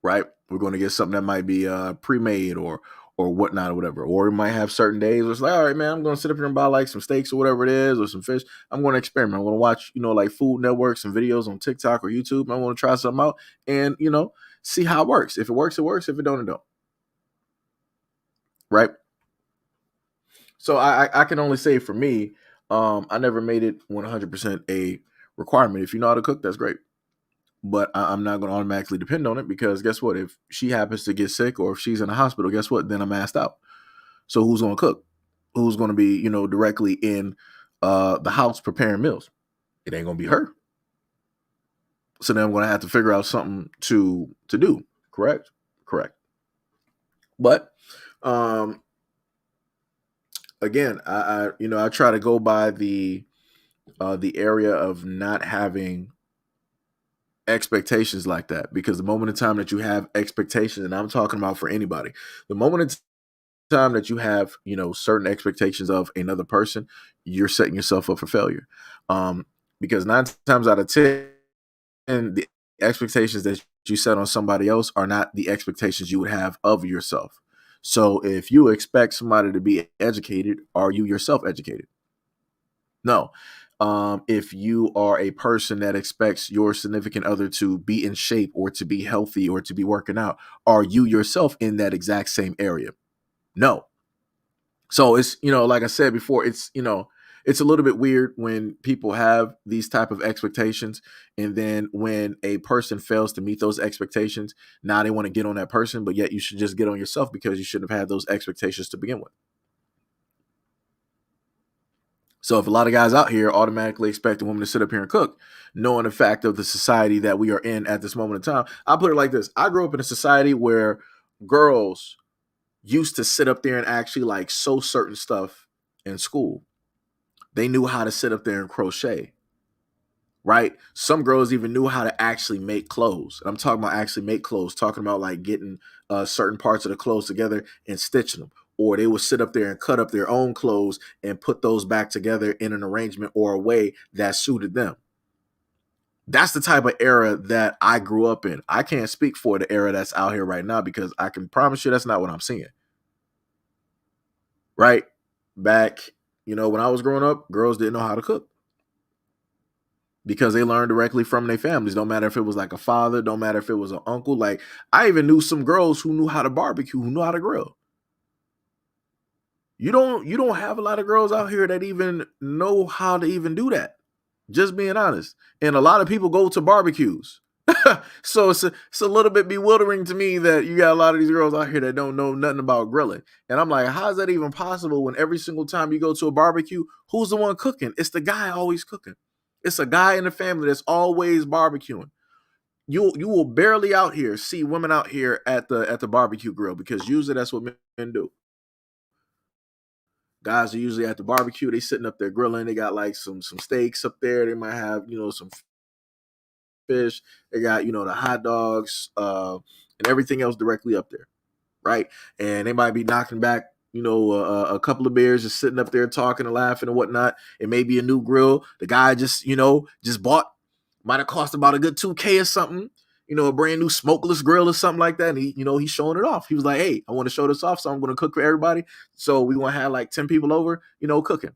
[SPEAKER 1] right? We're going to get something that might be pre-made or whatnot or whatever. Or we might have certain days where it's like, all right, man, I'm going to sit up here and buy like some steaks or whatever it is, or some fish. I'm going to experiment. I'm going to watch, like Food Network, some videos on TikTok or YouTube. I want to try something out and, see how it works. If it works, it works. If it don't, it don't. Right? So I can only say for me, I never made it 100% a requirement. If you know how to cook, that's great. But I'm not going to automatically depend on it, because guess what? If she happens to get sick or if she's in the hospital, guess what? Then I'm asked out. So who's going to cook? Who's going to be, directly in the house preparing meals? It ain't going to be her. So then I'm going to have to figure out something to do. Correct. But Again, I try to go by the area of not having expectations like that, because the moment in time that you have expectations, and I'm talking about for anybody, the moment in time that you have, certain expectations of another person, you're setting yourself up for failure. Because 9 times out of 10, the expectations that you set on somebody else are not the expectations you would have of yourself. So if you expect somebody to be educated, are you yourself educated? No. If you are a person that expects your significant other to be in shape or to be healthy or to be working out, are you yourself in that exact same area? No. So it's, like I said before, it's a little bit weird when people have these type of expectations, and then when a person fails to meet those expectations, now they want to get on that person, but yet you should just get on yourself, because you shouldn't have had those expectations to begin with. So if a lot of guys out here automatically expect a woman to sit up here and cook, knowing the fact of the society that we are in at this moment in time, I'll put it like this. I grew up in a society where girls used to sit up there and actually like sew certain stuff in school. They knew how to sit up there and crochet, right? Some girls even knew how to actually make clothes. I'm talking about actually make clothes, talking about like getting certain parts of the clothes together and stitching them. Or they would sit up there and cut up their own clothes and put those back together in an arrangement or a way that suited them. That's the type of era that I grew up in. I can't speak for the era that's out here right now, because I can promise you that's not what I'm seeing. Right? Back, when I was growing up, girls didn't know how to cook, because they learned directly from their families. Don't matter if it was like a father, don't matter if it was an uncle. Like, I even knew some girls who knew how to barbecue, who knew how to grill. You don't have a lot of girls out here that even know how to even do that. Just being honest. And a lot of people go to barbecues. So it's a little bit bewildering to me that you got a lot of these girls out here that don't know nothing about grilling. And I'm like, how is that even possible when every single time you go to a barbecue, who's the one cooking? It's the guy always cooking. It's a guy in the family that's always barbecuing. You will barely out here see women out here at the barbecue grill, because usually that's what men do. Guys are usually at the barbecue. They sitting up there grilling. They got like some steaks up there. They might have, some fish. They got, the hot dogs and everything else directly up there, right? And they might be knocking back, a couple of beers, just sitting up there talking and laughing and whatnot. It may be a new grill. The guy just bought, might have cost about a good $2,000 or something. A brand new smokeless grill or something like that. And he's showing it off. He was like, hey, I want to show this off, so I'm going to cook for everybody. So we want to have like 10 people over, cooking.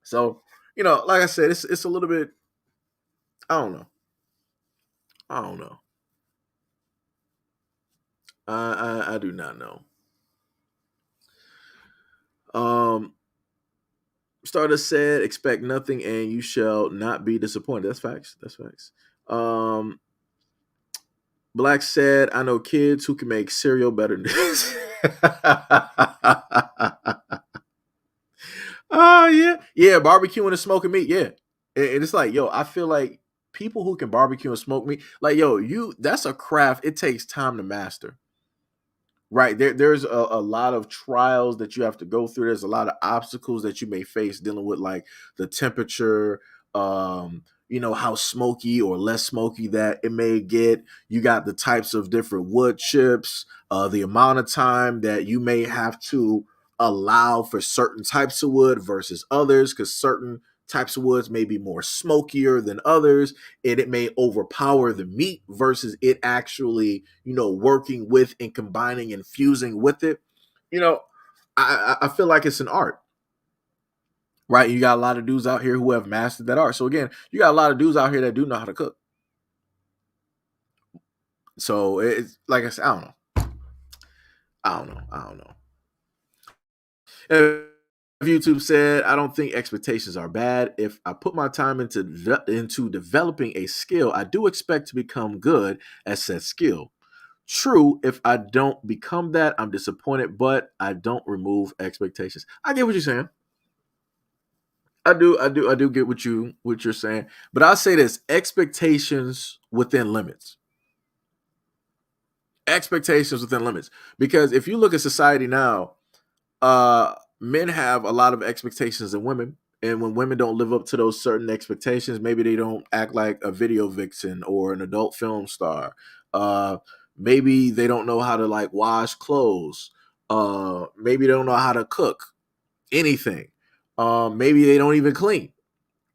[SPEAKER 1] So, like I said, it's a little bit, I don't know. I do not know. Starter said, expect nothing and you shall not be disappointed. That's facts. Black said, I know kids who can make cereal better than this. Oh, yeah. Yeah, barbecuing and smoking meat, yeah. And it's like, yo, I feel like people who can barbecue and smoke meat, like, yo, that's a craft. It takes time to master. Right. There's a lot of trials that you have to go through. There's a lot of obstacles that you may face dealing with, like the temperature, how smoky or less smoky that it may get. You got the types of different wood chips, the amount of time that you may have to allow for certain types of wood versus others, because certain types of woods may be more smokier than others, and it may overpower the meat versus it actually, working with and combining and fusing with it. I feel like it's an art. Right? You got a lot of dudes out here who have mastered that art. So again, you got a lot of dudes out here that do know how to cook. So it's like I said, I don't know. YouTube said, I don't think expectations are bad. If I put my time into developing a skill, I do expect to become good at said skill. True, if I don't become that, I'm disappointed, but I don't remove expectations. I get what you're saying. I do get what you're saying. But I'll say this: expectations within limits. expectations within limits. Because if you look at society now, men have a lot of expectations in women. And when women don't live up to those certain expectations, maybe they don't act like a video vixen or an adult film star. Maybe they don't know how to like wash clothes. Maybe they don't know how to cook anything. Maybe they don't even clean,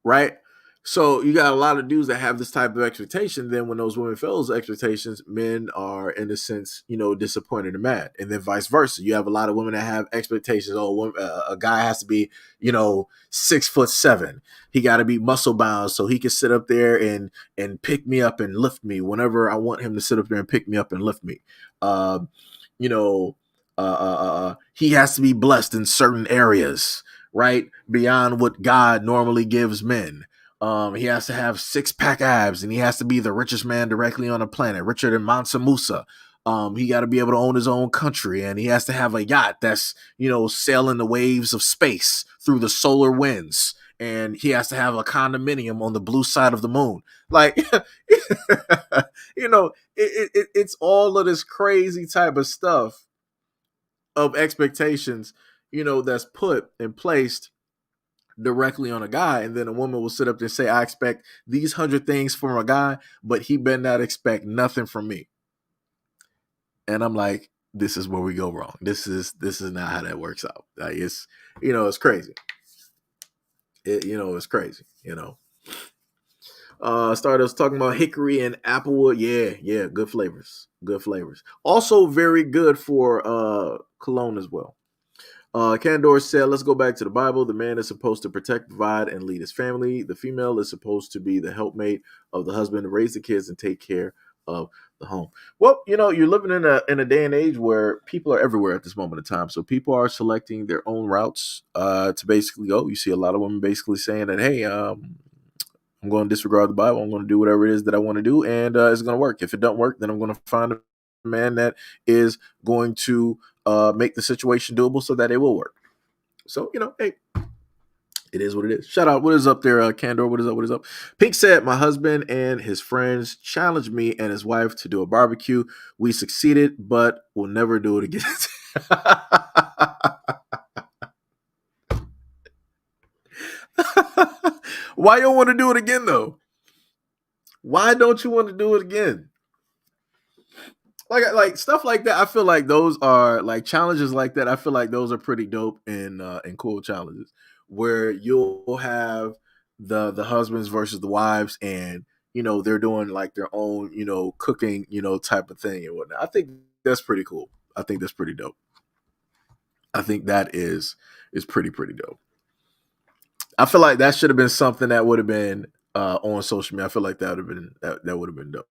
[SPEAKER 1] right? So you got a lot of dudes that have this type of expectation. Then when those women fail those expectations, men are in a sense, disappointed and mad. And then vice versa. You have a lot of women that have expectations. Oh, a guy has to be, 6'7". He got to be muscle bound so he can sit up there and pick me up and lift me whenever I want him to sit up there and pick me up and lift me. He has to be blessed in certain areas, right? Beyond what God normally gives men. He has to have 6-pack abs, and he has to be the richest man directly on the planet, richer than Mansa Musa. He got to be able to own his own country, and he has to have a yacht that's, sailing the waves of space through the solar winds. And he has to have a condominium on the blue side of the moon. Like, it's all of this crazy type of stuff of expectations, that's put and placed directly on a guy. And then a woman will sit up there and say, I expect these 100 things from a guy, but he better not expect nothing from me. And I'm like, this is where we go wrong. This is not how that works out. Like, it's, it's crazy. It's crazy, Started us talking about hickory and applewood. Yeah, good flavors. Also very good for cologne as well. Candor said, let's go back to the Bible. The man is supposed to protect, provide, and lead his family. The female is supposed to be the helpmate of the husband, raise the kids, and take care of the home. Well, you're living in a day and age where people are everywhere at this moment in time. So people are selecting their own routes to basically go. You see a lot of women basically saying that, hey, I'm going to disregard the Bible. I'm going to do whatever it is that I want to do, and it's going to work. If it don't work, then I'm going to find a man that is going to make the situation doable so that it will work. So, hey, it is what it is. Shout out. What is up there, Candor? What is up? Pink said, my husband and his friends challenged me and his wife to do a barbecue. We succeeded, but we'll never do it again. Why you don't want to do it again, though? Why don't you want to do it again? Like stuff like that. I feel like those are like challenges like that. I feel like those are pretty dope and cool challenges where you'll have the husbands versus the wives, and they're doing like their own cooking type of thing and whatnot. I think that's pretty cool. I think that's pretty dope. I think that is pretty dope. I feel like that should have been something that would have been on social media. I feel like that would have been dope.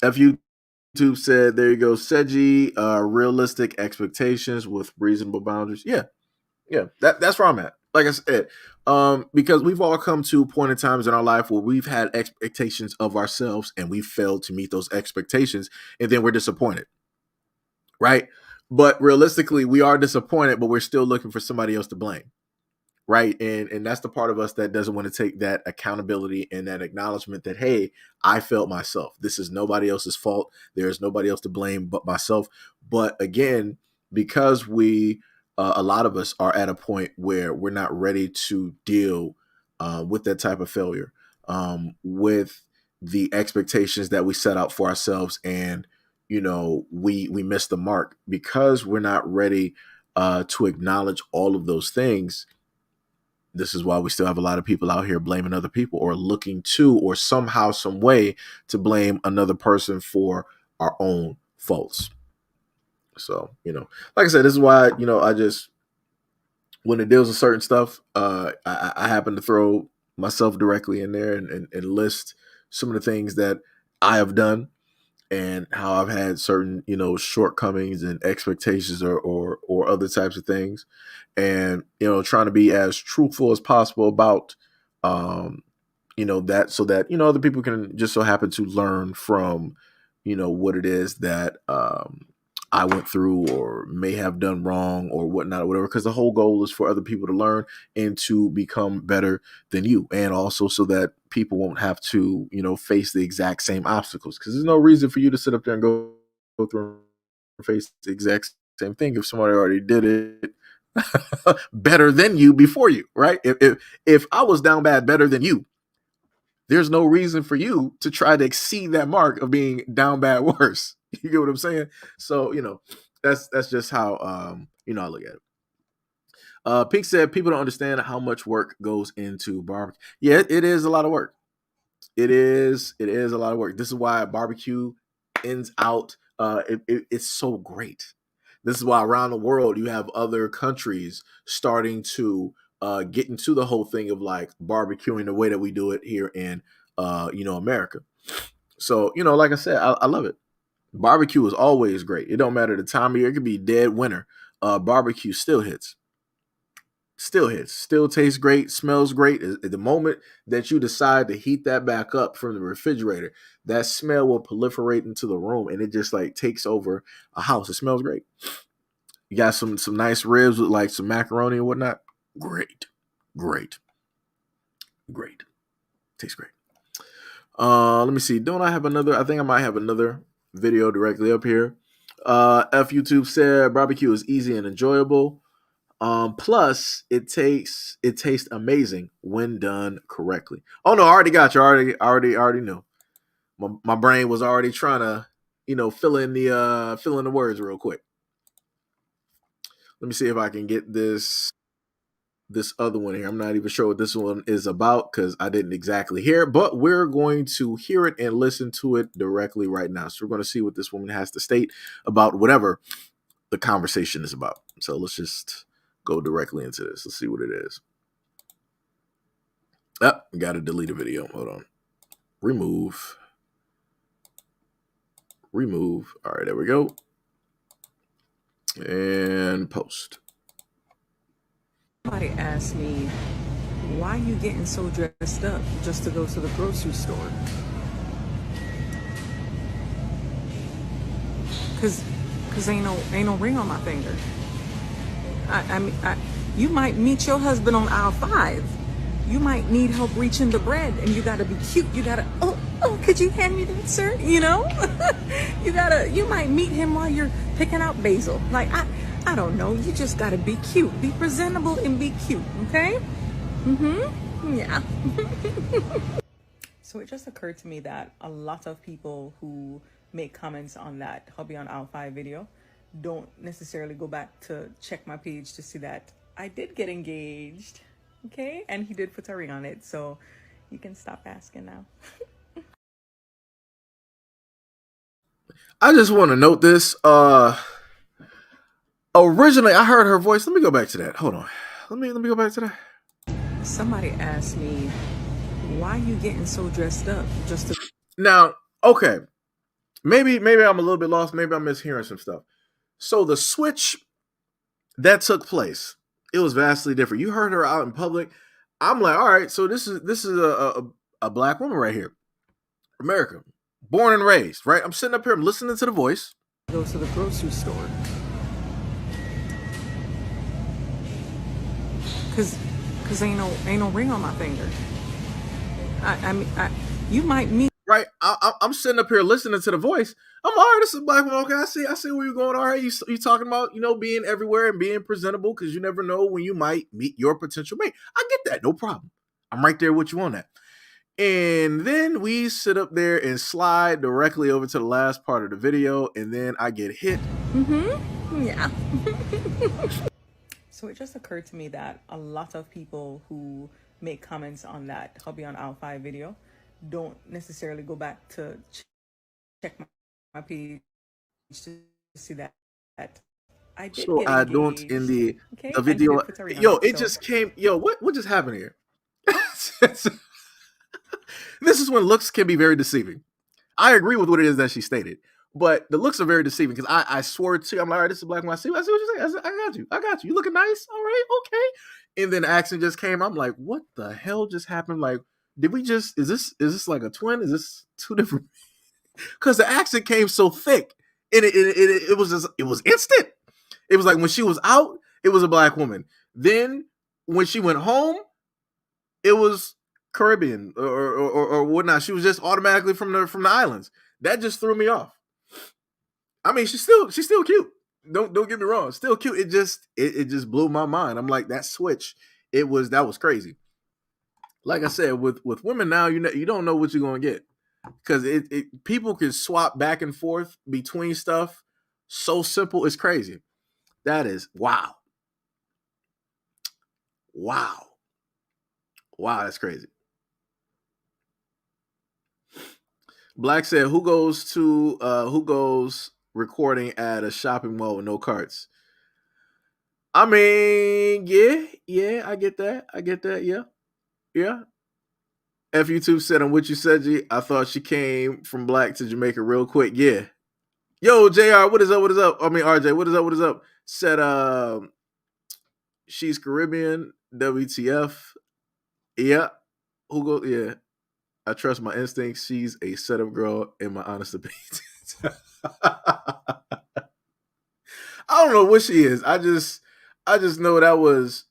[SPEAKER 1] If YouTube said, there you go, Seji, realistic expectations with reasonable boundaries. Yeah, that's where I'm at. Like I said, because we've all come to a point in times in our life where we've had expectations of ourselves and we failed to meet those expectations, and then we're disappointed, right? But realistically, we are disappointed, but we're still looking for somebody else to blame, right? And that's the part of us that doesn't want to take that accountability and that acknowledgement that, hey, I failed myself. This is nobody else's fault. There's nobody else to blame but myself. But again, because we, a lot of us are at a point where we're not ready to deal with that type of failure, with the expectations that we set out for ourselves, and we miss the mark because we're not ready to acknowledge all of those things. This is why we still have a lot of people out here blaming other people or looking to, or somehow, some way to blame another person for our own faults. So, like I said, this is why, I just, when it deals with certain stuff, I happen to throw myself directly in there and list some of the things that I have done and how I've had certain, shortcomings and expectations or other types of things. And, trying to be as truthful as possible about, that, so that, other people can just so happen to learn from, what it is that I went through or may have done wrong or whatnot or whatever, because the whole goal is for other people to learn and to become better than you, and also so that people won't have to, face the exact same obstacles, because there's no reason for you to sit up there and go through and face the exact same thing if somebody already did it better than you before you, right? If I was down bad better than you, there's no reason for you to try to exceed that mark of being down bad worse. You get what I'm saying? So, that's just how, I look at it. Pink said people don't understand how much work goes into barbecue. Yeah, it is a lot of work. It is a lot of work. This is why barbecue ends out. It's so great. This is why around the world you have other countries starting to get into the whole thing of like barbecuing the way that we do it here in America. So, like I said, I love it. Barbecue is always great. It don't matter the time of year. It could be dead winter. Barbecue still hits. Still tastes great, smells great. At the moment that you decide to heat that back up from the refrigerator, that smell will proliferate into the room and it just like takes over a house. It smells great. You got some nice ribs with like some macaroni and whatnot. Great. Tastes great. Let me see. Don't I have another? I think I might have another video directly up here. F YouTube said barbecue is easy and enjoyable. Plus it tastes amazing when done correctly. Oh no, I already got you. I already knew. My brain was already trying to, fill in the words real quick. Let me see if I can get this other one here. I'm not even sure what this one is about because I didn't exactly hear it, but we're going to hear it and listen to it directly right now. So we're going to see what this woman has to state about whatever the conversation is about. So let's just go directly into this. Let's see what it is. Got to delete a video. Hold on. Remove. All right, there we go. And post.
[SPEAKER 11] Somebody asked me, why you getting so dressed up just to go to the grocery store? Cause ain't no ring on my finger. I mean, you might meet your husband on aisle 5. You might need help reaching the bread and you gotta be cute. You gotta, oh, could you hand me that, sir? You might meet him while you're picking out basil. Like, I don't know. You just gotta be cute. Be presentable and be cute, okay? Yeah. So it just occurred to me that a lot of people who make comments on that Hubby on Aisle 5 video don't necessarily go back to check my page to see that I did get engaged, okay? And he did put a ring on it, so you can stop asking now.
[SPEAKER 1] I just want to note this. Originally, I heard her voice. Let me go back to that. Hold on. Let me go back to that.
[SPEAKER 11] Somebody asked me, why you getting so dressed up just to...
[SPEAKER 1] Now, okay. Maybe I'm a little bit lost. Maybe I'm mishearing some stuff. So the switch that took place, it was vastly different. You heard her out in public. I'm like, all right, so this is a black woman right here. America. Born and raised, right? I'm sitting up here, I'm listening to the voice.
[SPEAKER 11] Go to the grocery store. Cause ain't no ring on my finger. I mean, you might meet.
[SPEAKER 1] Right, I'm sitting up here listening to the voice. I'm all right. This is a black woman. Okay, I see where you're going. All right, you talking about being everywhere and being presentable because you never know when you might meet your potential mate. I get that, no problem. I'm right there with you on that. And then we sit up there and slide directly over to the last part of the video, and then I get hit.
[SPEAKER 11] Yeah. So it just occurred to me that a lot of people who make comments on that Hubby on Aisle 5 video don't necessarily go back to check my page to see that I did
[SPEAKER 1] so
[SPEAKER 11] get
[SPEAKER 1] I
[SPEAKER 11] engaged.
[SPEAKER 1] don't in the
[SPEAKER 11] Okay?
[SPEAKER 1] video.
[SPEAKER 11] And he did put a ring on
[SPEAKER 1] Yo,
[SPEAKER 11] it,
[SPEAKER 1] it
[SPEAKER 11] so-
[SPEAKER 1] just came. Yo, what just happened here? This is when looks can be very deceiving. I agree with what it is that she stated, but the looks are very deceiving because I swore to. I'm like, all right, this is a black woman. I see what you're saying. I got you. You looking nice. All right, okay. And then the accent just came. I'm like, what the hell just happened? Like, did we just? Is this like a twin? Is this two different? Because the accent came so thick. And it was just, it was instant. It was like when she was out, it was a black woman. Then when she went home, it was Caribbean or whatnot. She was just automatically from the islands. That just threw me off. I mean, she's still cute. Don't get me wrong, still cute. It just blew my mind. I'm like, that switch. That was crazy. Like I said, with women now, you don't know what you're gonna get, because people can swap back and forth between stuff so simple. It's crazy. That is wow. That's crazy. Black said, who goes recording at a shopping mall with no carts? I mean, yeah, I get that. Yeah. F YouTube said, I'm with you, Seji. I thought she came from Black to Jamaica real quick. Yeah. Yo, JR, what is up? I mean, RJ, what is up? Said, she's Caribbean, WTF. Yeah. Who goes? Yeah. I trust my instincts. She's a setup girl, in my honest opinion. I don't know what she is. I just know that was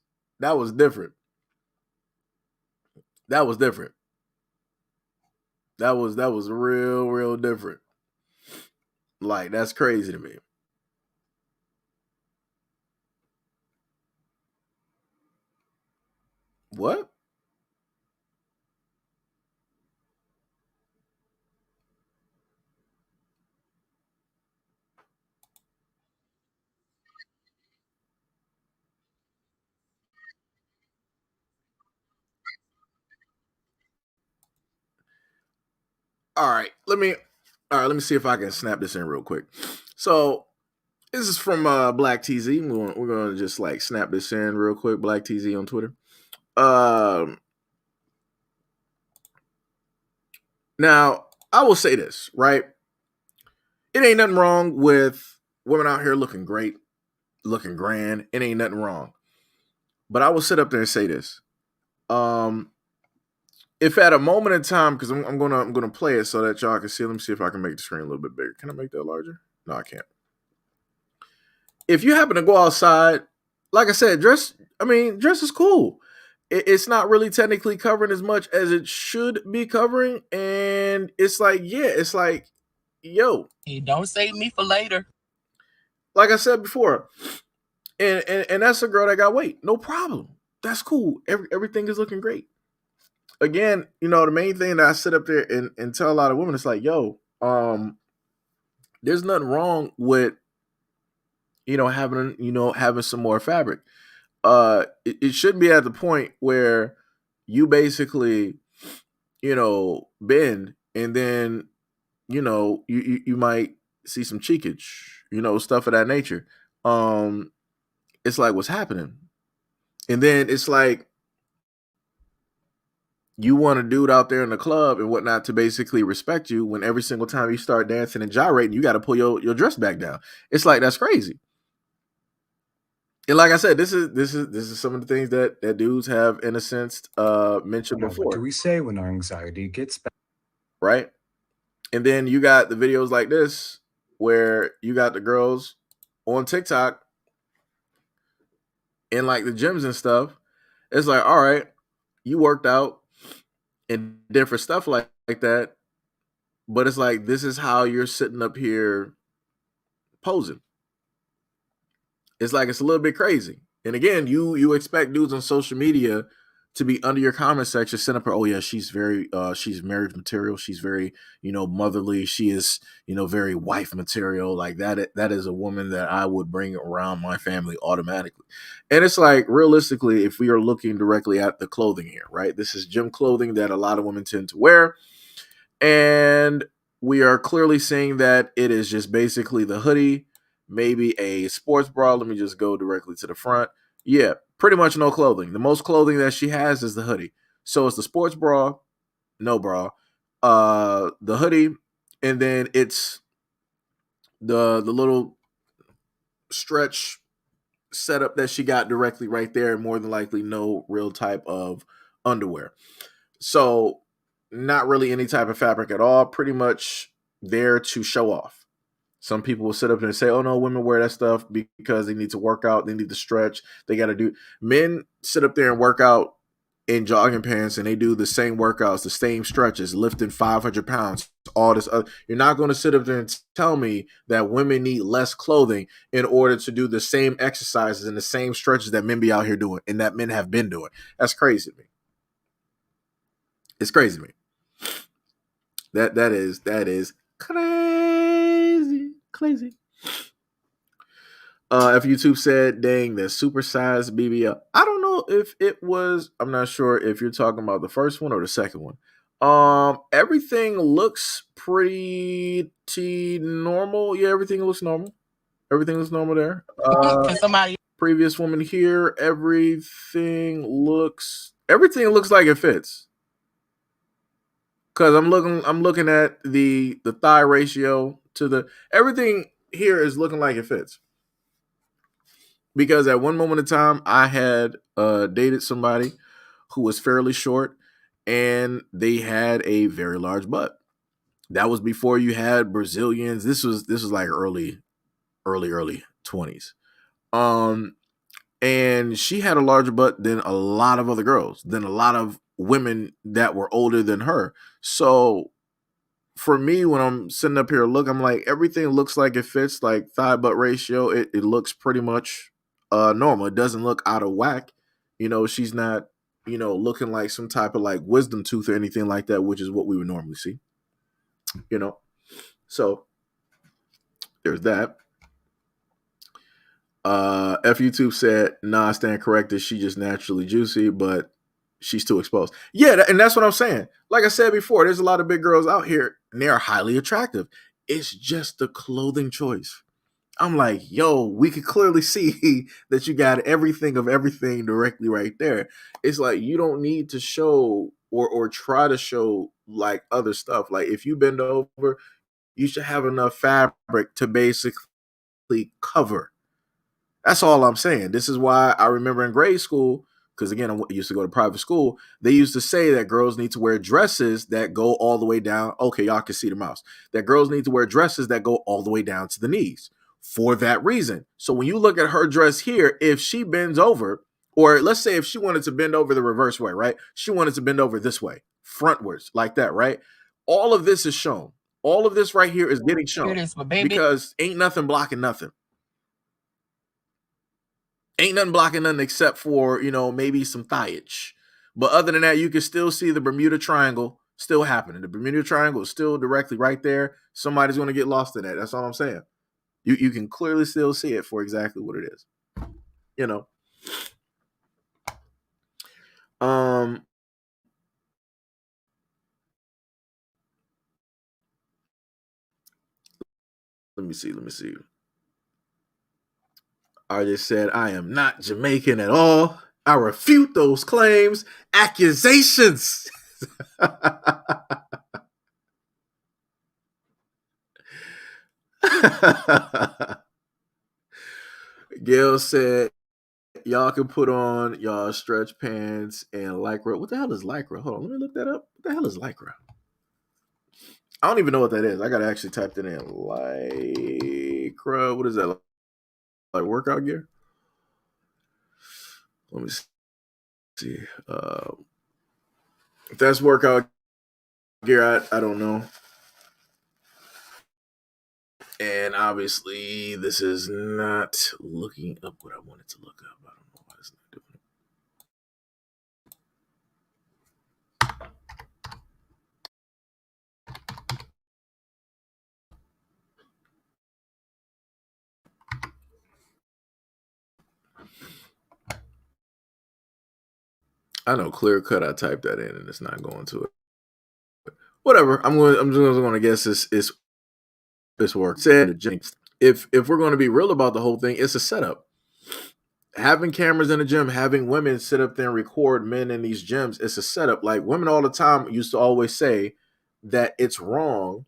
[SPEAKER 1] different. That was different. That was real different. Like, that's crazy to me. What? All right, let me see if I can snap this in real quick. So this is from Black TZ. We're gonna just like snap this in real quick. Black TZ on Twitter. Now I will say this, right? It ain't nothing wrong with women out here looking great, looking grand. It ain't nothing wrong. But I will sit up there and say this. If at a moment in time, because I'm gonna play it so that y'all can see. Let me see if I can make the screen a little bit bigger. Can I make that larger? No, I can't. If you happen to go outside, like I said, dress is cool. It's not really technically covering as much as it should be covering, and it's like, yo,
[SPEAKER 12] don't save me for later.
[SPEAKER 1] Like I said before, and that's a girl that got weight. No problem. That's cool. Everything is looking great. Again, the main thing that I sit up there and tell a lot of women, it's like, yo, there's nothing wrong with, having some more fabric. It shouldn't be at the point where you basically, bend and then, you might see some cheekage, stuff of that nature. It's like, what's happening? And then it's like, you want a dude out there in the club and whatnot to basically respect you, when every single time you start dancing and gyrating, you got to pull your dress back down. It's like, that's crazy. And like I said, this is some of the things that dudes have, in a sense, mentioned before.
[SPEAKER 13] What do we say when our anxiety gets back?
[SPEAKER 1] Right? And then you got the videos like this where you got the girls on TikTok in like the gyms and stuff. It's like, all right, you worked out and different stuff like that, but it's like, this is how you're sitting up here posing. It's like, it's a little bit crazy. And again, you expect dudes on social media to be under your comment section, send up her, oh yeah, she's marriage material, she's very, motherly, she is, very wife material. Like that is a woman that I would bring around my family automatically. And it's like, realistically, if we are looking directly at the clothing here, right? This is gym clothing that a lot of women tend to wear. And we are clearly seeing that it is just basically the hoodie, maybe a sports bra. Let me just go directly to the front. Yeah, pretty much no clothing. The most clothing that she has is the hoodie. So it's the sports bra, no bra, the hoodie, and then it's the little stretch setup that she got directly right there, and more than likely no real type of underwear. So not really any type of fabric at all, pretty much there to show off. Some people will sit up there and say, oh no, women wear that stuff because they need to work out, they need to stretch, they got to do. Men sit up there and work out in jogging pants and they do the same workouts, the same stretches, lifting 500 pounds, all this other. You're not going to sit up there and tell me that women need less clothing in order to do the same exercises and the same stretches that men be out here doing and that men have been doing. That's crazy to me. It's crazy to me. That is crazy. If YouTube said, dang, that supersized BBL. I don't know if it was, I'm not sure if you're talking about the first one or the second one. Everything looks pretty normal. Yeah, everything looks normal. Everything looks normal there. Previous woman here, everything looks like it fits. Cause I'm looking at the thigh ratio to everything here is looking like it fits. Because at one moment in time, I had dated somebody who was fairly short and they had a very large butt. That was before you had Brazilians. This was like early 20s. And she had a larger butt than a lot of other girls, than a lot of women that were older than her. So for me, when I'm sitting up here, I'm like, everything looks like it fits, like thigh butt ratio. It looks pretty much normal. It doesn't look out of whack. You know, she's not, looking like some type of like wisdom tooth or anything like that, which is what we would normally see. So there's that. F YouTube said, nah, I stand corrected. She just naturally juicy, but she's too exposed. Yeah, and that's what I'm saying. Like I said before, there's a lot of big girls out here and they are highly attractive. It's just the clothing choice. I'm like, yo, we could clearly see that you got everything of everything directly right there. It's like you don't need to show or try to show like other stuff. Like if you bend over, you should have enough fabric to basically cover. That's all I'm saying. This is why I remember in grade school, because again, I used to go to private school, they used to say that girls need to wear dresses that go all the way down. Okay, y'all can see the mouse. That girls need to wear dresses that go all the way down to the knees for that reason. So when you look at her dress here, if she bends over, or let's say if she wanted to bend over the reverse way, right? She wanted to bend over this way, frontwards, like that, right? All of this is shown. All of this right here is getting shown because ain't nothing blocking nothing. Ain't nothing blocking nothing except for, maybe some thighage. But other than that, you can still see the Bermuda Triangle still happening. The Bermuda Triangle is still directly right there. Somebody's going to get lost in that. That's all I'm saying. You can clearly still see it for exactly what it is. Let me see. I just said, I am not Jamaican at all. I refute those claims, accusations. Gail said, y'all can put on y'all stretch pants and Lycra. What the hell is Lycra? Hold on, let me look that up. What the hell is Lycra? I don't even know what that is. I got to actually type it in. Lycra. What is that? Like workout gear? Let me see. If that's workout gear, I don't know. And obviously, this is not looking up what I wanted to look up. I don't know why it's not doing it. I know clear cut. I typed that in and it's not going to it. Whatever. I'm just going to guess this works. If we're going to be real about the whole thing, it's a setup. Having cameras in the gym, having women sit up there and record men in these gyms, it's a setup. Like women all the time used to always say that it's wrong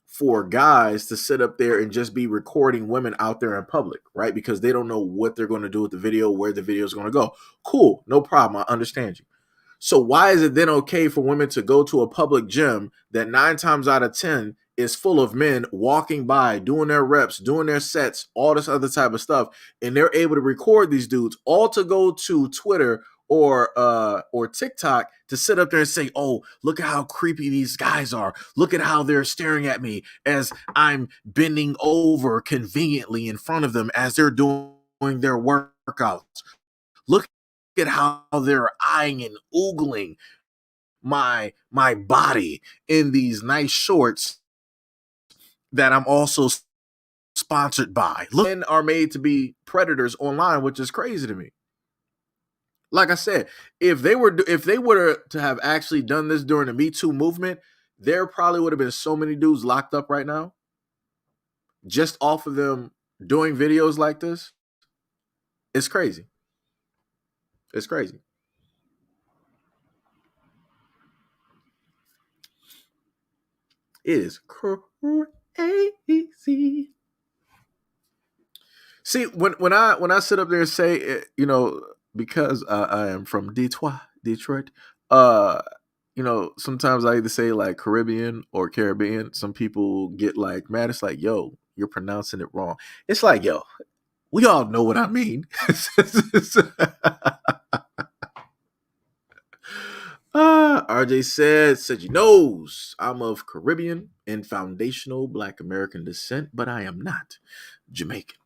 [SPEAKER 1] for guys to sit up there and just be recording women out there in public, right? Because they don't know what they're going to do with the video, where the video is going to go. Cool, no problem. I understand you. So why is it then okay for women to go to a public gym that 9 times out of 10 is full of men walking by, doing their reps, doing their sets, all this other type of stuff, and they're able to record these dudes all to go to Twitter or TikTok to sit up there and say, "Oh, look at how creepy these guys are. Look at how they're staring at me as I'm bending over conveniently in front of them as they're doing their workouts. Look at how they're eyeing and oogling my body in these nice shorts that I'm also sponsored by." Men are made to be predators online, which is crazy to me. Like I said, if they were to have actually done this during the Me Too movement, there probably would have been so many dudes locked up right now just off of them doing videos like this. It's crazy. It's crazy. It is crazy. See, when I sit up there and say, you know, because I am from Detroit, you know, sometimes I either say like Caribbean or Caribbean. Some people get like mad. It's like, yo, you're pronouncing it wrong. It's like, yo, we all know what I mean. RJ said he knows I'm of Caribbean and foundational Black American descent, but I am not Jamaican.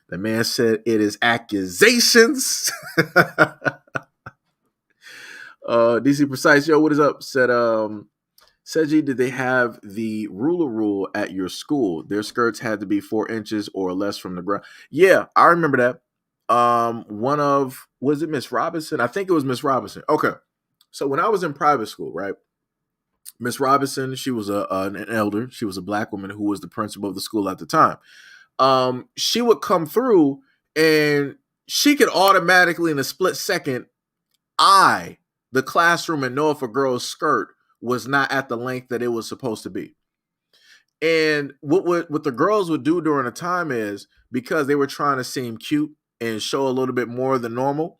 [SPEAKER 1] The man said it is accusations. DC Precise, yo, what is up? Said, Seji, did they have the ruler rule at your school? Their skirts had to be 4 inches or less from the ground. Yeah, I remember that. Was it Miss Robinson? I think it was Miss Robinson. Okay. So when I was in private school, right? Miss Robinson, she was an elder. She was a Black woman who was the principal of the school at the time. She would come through and she could automatically in a split second eye the classroom and know if a girl's skirt was not at the length that it was supposed to be. And what the girls would do during the time is, because they were trying to seem cute and show a little bit more than normal,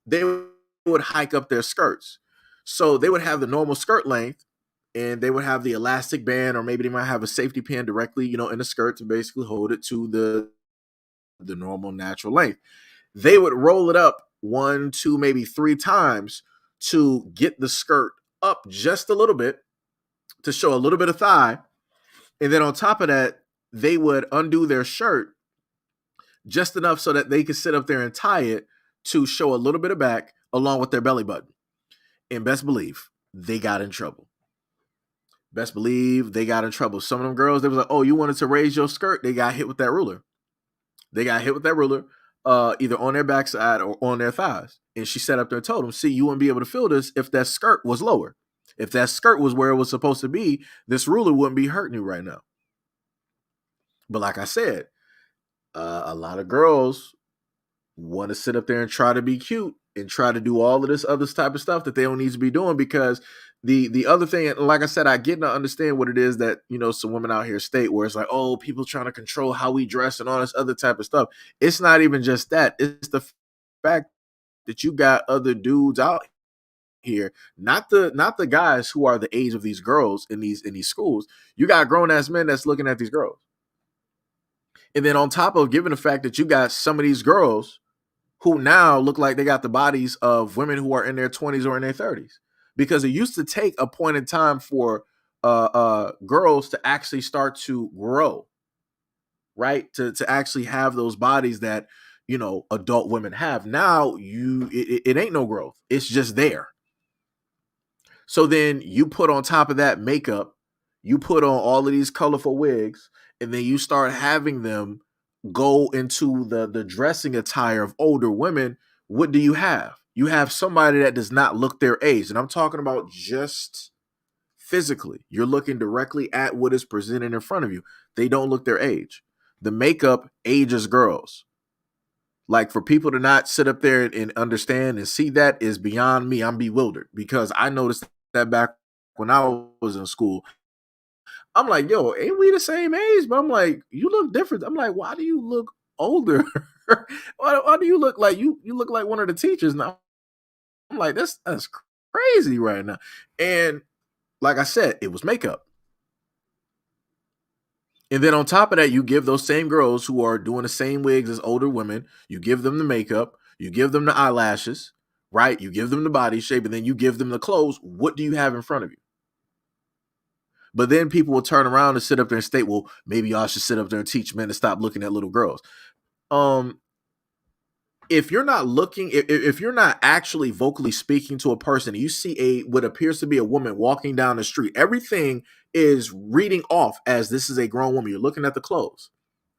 [SPEAKER 1] they would hike up their skirts. So they would have the normal skirt length, and they would have the elastic band, or maybe they might have a safety pin directly, you know, in the skirt to basically hold it to the normal natural length. They would roll it up 1, 2, maybe 3 times to get the skirt up just a little bit to show a little bit of thigh. And then on top of that, they would undo their shirt just enough so that they could sit up there and tie it to show a little bit of back along with their belly button. And best believe they got in trouble. Best believe they got in trouble. Some of them girls, they was like, oh, you wanted to raise your skirt? They got hit with that ruler. Either on their backside or on their thighs. And she sat up there and told them, see, you wouldn't be able to feel this if that skirt was lower. If that skirt was where it was supposed to be, this ruler wouldn't be hurting you right now. But like I said, a lot of girls want to sit up there and try to be cute and try to do all of this other type of stuff that they don't need to be doing, because the other thing, like I said, I get and I understand what it is that, you know, some women out here state where it's like, oh, people trying to control how we dress and all this other type of stuff. It's not even just that. It's the fact that you got other dudes out here, not the guys who are the age of these girls in these schools. You got grown ass men that's looking at these girls. And then on top of given the fact that you got some of these girls who now look like they got the bodies of women who are in their 20s or in their 30s. Because it used to take a point in time for girls to actually start to grow, right? To actually have those bodies that, you know, adult women have. Now it ain't no growth. It's just there. So then you put on top of that makeup, you put on all of these colorful wigs, and then you start having them go into the dressing attire of older women. What do you have? You have somebody that does not look their age. And I'm talking about just physically. You're looking directly at what is presented in front of you. They don't look their age. The makeup ages girls. Like, for people to not sit up there and understand and see that is beyond me. I'm bewildered, because I noticed that back when I was in school. I'm like, yo, ain't we the same age? But I'm like, you look different. I'm like, why do you look older? why do you look like you look like one of the teachers now? I'm like, that's crazy right now. And like I said, it was makeup. And then on top of that, you give those same girls who are doing the same wigs as older women, you give them the makeup, you give them the eyelashes, right? You give them the body shape, and then you give them the clothes. What do you have in front of you? But then people will turn around and sit up there and state, well, maybe y'all should sit up there and teach men to stop looking at little girls. If you're not looking, if you're not actually vocally speaking to a person, you see what appears to be a woman walking down the street, everything is reading off as this is a grown woman. You're looking at the clothes,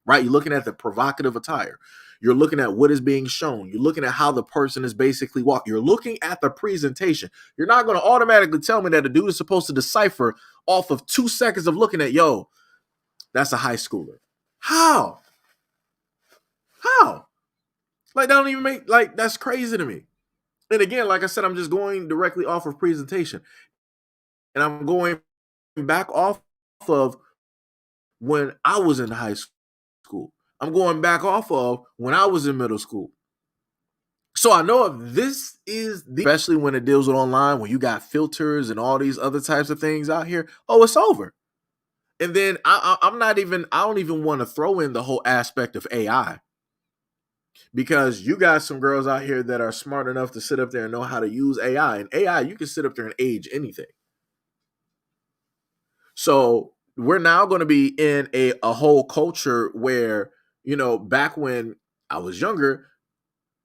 [SPEAKER 1] right? You're looking at the provocative attire. You're looking at what is being shown. You're looking at how the person is basically walking. You're looking at the presentation. You're not going to automatically tell me that a dude is supposed to decipher off of 2 seconds of looking at, yo, that's a high schooler. How? Like, that don't even make, like, that's crazy to me. And again, like I said, I'm just going directly off of presentation. And I'm going back off of when I was in high school. I'm going back off of when I was in middle school. So I know if this is, especially when it deals with online, when you got filters and all these other types of things out here, oh, it's over. And then I don't even want to throw in the whole aspect of AI. Because you got some girls out here that are smart enough to sit up there and know how to use AI. And AI, you can sit up there and age anything. So we're now going to be in a whole culture where, you know, back when I was younger,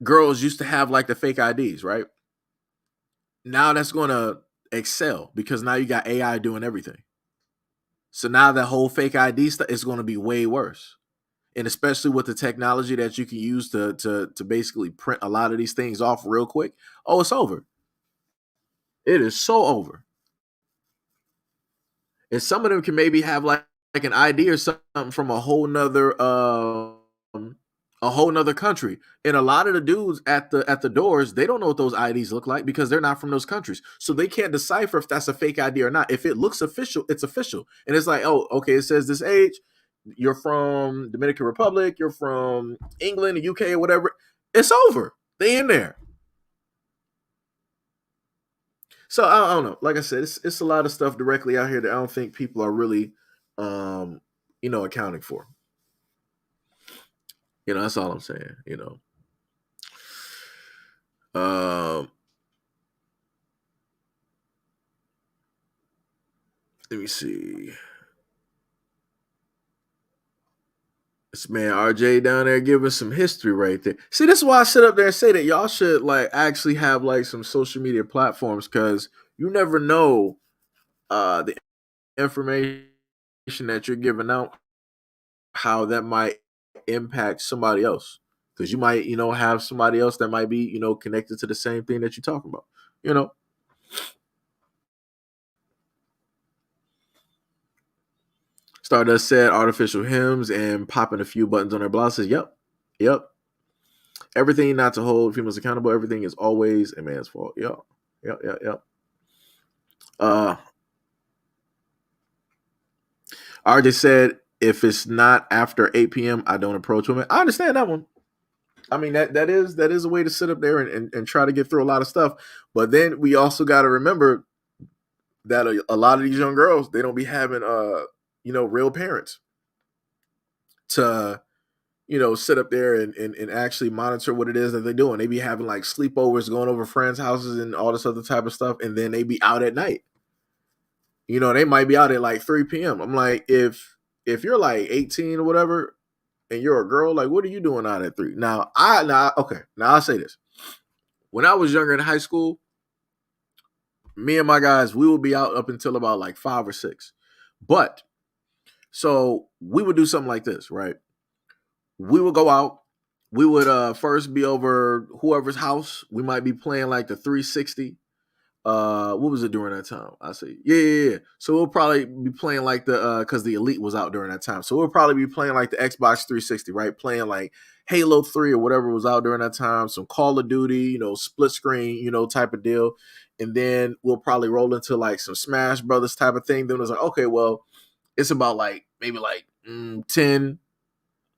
[SPEAKER 1] girls used to have like the fake IDs, right? Now that's going to excel because now you got AI doing everything. So now that whole fake ID stuff is going to be way worse. And especially with the technology that you can use to basically print a lot of these things off real quick. Oh, it's over. It is so over. And some of them can maybe have like an ID or something from a whole nother country. And a lot of the dudes at the doors, they don't know what those IDs look like because they're not from those countries. So they can't decipher if that's a fake ID or not. If it looks official, it's official. And it's like, oh, okay, it says this age. You're from Dominican Republic, you're from England, the UK, or whatever. It's over. They in there. So I don't know. Like I said, it's a lot of stuff directly out here that I don't think people are really, accounting for. That's all I'm saying. Let me see. This man RJ down there giving some history right there. See, this is why I sit up there and say that y'all should like actually have like some social media platforms because you never know the information that you're giving out, how that might impact somebody else. Because you might, have somebody else that might be, connected to the same thing that you're talking about. Stardust said artificial hymns and popping a few buttons on their blouses. Yep. Everything not to hold females accountable. Everything is always a man's fault. Yep. RJ said, if it's not after 8 p.m., I don't approach women. I understand that one. I mean, that is a way to sit up there and try to get through a lot of stuff. But then we also got to remember that a lot of these young girls, they don't be having real parents to, sit up there and actually monitor what it is that they're doing. They be having like sleepovers, going over friends' houses and all this other type of stuff. And then they be out at night. They might be out at like 3 p.m. I'm like, if you're like 18 or whatever, and you're a girl, like, what are you doing out at 3? Now I'll say this. When I was younger in high school, me and my guys, we would be out up until about like 5 or 6. But so we would do something like this, right? We would go out. We would first be over whoever's house. We might be playing like the 360. What was it during that time? I say, yeah. So we'll probably be playing like because the Elite was out during that time. So we'll probably be playing like the Xbox 360, right? Playing like Halo 3 or whatever was out during that time. Some Call of Duty, split screen, type of deal. And then we'll probably roll into like some Smash Brothers type of thing. Then it's like, okay, well, it's about like maybe like 10,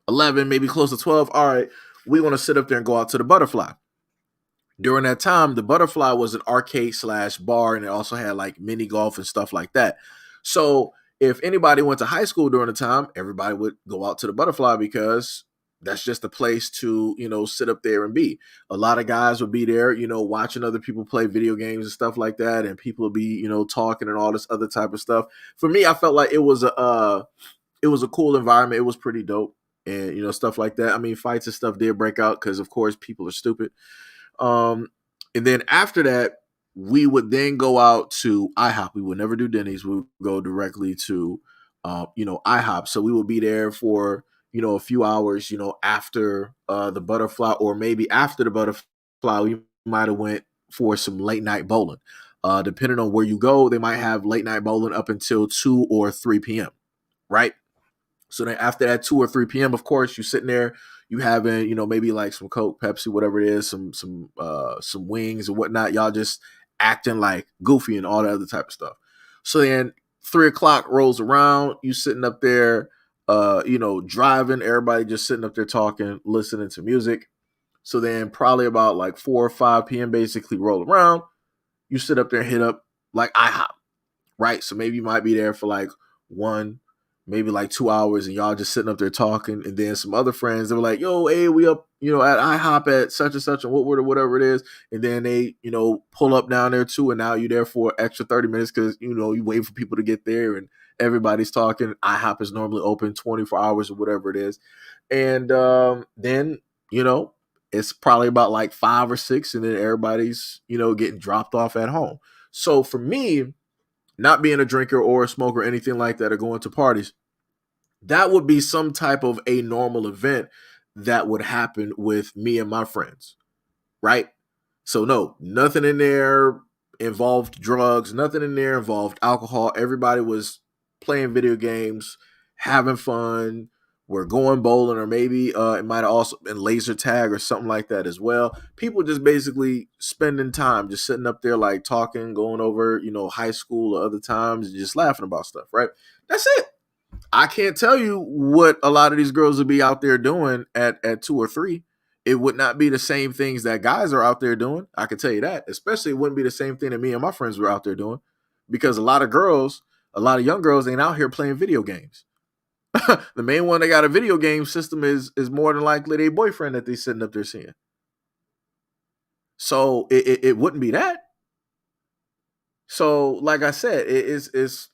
[SPEAKER 1] 11, maybe close to 12. All right, we want to sit up there and go out to the Butterfly. During that time, the Butterfly was an arcade / bar, and it also had like mini golf and stuff like that. So if anybody went to high school during the time, everybody would go out to the Butterfly because that's just a place to, sit up there and be. A lot of guys would be there, watching other people play video games and stuff like that. And people would be, talking and all this other type of stuff. For me, I felt like it was a cool environment. It was pretty dope. And, stuff like that. I mean, fights and stuff did break out because, of course, people are stupid. And then after that, we would then go out to IHOP. We would never do Denny's. We would go directly to, IHOP. So we would be there for, a few hours, after the Butterfly, or maybe after the Butterfly, we might have went for some late night bowling. Depending on where you go, they might have late night bowling up until 2 or 3 p.m., right? So then after that 2 or 3 p.m., of course, you're sitting there, you having, maybe like some Coke, Pepsi, whatever it is, some wings and whatnot. Y'all just acting like goofy and all that other type of stuff. So then 3 o'clock rolls around, you sitting up there, driving, everybody just sitting up there talking, listening to music. So then probably about like 4 or 5 p.m. basically roll around, you sit up there and hit up like IHOP, right? So maybe you might be there for like 1, maybe like 2 hours, and y'all just sitting up there talking. And then some other friends, they were like, yo, hey, we up, at IHOP at such and such and whatever it is. And then they, pull up down there too. And now you're there for an extra 30 minutes because, you wait for people to get there and everybody's talking. IHOP is normally open 24 hours or whatever it is. And then, it's probably about like 5 or 6, and then everybody's, getting dropped off at home. So for me, not being a drinker or a smoker or anything like that, or going to parties, that would be some type of a normal event that would happen with me and my friends, right? So no, nothing in there involved drugs, nothing in there involved alcohol. Everybody was playing video games, having fun. We're going bowling, or maybe it might have also been laser tag or something like that as well. People just basically spending time, just sitting up there like talking, going over, high school or other times, and just laughing about stuff, right? That's it. I can't tell you what a lot of these girls would be out there doing at 2 or 3. It would not be the same things that guys are out there doing. I can tell you that. Especially it wouldn't be the same thing that me and my friends were out there doing, because a lot of young girls ain't out here playing video games. The main one that got a video game system is more than likely their boyfriend that they sitting up there seeing. So it wouldn't be that. So like I said, it's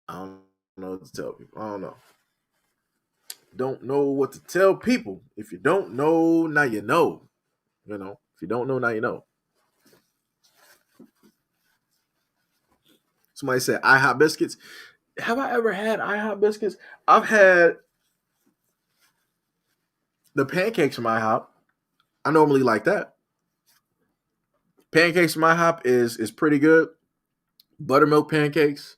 [SPEAKER 1] I don't know what to tell people. I don't know. Don't know what to tell people. If you don't know, now you know. If you don't know, now you know. Somebody said IHOP biscuits. Have I ever had IHOP biscuits? I've had the pancakes from IHOP. I normally like that. Pancakes from IHOP is pretty good. Buttermilk pancakes,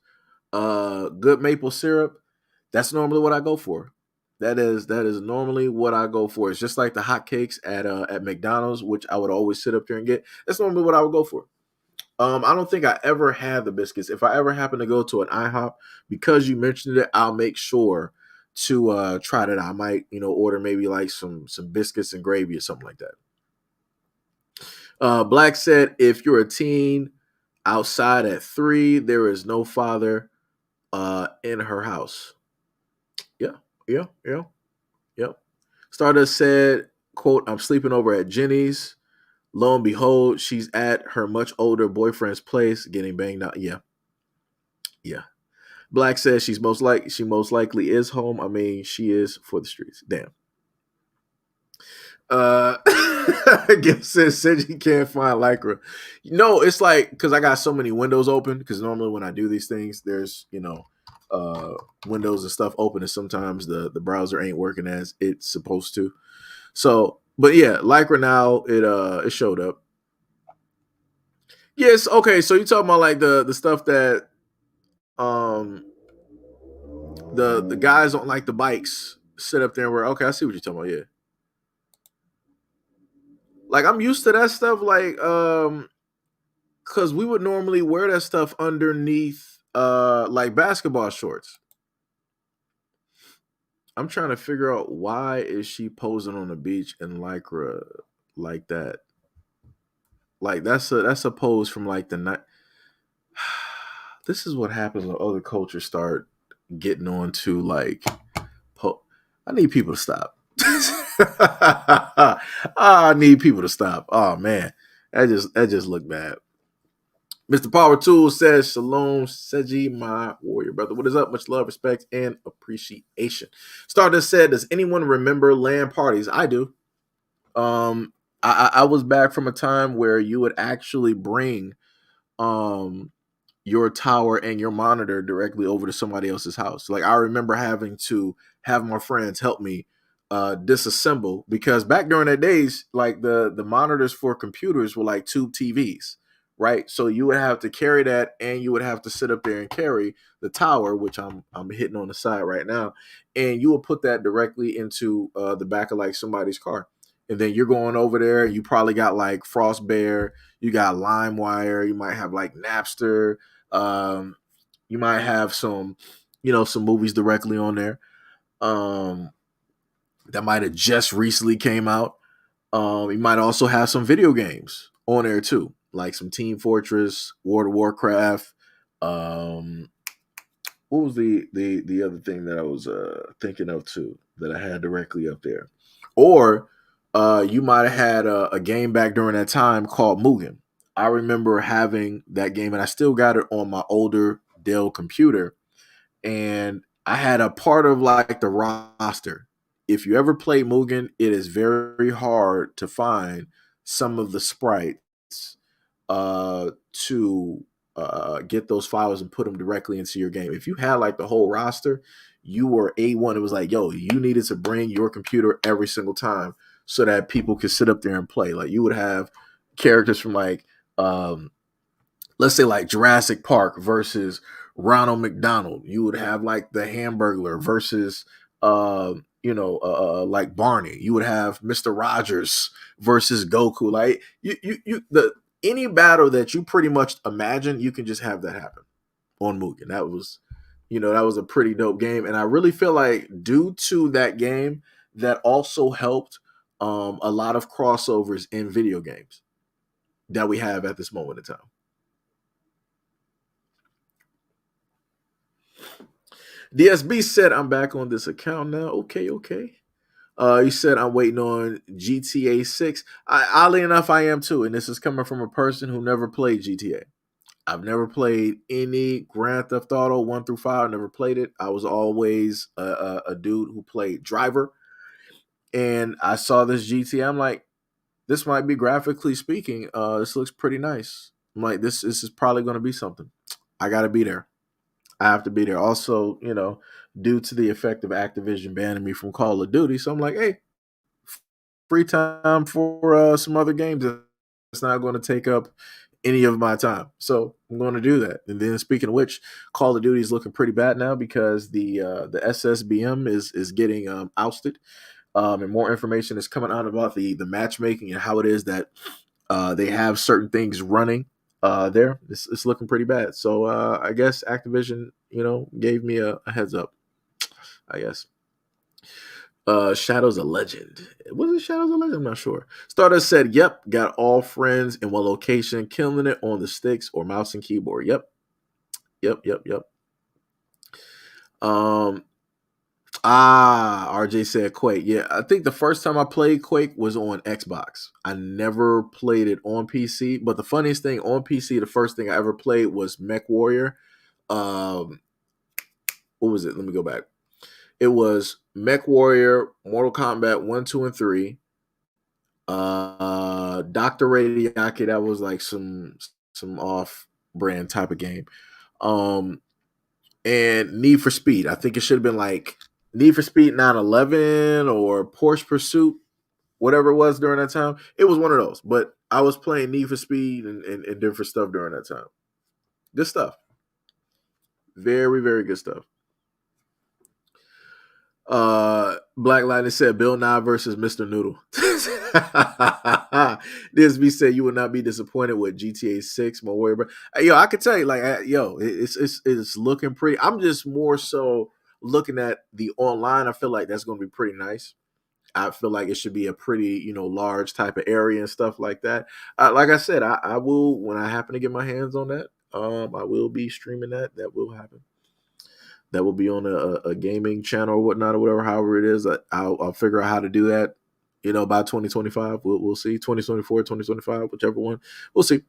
[SPEAKER 1] good maple syrup. That's normally what I go for. That is normally what I go for. It's just like the hotcakes at McDonald's, which I would always sit up there and get. That's normally what I would go for. I don't think I ever had the biscuits. If I ever happen to go to an IHOP, because you mentioned it, I'll make sure to try that. I might, order maybe like some biscuits and gravy or something like that. Black said, if you're a teen outside at 3, there is no father in her house. Yeah. Stardust said, quote, I'm sleeping over at Jenny's. Lo and behold, she's at her much older boyfriend's place getting banged out. Yeah. Black says she most likely is home. I mean, she is for the streets. Damn. Gil said you can't find Lycra. No, it's like, because I got so many windows open, because normally when I do these things, there's, windows and stuff open, and sometimes the browser ain't working as it's supposed to. So, but yeah, Lycra now, it showed up. Yes, okay, so you talking about like the stuff that the guys on like the bikes sit up there and wear. Okay, I see what you're talking about, yeah. Like, I'm used to that stuff, like, because we would normally wear that stuff underneath like basketball shorts. I'm trying to figure out, why is she posing on the beach in Lycra like that? Like, that's a pose from like the night. This is what happens when other cultures start getting on to like. I need people to stop. I need people to stop. Oh man, that just looked bad. Mr. Power Tool says, Shalom, Seji, my warrior brother. What is up? Much love, respect, and appreciation. Stardust said, does anyone remember LAN parties? I do. I was back from a time where you would actually bring your tower and your monitor directly over to somebody else's house. Like, I remember having to have my friends help me disassemble, because back during the days, like the monitors for computers were like tube TVs, right? So you would have to carry that, and you would have to sit up there and carry the tower, which I'm hitting on the side right now, and you would put that directly into the back of like somebody's car. And then you're going over there, you probably got like Frostbear, you got LimeWire, you might have like Napster, you might have some movies directly on there that might have just recently came out. You might also have some video games on there too, like some Team Fortress, World of Warcraft. What was the other thing that I was thinking of too that I had directly up there? Or you might have had a game back during that time called Mugen. I remember having that game, and I still got it on my older Dell computer. And I had a part of like the roster. If you ever play Mugen, it is very hard to find some of the sprites to get those files and put them directly into your game. If you had like the whole roster, you were A1. It was like, yo, you needed to bring your computer every single time so that people could sit up there and play. Like, you would have characters from like, let's say like Jurassic Park versus Ronald McDonald. You would have like the Hamburglar versus like Barney. You would have Mr. Rogers versus Goku. Like any battle that you pretty much imagine, you can just have that happen on Mugen. That was a pretty dope game. And I really feel like due to that game, that also helped a lot of crossovers in video games that we have at this moment in time. DSB said, I'm back on this account now. Okay. He said, I'm waiting on GTA 6. Oddly enough, I am too. And this is coming from a person who never played GTA. I've never played any Grand Theft Auto 1 through 5. I never played it. I was always a dude who played Driver. And I saw this GTA. I'm like, this might be, graphically speaking, this looks pretty nice. I'm like, this is probably going to be something. I got to be there. I have to be there. Also, due to the effect of Activision banning me from Call of Duty. So I'm like, hey, free time for some other games that's not going to take up any of my time. So I'm going to do that. And then, speaking of which, Call of Duty is looking pretty bad now because the SSBM is getting ousted. And more information is coming out about the matchmaking and how it is that they have certain things running there. It's looking pretty bad. So I guess Activision, gave me a heads up, I guess. Shadow's a legend. Was it Shadow's a legend? I'm not sure. Stardust said, yep, got all friends in one location, killing it on the sticks or mouse and keyboard. Yep. RJ said Quake. Yeah, I think the first time I played Quake was on Xbox. I never played it on PC. But the funniest thing, on PC, the first thing I ever played was MechWarrior. What was it? Let me go back. It was MechWarrior, Mortal Kombat 1, 2, and 3. Dr. Radiaki, that was like some off-brand type of game. And Need for Speed. I think it should have been like Need for Speed 911 or Porsche Pursuit, whatever it was during that time. It was one of those. But I was playing Need for Speed and different stuff during that time. Good stuff. Very, very good stuff. Black Lightning said Bill Nye versus Mr. Noodle. DSB said you would not be disappointed with GTA 6, my warrior. But I can tell you, like, it's looking pretty. I'm just more so looking at the online. I feel like that's going to be pretty nice. I feel like it should be a pretty, large type of area and stuff like that. Like I said, I will, when I happen to get my hands on that, I will be streaming that. That will happen. That will be on a gaming channel or whatnot or whatever. However it is, I'll figure out how to do that. By 2025, we'll see. 2024, 2025, whichever one, we'll see.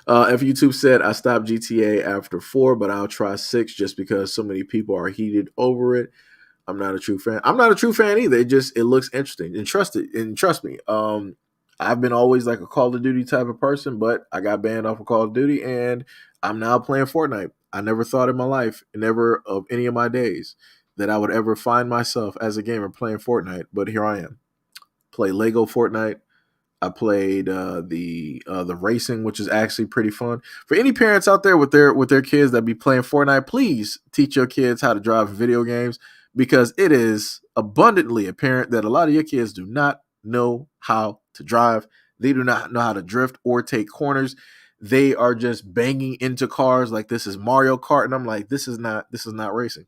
[SPEAKER 1] If YouTube said I stopped GTA after 4, but I'll try 6 just because so many people are heated over it. I'm not a true fan. I'm not a true fan either. It looks interesting and trust me. I've been always like a Call of Duty type of person, but I got banned off of Call of Duty and I'm now playing Fortnite. I never thought in my life, never of any of my days, that I would ever find myself as a gamer playing Fortnite, but here I am. Play Lego Fortnite. I played the racing, which is actually pretty fun. For any parents out there with their kids that be playing Fortnite, please teach your kids how to drive video games, because it is abundantly apparent that a lot of your kids do not know how to drive. They do not know how to drift or take corners. They are just banging into cars like this is Mario Kart, and I'm like, this is not racing.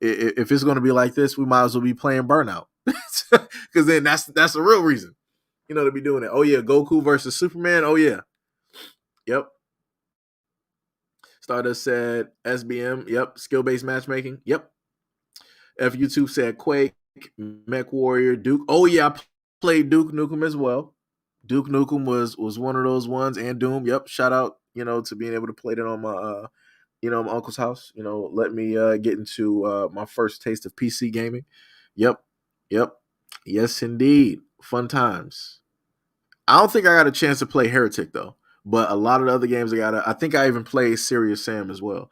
[SPEAKER 1] If it's going to be like this, we might as well be playing Burnout, because then that's the real reason, to be doing it. Oh yeah, Goku versus Superman. Oh yeah, yep. Stardust said SBM. Yep, skill-based matchmaking. Yep. If YouTube said Quake, Mech Warrior, Duke. Oh yeah, I played Duke Nukem as well. Duke Nukem was one of those ones, and Doom. Yep. Shout out, to being able to play that on my my uncle's house. Let me get into my first taste of PC gaming. Yep. Yes, indeed. Fun times. I don't think I got a chance to play Heretic though, but a lot of the other games I think I even played Serious Sam as well.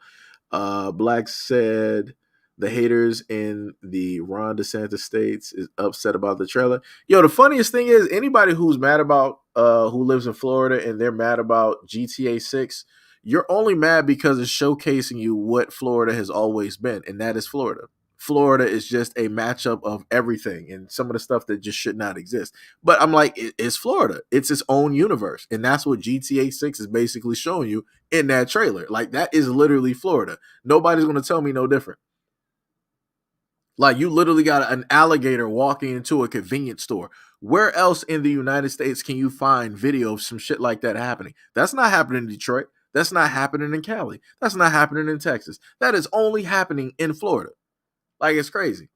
[SPEAKER 1] Black said the haters in the Ron DeSantis states is upset about the trailer. Yo, the funniest thing is anybody who's mad about who lives in Florida and they're mad about GTA 6, you're only mad because it's showcasing you what Florida has always been, and that is Florida. Florida is just a matchup of everything and some of the stuff that just should not exist. But I'm like, it's Florida. It's its own universe. And that's what GTA 6 is basically showing you in that trailer. Like, that is literally Florida. Nobody's going to tell me no different. Like, you literally got an alligator walking into a convenience store. Where else in the United States can you find video of some shit like that happening? That's not happening in Detroit. That's not happening in Cali. That's not happening in Texas. That is only happening in Florida. Like, it's crazy.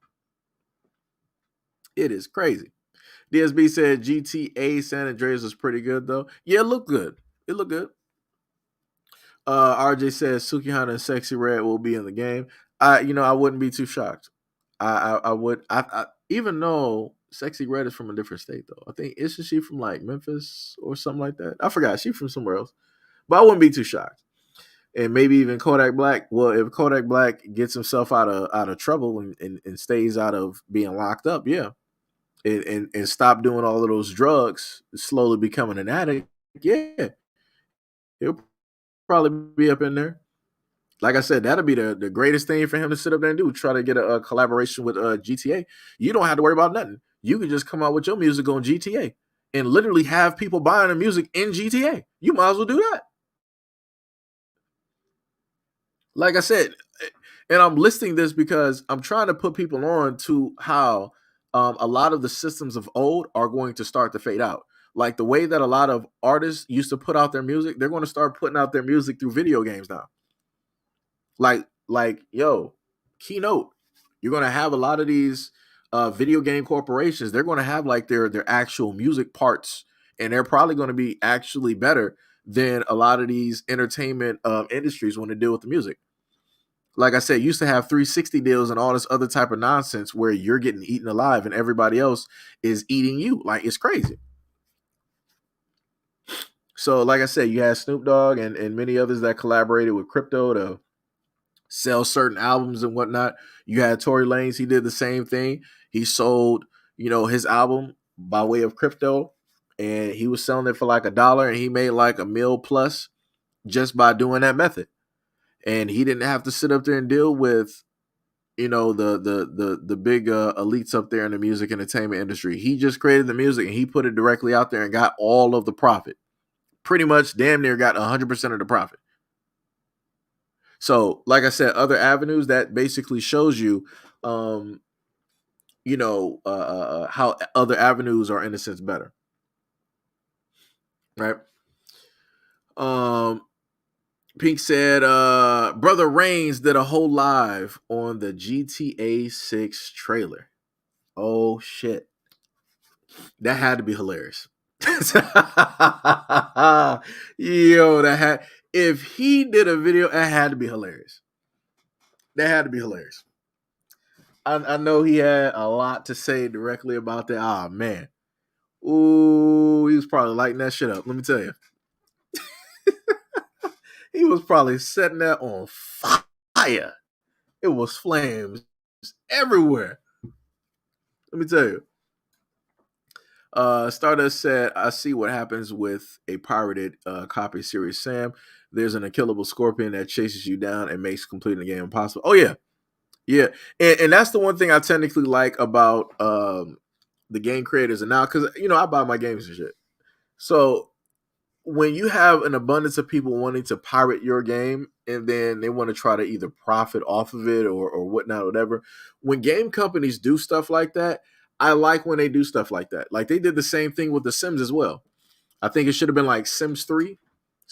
[SPEAKER 1] It is crazy. DSB said GTA San Andreas was pretty good, though. Yeah, it looked good. It looked good. RJ says Sukihana and Sexy Red will be in the game. I wouldn't be too shocked. I would. Even though Sexy Red is from a different state, though. I think, isn't she from like Memphis or something like that? I forgot. She's from somewhere else. But I wouldn't be too shocked. And maybe even Kodak Black. Well, if Kodak Black gets himself out of trouble and stays out of being locked up, yeah, and stop doing all of those drugs, slowly becoming an addict, yeah, he'll probably be up in there. Like I said, that'll be the greatest thing for him to sit up there and do. Try to get a collaboration with GTA. You don't have to worry about nothing. You can just come out with your music on GTA and literally have people buying the music in GTA. You might as well do that. Like I said, and I'm listing this because I'm trying to put people on to how a lot of the systems of old are going to start to fade out. Like the way that a lot of artists used to put out their music, they're going to start putting out their music through video games now. Like, yo, Keynote, you're going to have a lot of these video game corporations. They're going to have like their actual music parts, and they're probably going to be actually better than a lot of these entertainment industries when they deal with the music. Like I said, used to have 360 deals and all this other type of nonsense where you're getting eaten alive and everybody else is eating you. Like, it's crazy. So, like I said, you had Snoop Dogg and many others that collaborated with crypto to sell certain albums and whatnot. You had Tory Lanez. He did the same thing. He sold, his album by way of crypto, and he was selling it for like $1, and he made like $1 million plus just by doing that method. And he didn't have to sit up there and deal with, the big elites up there in the music entertainment industry. He just created the music and he put it directly out there and got all of the profit. Pretty much damn near got 100% of the profit. So, like I said, other avenues that basically shows you, how other avenues are in a sense better. Right. Pink said, Brother Reigns did a whole live on the GTA 6 trailer. Oh, shit. That had to be hilarious. Yo, if he did a video, that had to be hilarious. That had to be hilarious. I know he had a lot to say directly about that. Ah, man. Ooh, he was probably lighting that shit up. Let me tell you. He was probably setting that on fire. It was flames everywhere. Let me tell you. Stardust said, I see what happens with a pirated copy of Serious Sam. There's an unkillable scorpion that chases you down and makes completing the game impossible. Oh, yeah. Yeah. And that's the one thing I technically like about the game creators. And now, because, I buy my games and shit. So when you have an abundance of people wanting to pirate your game and then they want to try to either profit off of it or whatnot, whatever, when game companies do stuff like that, I like when they do stuff like that. Like they did the same thing with The Sims as well. I think it should have been like Sims 3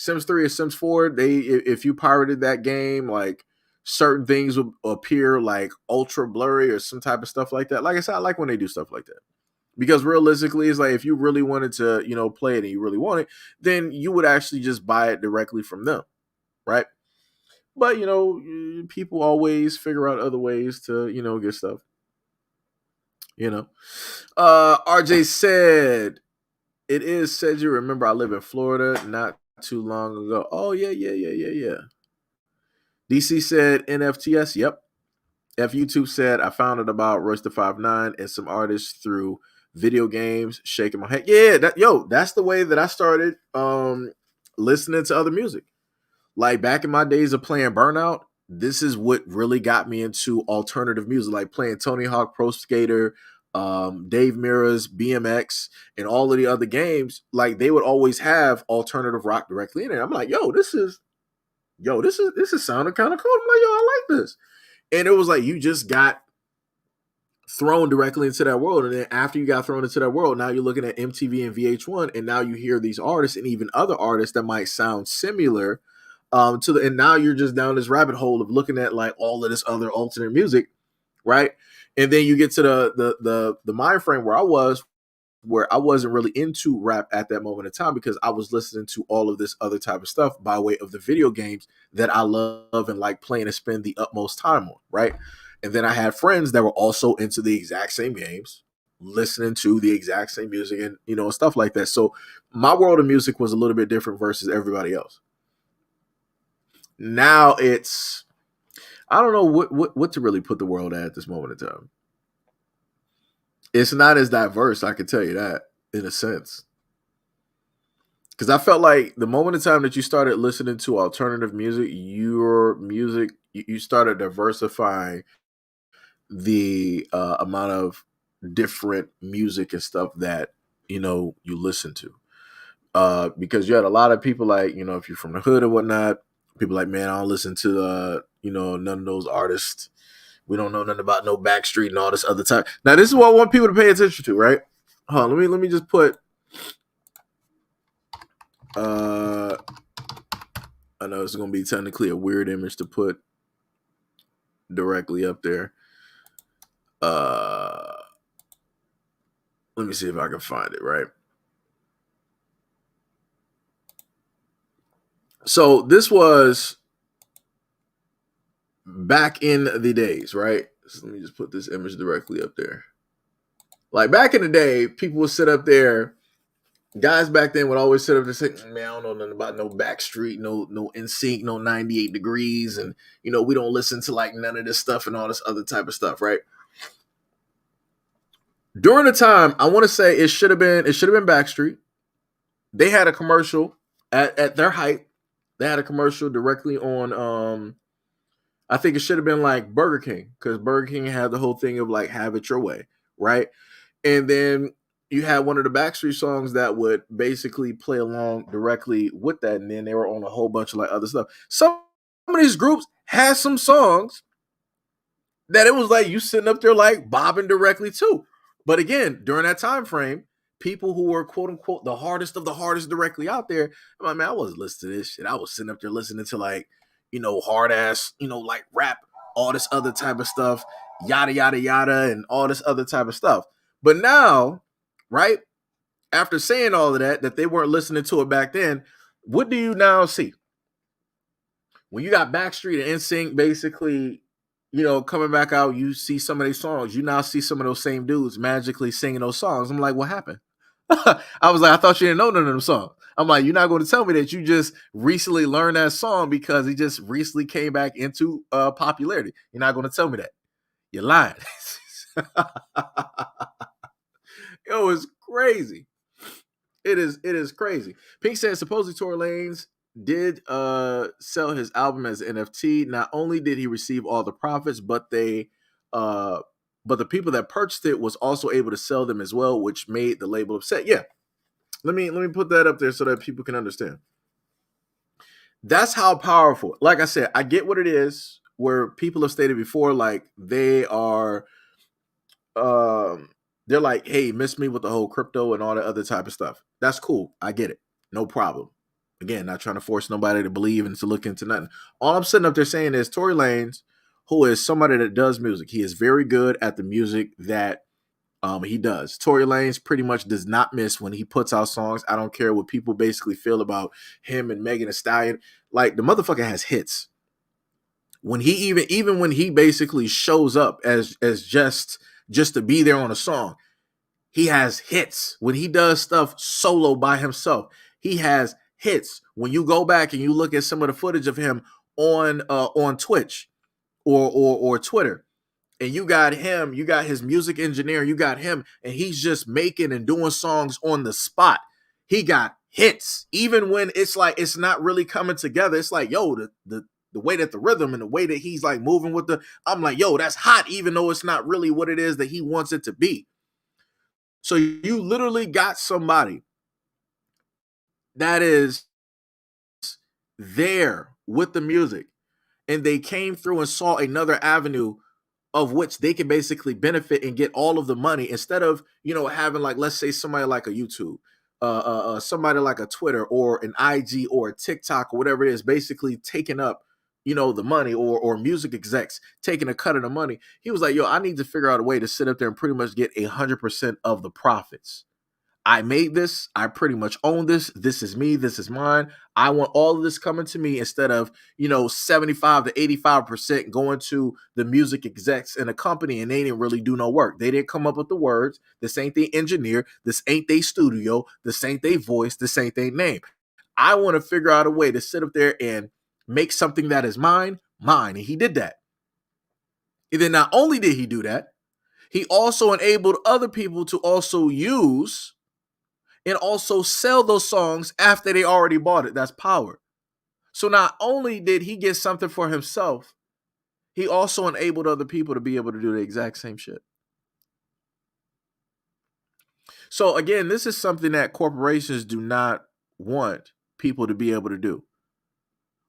[SPEAKER 1] or Sims 4. If you pirated that game, like certain things would appear like ultra blurry or some type of stuff like that. Like I said, I like when they do stuff like that. Because realistically, it's like if you really wanted to, play it and you really want it, then you would actually just buy it directly from them, right? But, people always figure out other ways to, get stuff. RJ said, it is said you remember I live in Florida not too long ago. Oh, yeah. DC said NFTS, yep. F YouTube said, I found it about Royce the 5'9" and some artists through video games, shaking my head. Yeah, that's the way that I started listening to other music. Like back in my days of playing Burnout, this is what really got me into alternative music, like playing Tony Hawk Pro Skater, Dave Mirra's BMX, and all of the other games. Like they would always have alternative rock directly in it. I'm like, this is sounding kind of cool. I'm like, I like this. And it was like you just got thrown directly into that world. And then after you got thrown into that world, now you're looking at MTV and VH1, and now you hear these artists and even other artists that might sound similar and now you're just down this rabbit hole of looking at like all of this other alternate music, right? And then you get to the mind frame where I wasn't really into rap at that moment in time because I was listening to all of this other type of stuff by way of the video games that I love and like playing and spend the utmost time on, right? And then I had friends that were also into the exact same games, listening to the exact same music and, stuff like that. So my world of music was a little bit different versus everybody else. Now it's, I don't know what to really put the world at this moment in time. It's not as diverse, I can tell you that, in a sense. Because I felt like the moment in time that you started listening to alternative music, you started diversifying the amount of different music and stuff that, you listen to. Because you had a lot of people like, if you're from the hood and whatnot, people like, man, I don't listen to, none of those artists. We don't know nothing about no Backstreet and all this other type. Now, this is what I want people to pay attention to, right? Hold on, let me just put. I know it's going to be technically a weird image to put directly up there. Let me see if I can find it, right? So this was back in the days, right? So let me just put this image directly up there. Like back in the day, people would sit up there. Guys back then would always sit up there and say, man, I don't know nothing about no Backstreet, no NSYNC, no 98 Degrees. And, we don't listen to like none of this stuff and all this other type of stuff, right? During the time, I want to say it should have been Backstreet. They had a commercial at their height. They had a commercial directly on, I think it should have been like Burger King, because Burger King had the whole thing of like, have it your way, right? And then you had one of the Backstreet songs that would basically play along directly with that. And then they were on a whole bunch of like other stuff. Some of these groups had some songs that it was like you sitting up there like bobbing directly to. But again, during that time frame, people who were quote unquote the hardest of the hardest directly out there. I'm like, man, I wasn't listening to this shit. I was sitting up there listening to like, hard ass, like rap, all this other type of stuff, yada, yada, yada, and all this other type of stuff. But now, right, after saying all of that they weren't listening to it back then, what do you now see? When you got Backstreet and NSYNC basically, coming back out, you see some of these songs. You now see some of those same dudes magically singing those songs. I'm like, what happened? I was like, I thought you didn't know none of them songs. I'm like, you're not going to tell me that you just recently learned that song because he just recently came back into popularity. You're not going to tell me that. You're lying. Yo, it's crazy. It is crazy. Pink said supposedly Tory Lanez did sell his album as NFT. Not only did he receive all the profits, but the people that purchased it was also able to sell them as well, which made the label upset. Yeah. Let me put that up there so that people can understand. That's how powerful. Like I said, I get what it is where people have stated before, like they are they're like, hey, miss me with the whole crypto and all that other type of stuff. That's cool. I get it. No problem. Again, not trying to force nobody to believe and to look into nothing. All I'm sitting up there saying is Tory Lanez, who is somebody that does music. He is very good at the music that he does. Tory Lanez pretty much does not miss when he puts out songs. I don't care what people basically feel about him and Megan Thee Stallion. Like, the motherfucker has hits. When he even when he basically shows up as just to be there on a song, he has hits. When he does stuff solo by himself, he has hits. When you go back and you look at some of the footage of him on Twitch or Twitter, and you got him, you got his music engineer, you got him, and he's just making and doing songs on the spot. He got hits. Even when it's like it's not really coming together, it's like, yo, the way that the rhythm and the way that he's like moving with I'm like, yo, that's hot, even though it's not really what it is that he wants it to be. So you literally got somebody that is there with the music, and they came through and saw another avenue of which they can basically benefit and get all of the money, instead of, having, like, let's say somebody like a YouTube, somebody like a Twitter or an IG or a TikTok or whatever it is, basically taking up, the money, or music execs taking a cut of the money. He was like, yo, I need to figure out a way to sit up there and pretty much get 100% of the profits. I made this. I pretty much own this. This is me. This is mine. I want all of this coming to me, instead of, 75 to 85% going to the music execs in a company, and they didn't really do no work. They didn't come up with the words. This ain't they engineer. This ain't they studio. This ain't they voice. This ain't they name. I want to figure out a way to sit up there and make something that is mine. And he did that. And then not only did he do that, he also enabled other people to also use and also sell those songs after they already bought it. That's power. So not only did he get something for himself, he also enabled other people to be able to do the exact same shit. So again, this is something that corporations do not want people to be able to do.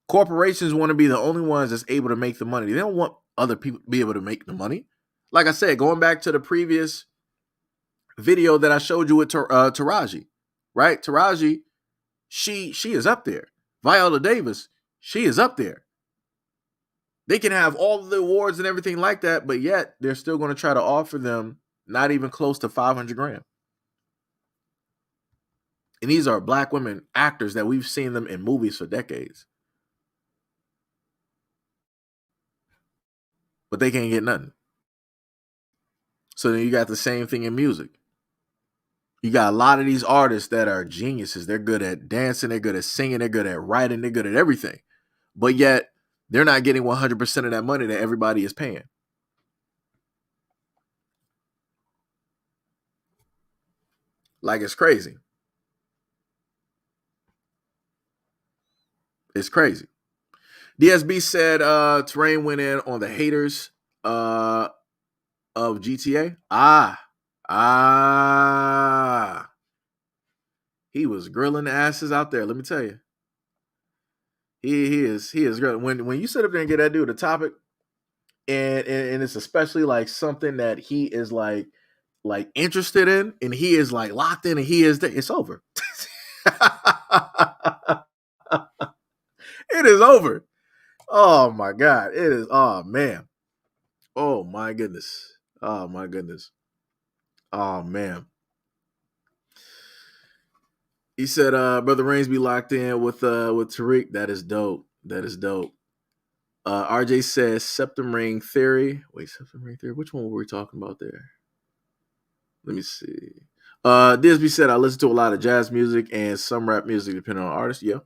[SPEAKER 1] Corporations want to be the only ones that's able to make the money. They don't want other people to be able to make the money. Like I said, going back to the previous video that I showed you with Taraji, right? Taraji, she is up there. Viola Davis, she is up there. They can have all of the awards and everything like that, but yet they're still going to try to offer them not even close to $500,000. And these are Black women actors that we've seen them in movies for decades. But they can't get nothing. So then you got the same thing in music. You got a lot of these artists that are geniuses. They're good at dancing. They're good at singing. They're good at writing. They're good at everything. But yet they're not getting 100% of that money that everybody is paying. Like, it's crazy. It's crazy. DSB said Terrain went in on the haters of GTA. He was grilling the asses out there. Let me tell you. He is grilling. When you sit up there and get that dude a topic, and it's especially like something that he is like like interested in, and he is like locked in, and he is there, it's over. It is over. Oh my God. It is. Oh man. Oh my goodness. Oh my goodness. Oh man. He said, Brother Reigns be locked in with Tariq. That is dope. That is dope. RJ says Septum Ring Theory. Wait, Septum Ring Theory. Which one were we talking about there? Let me see. Disby said I listen to a lot of jazz music and some rap music depending on artists. Yeah.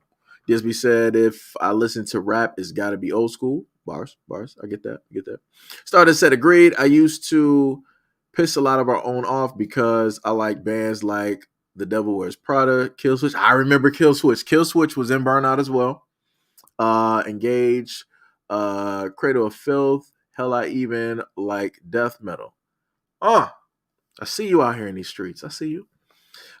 [SPEAKER 1] Disby said if I listen to rap, it's got to be old school. Bars. I get that. Stardust said agreed. I used to piss a lot of our own off because I like bands like The Devil Wears Prada, Killswitch. I remember Killswitch. Killswitch was in Burnout as well. Engage, Cradle of Filth. Hell, I even like death metal. I see you out here in these streets. I see you.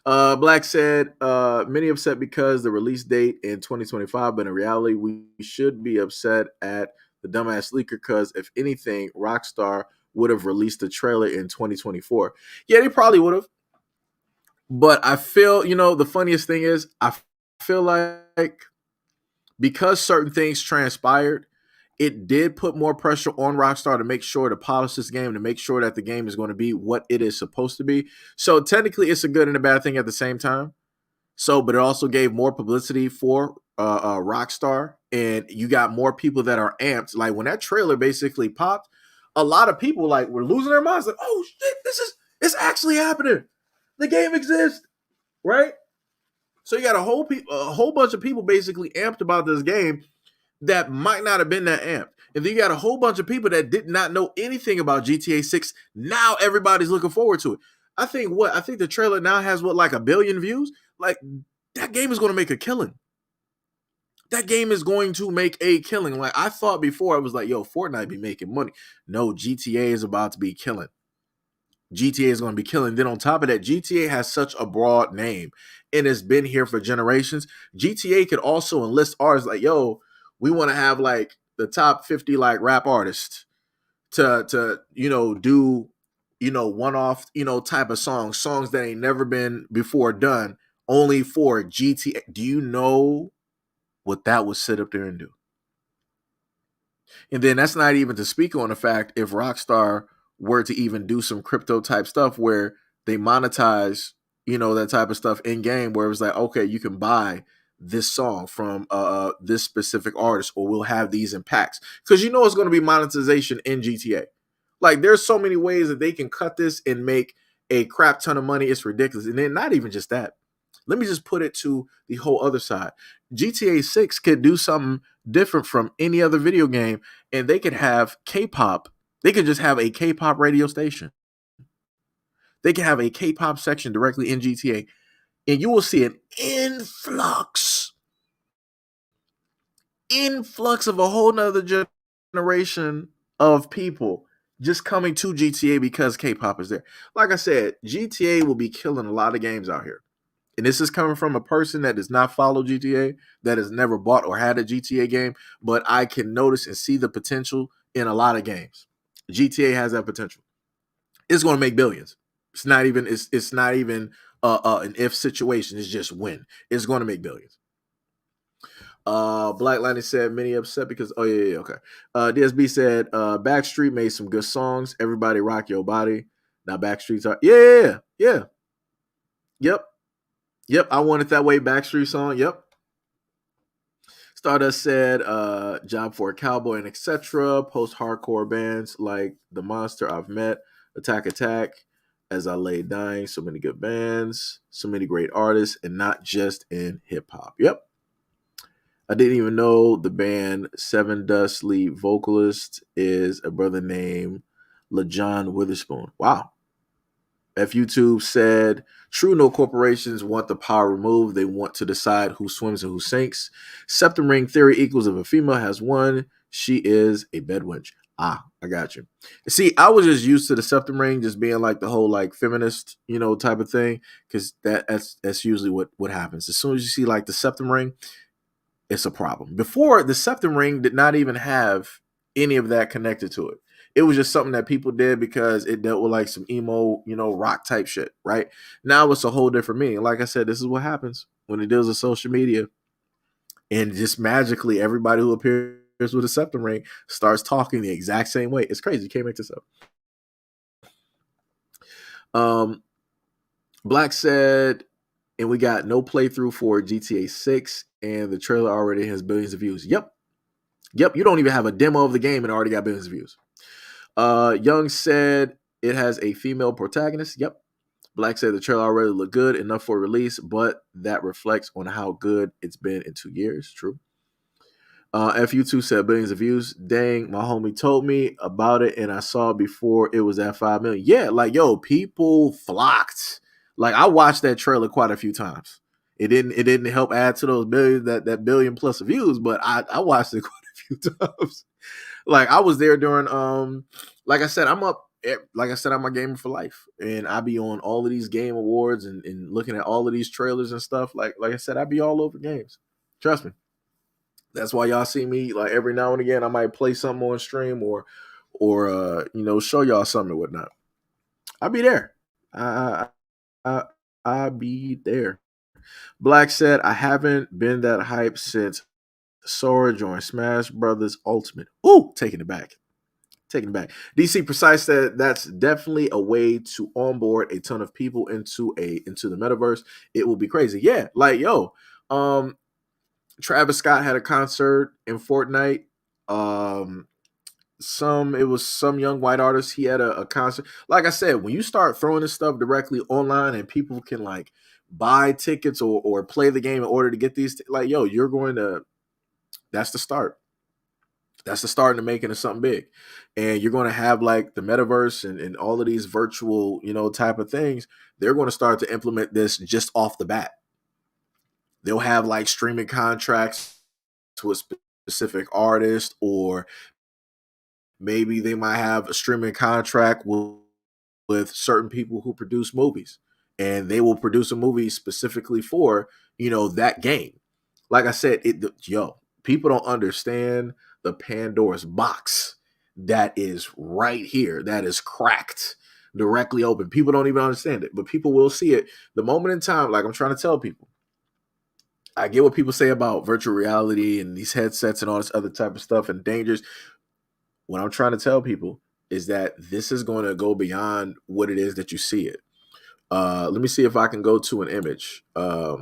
[SPEAKER 1] Black said, many upset because the release date in 2025, but in reality, we should be upset at the dumbass leaker because if anything, Rockstar would have released the trailer in 2024. Yeah, they probably would have. But I feel, the funniest thing is I feel like because certain things transpired, it did put more pressure on Rockstar to make sure to polish this game, to make sure that the game is going to be what it is supposed to be. So technically, it's a good and a bad thing at the same time. So, but it also gave more publicity for Rockstar, and you got more people that are amped. Like when that trailer basically popped, a lot of people like were losing their minds. Like, oh shit, it's actually happening. The game exists, right? So you got a whole bunch of people basically amped about this game that might not have been that amped. And then you got a whole bunch of people that did not know anything about GTA 6. Now everybody's looking forward to it. I think the trailer now has like 1 billion views. Like that game is going to make a killing. That game is going to make a killing. Like I thought before, I was like, yo, Fortnite be making money. No, GTA is about to be killing. GTA is going to be killing. Then on top of that, GTA has such a broad name and it's been here for generations. GTA could also enlist artists like, yo, we want to have like the top 50 like rap artists to do one-off type of songs that ain't never been before done only for GTA. Do you know what that would sit up there and do? And then that's not even to speak on the fact if Rockstar were to even do some crypto type stuff where they monetize that type of stuff in game, where it was like, okay, you can buy this song from this specific artist, or we'll have these in packs, because it's going to be monetization in GTA. Like there's so many ways that they can cut this and make a crap ton of money. It's ridiculous. And then not even just that. Let me just put it to the whole other side. GTA 6 could do something different from any other video game, and they could have K-pop. They could just have a K-pop radio station. They can have a K-pop section directly in GTA, and you will see an influx of a whole nother generation of people just coming to GTA because K-pop is there. Like I said, GTA will be killing a lot of games out here. And this is coming from a person that does not follow GTA, that has never bought or had a GTA game, but I can notice and see the potential in a lot of games. GTA has that potential. It's going to make billions. It's not even an if situation. It's just when. It's going to make billions. Black Lightning said many upset because okay. DSB said Backstreet made some good songs. Everybody rock your body. Now Backstreet's are yeah. Yep. I Want It That Way Backstreet song. Yep. Stardust said Job for a Cowboy and etc. Post-hardcore bands like The Monster I've Met, Attack, As I Lay Dying. So many good bands, so many great artists, and not just in hip-hop. Yep. I didn't even know the band Seven Dust lead vocalist is a brother named LaJohn Witherspoon. Wow. F YouTube said, true, no corporations want the power removed. They want to decide who swims and who sinks. Septum Ring Theory equals if a female has one, she is a bedwench. I got you. See, I was just used to the Septum Ring just being like the whole like feminist, type of thing, because that's usually what happens. As soon as you see like the Septum Ring, it's a problem. Before, the Septum Ring did not even have any of that connected to it. It was just something that people did because it dealt with like some emo, rock type shit, right? Now it's a whole different meaning. Like I said, this is what happens when it deals with social media. And just magically, everybody who appears with a septum ring starts talking the exact same way. It's crazy. You can't make this up. Black said, and we got no playthrough for GTA 6, and the trailer already has billions of views. Yep. You don't even have a demo of the game and already got billions of views. Young said it has a female protagonist. Yep. Black said the trailer already looked good enough for release, but that reflects on how good it's been in 2 years. True. FU2 said billions of views. Dang, my homie told me about it, and I saw it before it was at 5 million. Yeah, like, yo, people flocked. Like, I watched that trailer quite a few times. It didn't help add to those billion, that billion plus of views, but I watched it quite a few times. Like, I was there during like I said, I'm a gamer for life, and I be on all of these game awards and looking at all of these trailers and stuff. Like I said, I be all over games. Trust me. That's why y'all see me like every now and again. I might play something on stream or show y'all something and whatnot. I'll be there. I'll be there. Black said, I haven't been that hype since Sora joined Smash Brothers Ultimate. Ooh, taking it back. DC Precise said that's definitely a way to onboard a ton of people into the metaverse. It will be crazy. Yeah, like, yo, Travis Scott had a concert in Fortnite. It was some young white artist. He had a concert. Like I said, when you start throwing this stuff directly online and people can like buy tickets or play the game in order to get these, like, yo, that's the start. That's the start into making it something big. And you're going to have like the metaverse and all of these virtual, type of things. They're going to start to implement this just off the bat. They'll have like streaming contracts to a specific artist, or maybe they might have a streaming contract with certain people who produce movies, and they will produce a movie specifically for, that game. Like I said, people don't understand the Pandora's box that is right here, that is cracked, directly open. People don't even understand it, but people will see it the moment in time. Like I'm trying to tell people, I get what people say about virtual reality and these headsets and all this other type of stuff and dangers. What I'm trying to tell people is that this is going to go beyond what it is that you see it. Let me see if I can go to an image. Let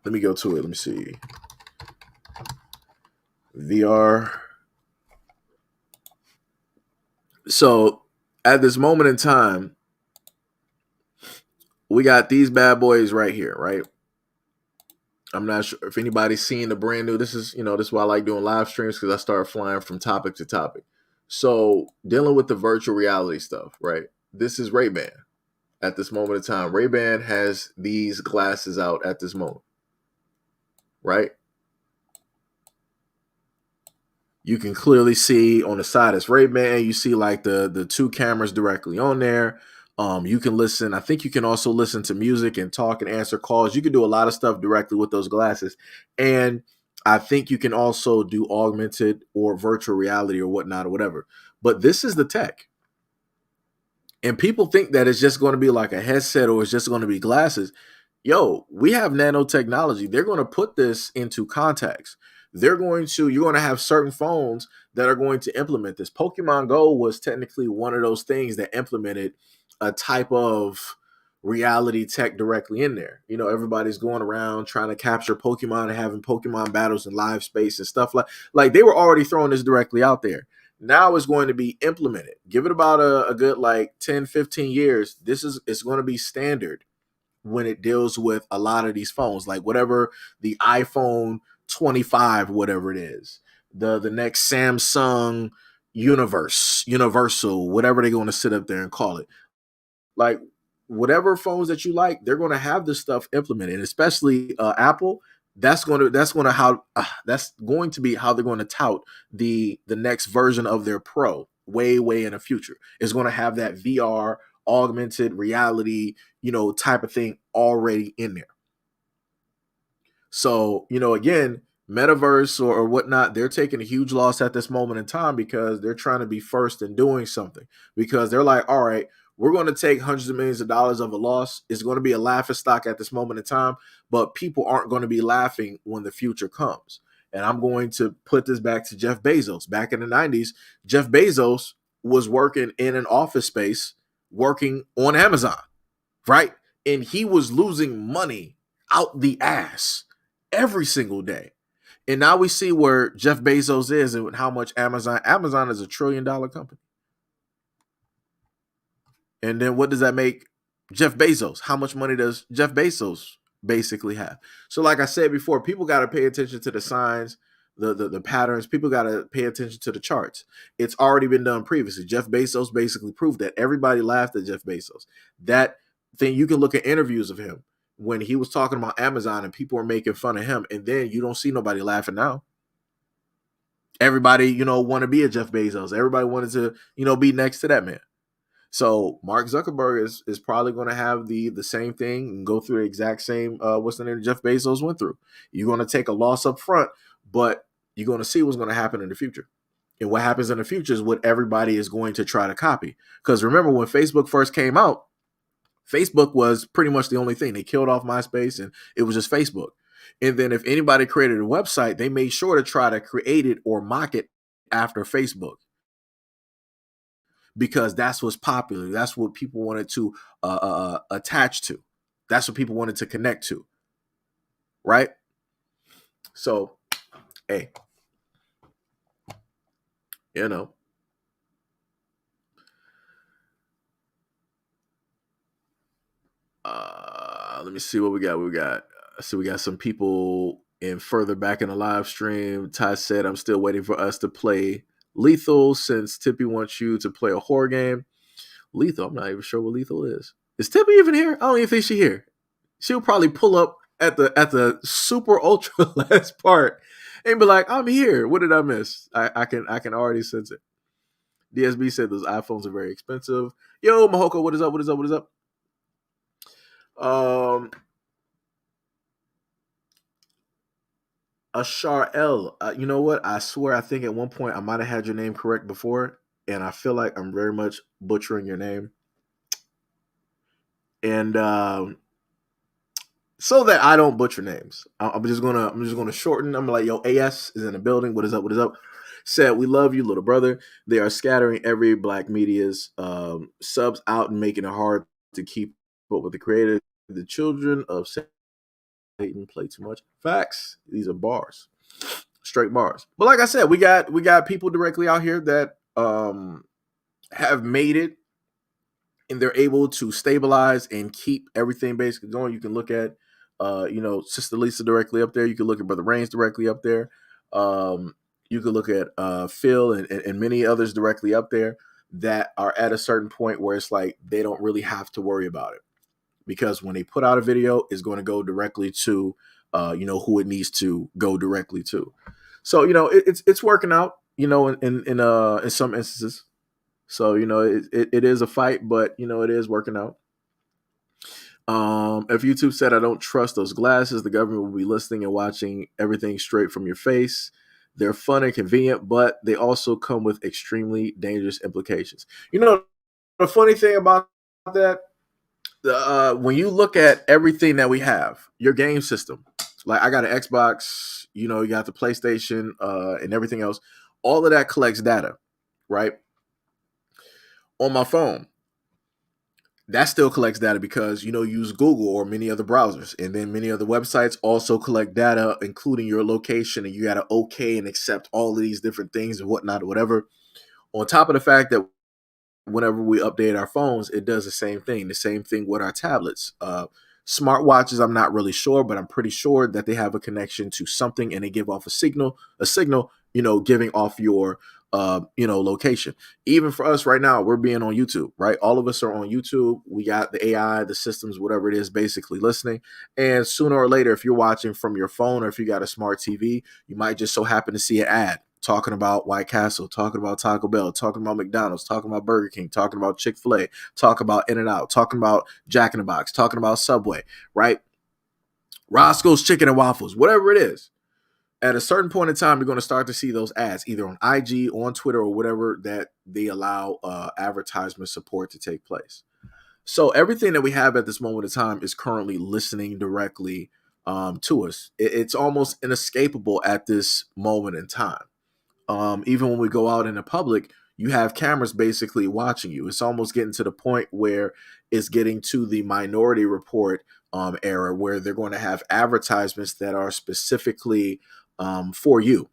[SPEAKER 1] me go to it. Let me see. VR. So at this moment in time, we got these bad boys right here, right? I'm not sure if anybody's seen the brand new. This is why I like doing live streams, because I start flying from topic to topic. So dealing with the virtual reality stuff, right? This is Ray-Ban at this moment in time. Ray-Ban has these glasses out at this moment, right? You can clearly see on the side it's Ray-Ban. You see like the two cameras directly on there. You can listen. I think you can also listen to music and talk and answer calls. You can do a lot of stuff directly with those glasses. And I think you can also do augmented or virtual reality or whatnot or whatever. But this is the tech. And people think that it's just going to be like a headset or it's just going to be glasses. Yo, we have nanotechnology. They're going to put this into contacts. You're going to have certain phones that are going to implement this. Pokemon Go was technically one of those things that implemented a type of reality tech directly in there. Everybody's going around trying to capture Pokemon and having Pokemon battles in live space and stuff like they were already throwing this directly out there. Now it's going to be implemented. Give it about a good like 10, 15 years. It's going to be standard when it deals with a lot of these phones, like whatever the iPhone 25, whatever it is, the next Samsung Universal, whatever they're going to sit up there and call it. Like whatever phones that you like, they're going to have this stuff implemented, and especially Apple. That's going to be how they're going to tout the next version of their Pro way in the future. Is going to have that VR augmented reality, type of thing already in there. So, again, Metaverse or whatnot, they're taking a huge loss at this moment in time because they're trying to be first in doing something. Because they're like, all right, we're going to take hundreds of millions of dollars of a loss. It's going to be a laughing stock at this moment in time, but people aren't going to be laughing when the future comes. And I'm going to put this back to Jeff Bezos. Back in the 90s, Jeff Bezos was working in an office space, working on Amazon, right? And he was losing money out the ass every single day. And now we see where Jeff Bezos is and how much Amazon is $1 trillion company. And then what does that make Jeff Bezos? How much money does Jeff Bezos basically have? So like I said before, people got to pay attention to the signs, the patterns. People got to pay attention to the charts. It's already been done previously. Jeff Bezos basically proved that. Everybody laughed at Jeff Bezos. That thing, you can look at interviews of him when he was talking about Amazon and people were making fun of him. And then you don't see nobody laughing now. Everybody, want to be a Jeff Bezos. Everybody wanted to, be next to that man. So Mark Zuckerberg is probably going to have the same thing and go through the exact same what's the name Jeff Bezos went through. You're going to take a loss up front, but you're going to see what's going to happen in the future. And what happens in the future is what everybody is going to try to copy. Because remember, when Facebook first came out, Facebook was pretty much the only thing. They killed off MySpace and it was just Facebook. And then if anybody created a website, they made sure to try to create it or mock it after Facebook. Because that's what's popular. That's what people wanted to attach to. That's what people wanted to connect to. Right? So, hey. Let me see what we got. We got some people further back in the live stream. Ty said, I'm still waiting for us to play Lethal since Tippy wants you to play a horror game. Lethal, I'm not even sure what Lethal is. Is Tippy even here? I don't even think she's here. She'll probably pull up at the super ultra last part and be like, I'm here. What did I miss? I can already sense it. DSB said those iPhones are very expensive. Yo, Mahoko, what is up? What is up? What is up? Ashar L. You know what? I swear, I think at one point I might have had your name correct before, and I feel like I'm very much butchering your name. And so that I don't butcher names, I'm just gonna shorten. I'm like, yo, AS is in the building. What is up? What is up? Said, we love you, little brother. They are scattering every black media's subs out and making it hard to keep up with the creator. The children of Satan play too much. Facts. These are bars, straight bars. But like I said, we got people directly out here that have made it, and they're able to stabilize and keep everything basically going. You can look at Sister Lisa directly up there. You can look at Brother Reigns directly up there. You can look at Phil and many others directly up there that are at a certain point where it's like they don't really have to worry about it. Because when they put out a video, it's going to go directly to, who it needs to go directly to. So, it's working out, in some instances. So, it is a fight, but, it is working out. If YouTube said, I don't trust those glasses, the government will be listening and watching everything straight from your face. They're fun and convenient, but they also come with extremely dangerous implications. The funny thing about that, when you look at everything that we have, your game system, like I got an Xbox, you got the PlayStation, and everything else, all of that collects data, right? On my phone, that still collects data because, use Google or many other browsers. And then many other websites also collect data, including your location, and you got to okay and accept all of these different things and whatnot, whatever. On top of the fact that whenever we update our phones, it does the same thing. The same thing with our tablets. Smartwatches, I'm not really sure, but I'm pretty sure that they have a connection to something and they give off a signal, giving off your, location. Even for us right now, we're being on YouTube, right? All of us are on YouTube. We got the AI, the systems, whatever it is, basically listening. And sooner or later, if you're watching from your phone or if you got a smart TV, you might just so happen to see an ad talking about White Castle, talking about Taco Bell, talking about McDonald's, talking about Burger King, talking about Chick-fil-A, talking about In-N-Out, talking about Jack in the Box, talking about Subway, right? Roscoe's Chicken and Waffles, whatever it is. at a certain point in time, you're going to start to see those ads either on IG, on Twitter, or whatever that they allow advertisement support to take place. So everything that we have at this moment in time is currently listening directly to us. It's almost inescapable at this moment in time. Even when we go out in the public, you have cameras basically watching you. It's almost getting to the point where it's getting to the Minority Report era, where they're going to have advertisements that are specifically for you,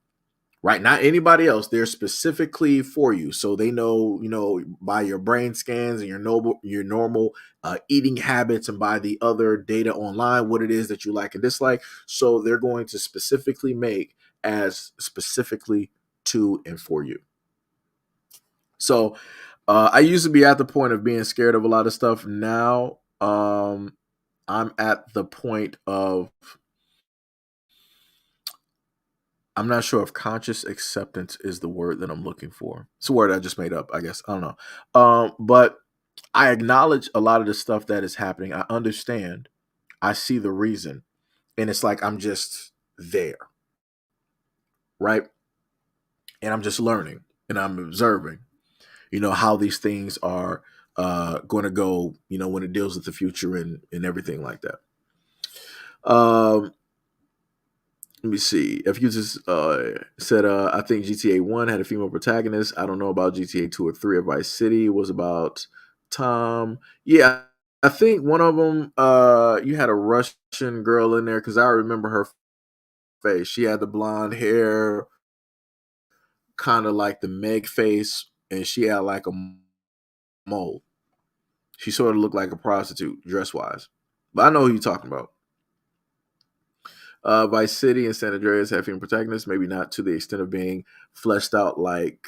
[SPEAKER 1] right? Not anybody else. They're specifically for you. So they know, by your brain scans and your normal eating habits, and by the other data online, what it is that you like and dislike. So they're going to specifically make as specifically to and for you. So I used to be at the point of being scared of a lot of stuff. Now I'm at the point of, I'm not sure if conscious acceptance is the word that I'm looking for. It's a word I just made up, I guess. I don't know. But I acknowledge a lot of the stuff that is happening. I understand. I see the reason. And it's like I'm just there. Right? And I'm just learning and I'm observing, how these things are going to go, when it deals with the future and everything like that. Let me see. If you just said, I think GTA 1 had a female protagonist. I don't know about GTA 2 or 3 or Vice City. It was about Tom. Yeah, I think one of them, you had a Russian girl in there because I remember her face. She had the blonde hair, kind of like the Meg face, and she had like a mole. She sort of looked like a prostitute dress-wise. But I know who you're talking about. Vice City and San Andreas have female protagonists, maybe not to the extent of being fleshed out like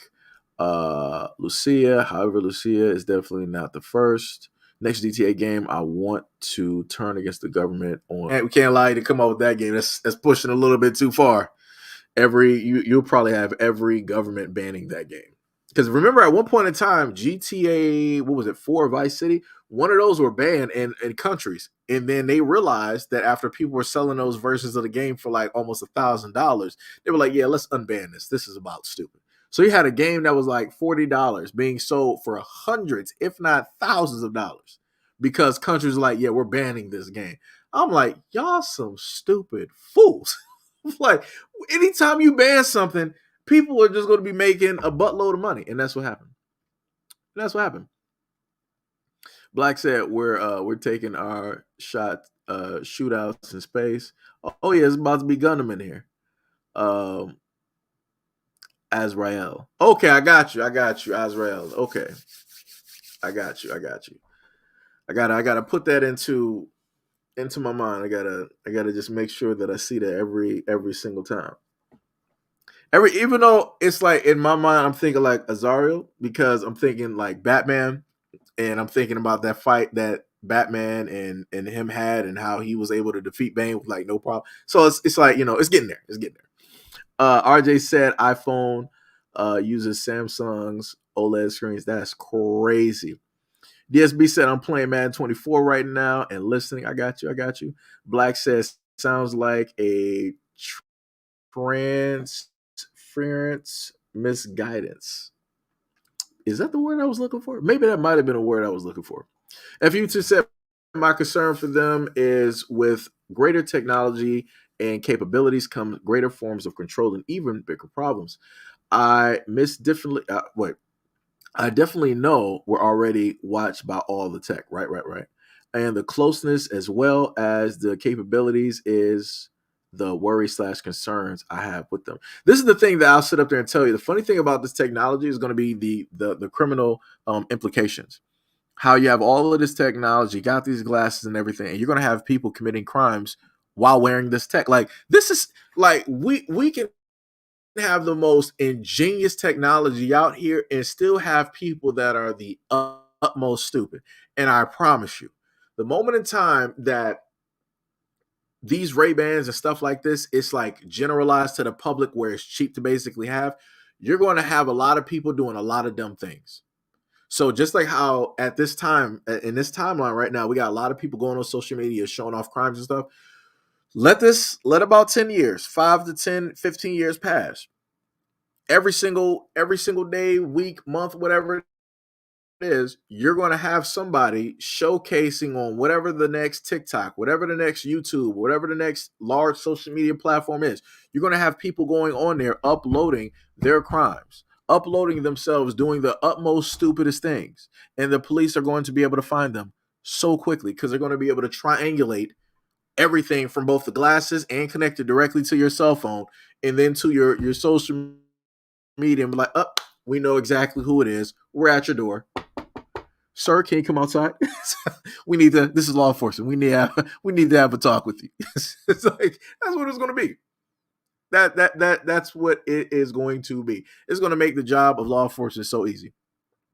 [SPEAKER 1] Lucia. However, Lucia is definitely not the first. Next GTA game, I want to turn against the government on. And we can't lie to come up with that game. That's pushing a little bit too far. You'll probably have every government banning that game. Because remember, at one point in time, GTA, 4 Vice City, one of those were banned in countries. And then they realized that after people were selling those versions of the game for like almost $1,000, they were like, yeah, let's unban this. This is about stupid. So you had a game that was like $40 being sold for hundreds, if not thousands of dollars, because countries were like, yeah, we're banning this game. I'm like, y'all some stupid fools. Like, anytime you ban something, people are just going to be making a buttload of money, and that's what happened. Black said we're taking our shootouts in space. Oh yeah, it's about to be Gunnerman here. Azrael. Okay, I got you, Azrael. Okay, I got you. I gotta put that into my mind. I gotta just make sure that I see that every single time. Even though it's like in my mind, I'm thinking like Azrael because I'm thinking like Batman, and I'm thinking about that fight that Batman and him had and how he was able to defeat Bane with like no problem. So it's like, it's getting there. RJ said iPhone uses Samsung's OLED screens. That's crazy. DSB said I'm playing Madden 24 right now and listening. I got you. Black says sounds like a transference misguidance. Is that the word I was looking for? Maybe that might have been a word I was looking for. F2 said my concern for them is with greater technology and capabilities come greater forms of control and even bigger problems. I definitely know we're already watched by all the tech, right. And the closeness as well as the capabilities is the worry/concerns I have with them. This is the thing that I'll sit up there and tell you. The funny thing about this technology is going to be the criminal implications. How you have all of this technology, got these glasses and everything, and you're going to have people committing crimes while wearing this tech. Like, this is like we can have the most ingenious technology out here and still have people that are the utmost stupid. And I promise you, the moment in time that these Ray-Bans and stuff like this, it's like generalized to the public where it's cheap to basically have, you're going to have a lot of people doing a lot of dumb things. So just like how at this time, in this timeline right now, we got a lot of people going on social media showing off crimes and stuff. Let about 10 years, 5 to 10, 15 years pass. Every single day, week, month, whatever it is, you're going to have somebody showcasing on whatever the next TikTok, whatever the next YouTube, whatever the next large social media platform is. You're going to have people going on there uploading their crimes, uploading themselves, doing the utmost stupidest things. And the police are going to be able to find them so quickly because they're going to be able to triangulate everything from both the glasses and connect it directly to your cell phone and then to your social media and be like, we know exactly who it is. We're at your door. Sir, can you come outside? This is law enforcement. We need to have a talk with you. It's like, that's what it's going to be. That's what it is going to be. It's going to make the job of law enforcement so easy.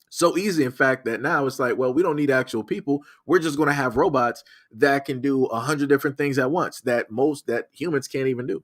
[SPEAKER 1] So easy, in fact, that now it's like, well, we don't need actual people. We're just going to have robots that can do 100 different things at once that humans can't even do.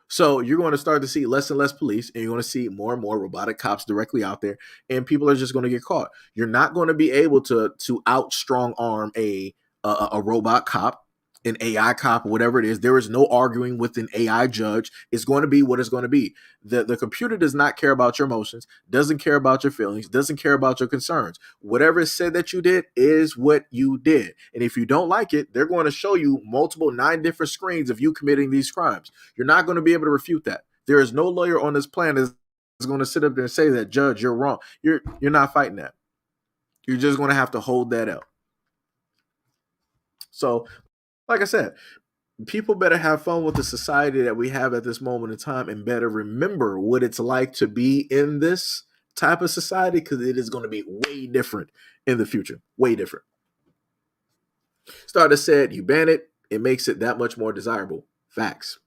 [SPEAKER 1] So you're going to start to see less and less police, and you're going to see more and more robotic cops directly out there, and people are just going to get caught. You're not going to be able to out strong arm a robot cop, an AI cop, whatever it is. There is no arguing with an AI judge. It's going to be what it's going to be. The computer does not care about your emotions, doesn't care about your feelings, doesn't care about your concerns. Whatever is said that you did is what you did. And if you don't like it, they're going to show you 9 different screens of you committing these crimes. You're not going to be able to refute that. There is no lawyer on this planet that's going to sit up there and say that, Judge, you're wrong. You're not fighting that. You're just going to have to hold that out. So, like I said, people better have fun with the society that we have at this moment in time and better remember what it's like to be in this type of society, because it is going to be way different in the future. Way different. Starter said, you ban it, it makes it that much more desirable. Facts.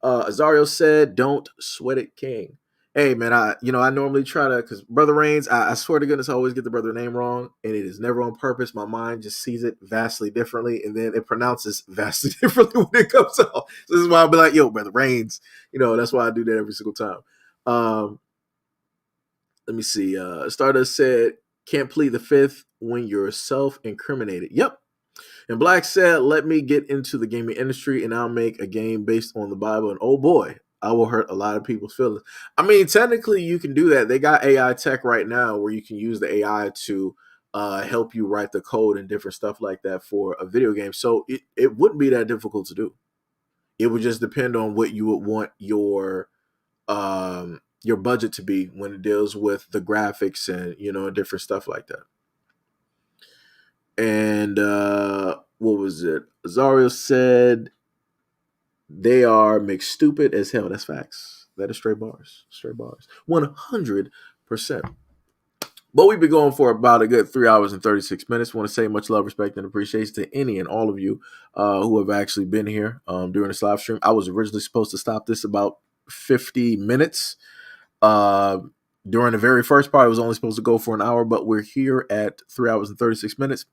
[SPEAKER 1] Azario said, don't sweat it, King. Hey, man, I normally try to, because Brother Reigns, I swear to goodness, I always get the brother name wrong, and it is never on purpose. My mind just sees it vastly differently, and then it pronounces vastly differently when it comes out. So this is why I'll be like, yo, Brother Reigns. That's why I do that every single time. Let me see. Stardust said, can't plead the fifth when you're self-incriminated. Yep. And Black said, let me get into the gaming industry, and I'll make a game based on the Bible. And oh boy, I will hurt a lot of people's feelings. I mean, technically, you can do that. They got AI tech right now where you can use the AI to help you write the code and different stuff like that for a video game. So it wouldn't be that difficult to do. It would just depend on what you would want your budget to be when it deals with the graphics and different stuff like that. And what was it? Azario said, they are mixed stupid as hell. That's facts. That is straight bars. Straight bars. 100%. But we've been going for about a good 3 hours and 36 minutes. Want to say much love, respect, and appreciation to any and all of you who have actually been here during this live stream. I was originally supposed to stop this about 50 minutes. During the very first part, I was only supposed to go for an hour, but we're here at 3 hours and 36 minutes.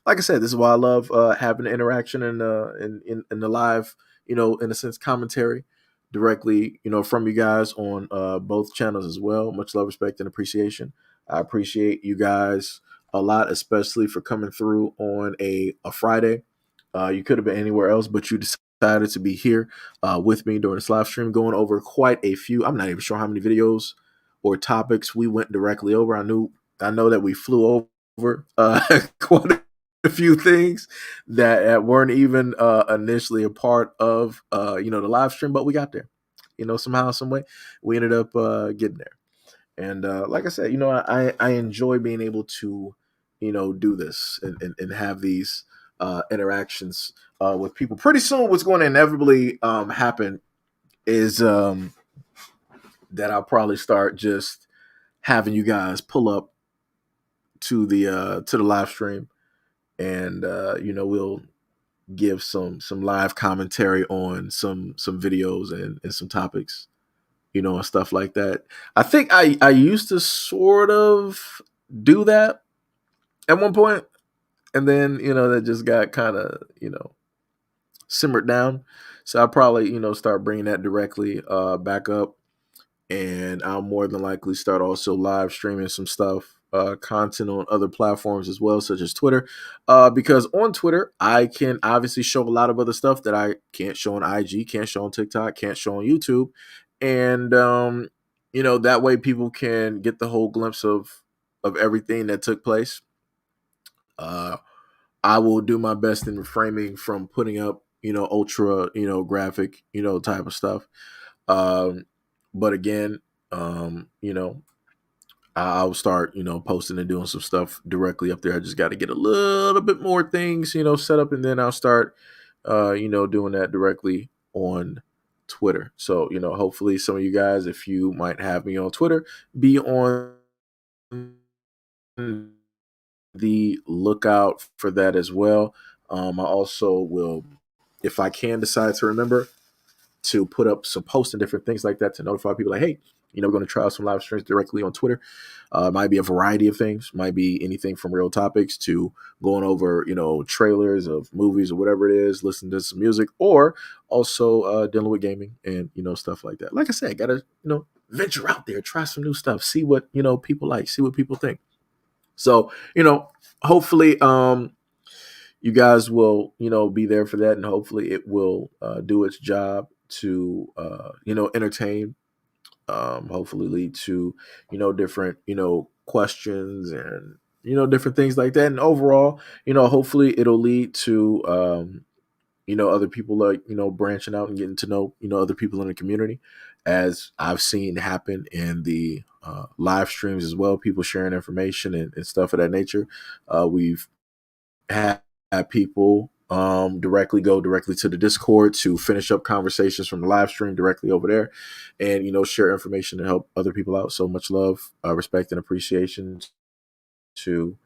[SPEAKER 1] Like I said, this is why I love having interaction in the live, in a sense, commentary directly, from you guys on both channels as well. Much love, respect, and appreciation. I appreciate you guys a lot, especially for coming through on a Friday. You could have been anywhere else, but you decided to be here with me during this live stream, going over quite a few. I'm not even sure how many videos or topics we went directly over. I know that we flew over quite a few things that weren't even initially a part of the live stream, but we got there. Somehow, some way, we ended up getting there. And like I said, I enjoy being able to do this and have these interactions with people. Pretty soon, what's going to inevitably happen is that I'll probably start just having you guys pull up to the live stream, and we'll give some live commentary on some videos and some topics, and stuff like that. I think I used to sort of do that at one point, and then that just got kind of simmered down. So I'll probably start bringing that directly back up, and I'll more than likely start also live streaming some stuff content on other platforms as well, such as Twitter, because on Twitter I can obviously show a lot of other stuff that I can't show on IG, can't show on TikTok, can't show on YouTube, and that way people can get the whole glimpse of everything that took place. I will do my best in refraining from putting up ultra graphic type of stuff. But again, I'll start, posting and doing some stuff directly up there. I just got to get a little bit more things, set up, and then I'll start, doing that directly on Twitter. So, hopefully some of you guys, if you might have me on Twitter, be on the lookout for that as well. I also will, if I can decide to remember, to put up some posts and different things like that to notify people like, hey, we're going to try out some live streams directly on Twitter. Might be a variety of things. Might be anything from real topics to going over, trailers of movies or whatever it is, listening to some music, or also dealing with gaming and, stuff like that. Like I said, got to, venture out there, try some new stuff, see what, people like, see what people think. So, hopefully you guys will, be there for that, and hopefully it will do its job to, entertain, hopefully lead to, different, questions and, different things like that. And overall, hopefully it'll lead to, other people like, branching out and getting to know, other people in the community, as I've seen happen in the live streams as well, people sharing information and stuff of that nature. We've had people directly to the Discord to finish up conversations from the live stream directly over there, and share information to help other people out. So much love, respect, and appreciation to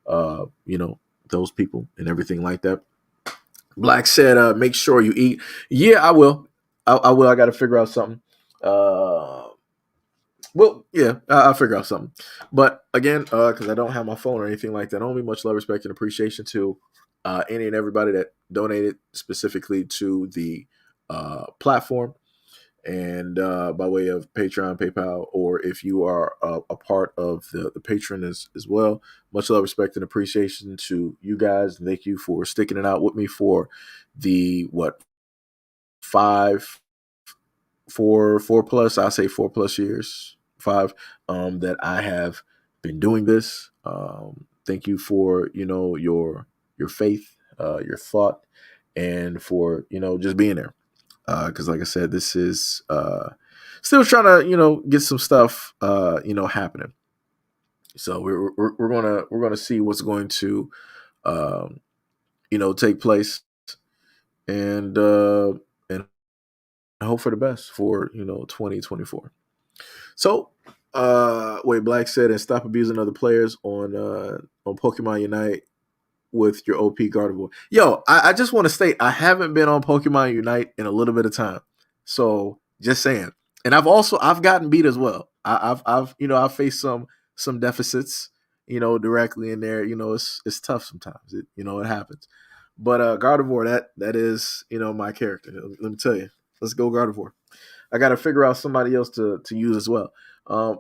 [SPEAKER 1] those people and everything like that. Black said, make sure you eat. Yeah, I will. I will. I got to figure out something. Well, yeah, I'll figure out something. But again, because I don't have my phone or anything like that, only much love, respect, and appreciation to any and everybody that donated specifically to the platform, and by way of Patreon, PayPal, or if you are a part of the patron as well. Much love, respect, and appreciation to you guys. Thank you for sticking it out with me for the 4 plus, I'll say 4+ years, 5, that I have been doing this. Thank you for, your faith, your thought, and for, just being there. Because like I said, this is still trying to, get some stuff, happening. So we're gonna see what's going to, take place, and hope for the best for 2024. So Black said, and stop abusing other players on Pokemon Unite with your OP Gardevoir. Yo, I just want to state, I haven't been on Pokemon Unite in a little bit of time, so just saying. And I've gotten beat as well. I've faced some deficits, directly in there. It's tough sometimes. It happens. But Gardevoir, that is, my character. Let me tell you. Let's go Gardevoir. I got to figure out somebody else to use as well.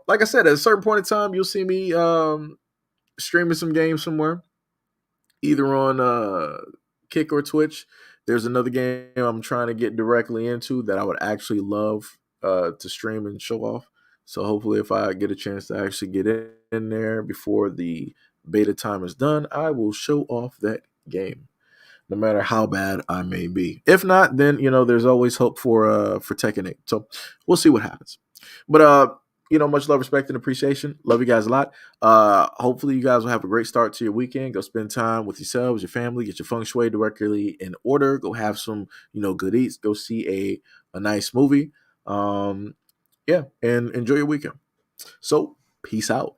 [SPEAKER 1] Like I said, at a certain point in time, you'll see me streaming some games somewhere, either on Kick or Twitch. There's another game I'm trying to get directly into that I would actually love to stream and show off. So hopefully if I get a chance to actually get in there before the beta time is done, I will show off that game, no matter how bad I may be. If not, then, there's always hope for Tekken 8. So we'll see what happens. But, much love, respect, and appreciation. Love you guys a lot. Hopefully you guys will have a great start to your weekend. Go spend time with yourselves, your family, get your feng shui directly in order. Go have some, good eats. Go see a nice movie. And enjoy your weekend. So peace out.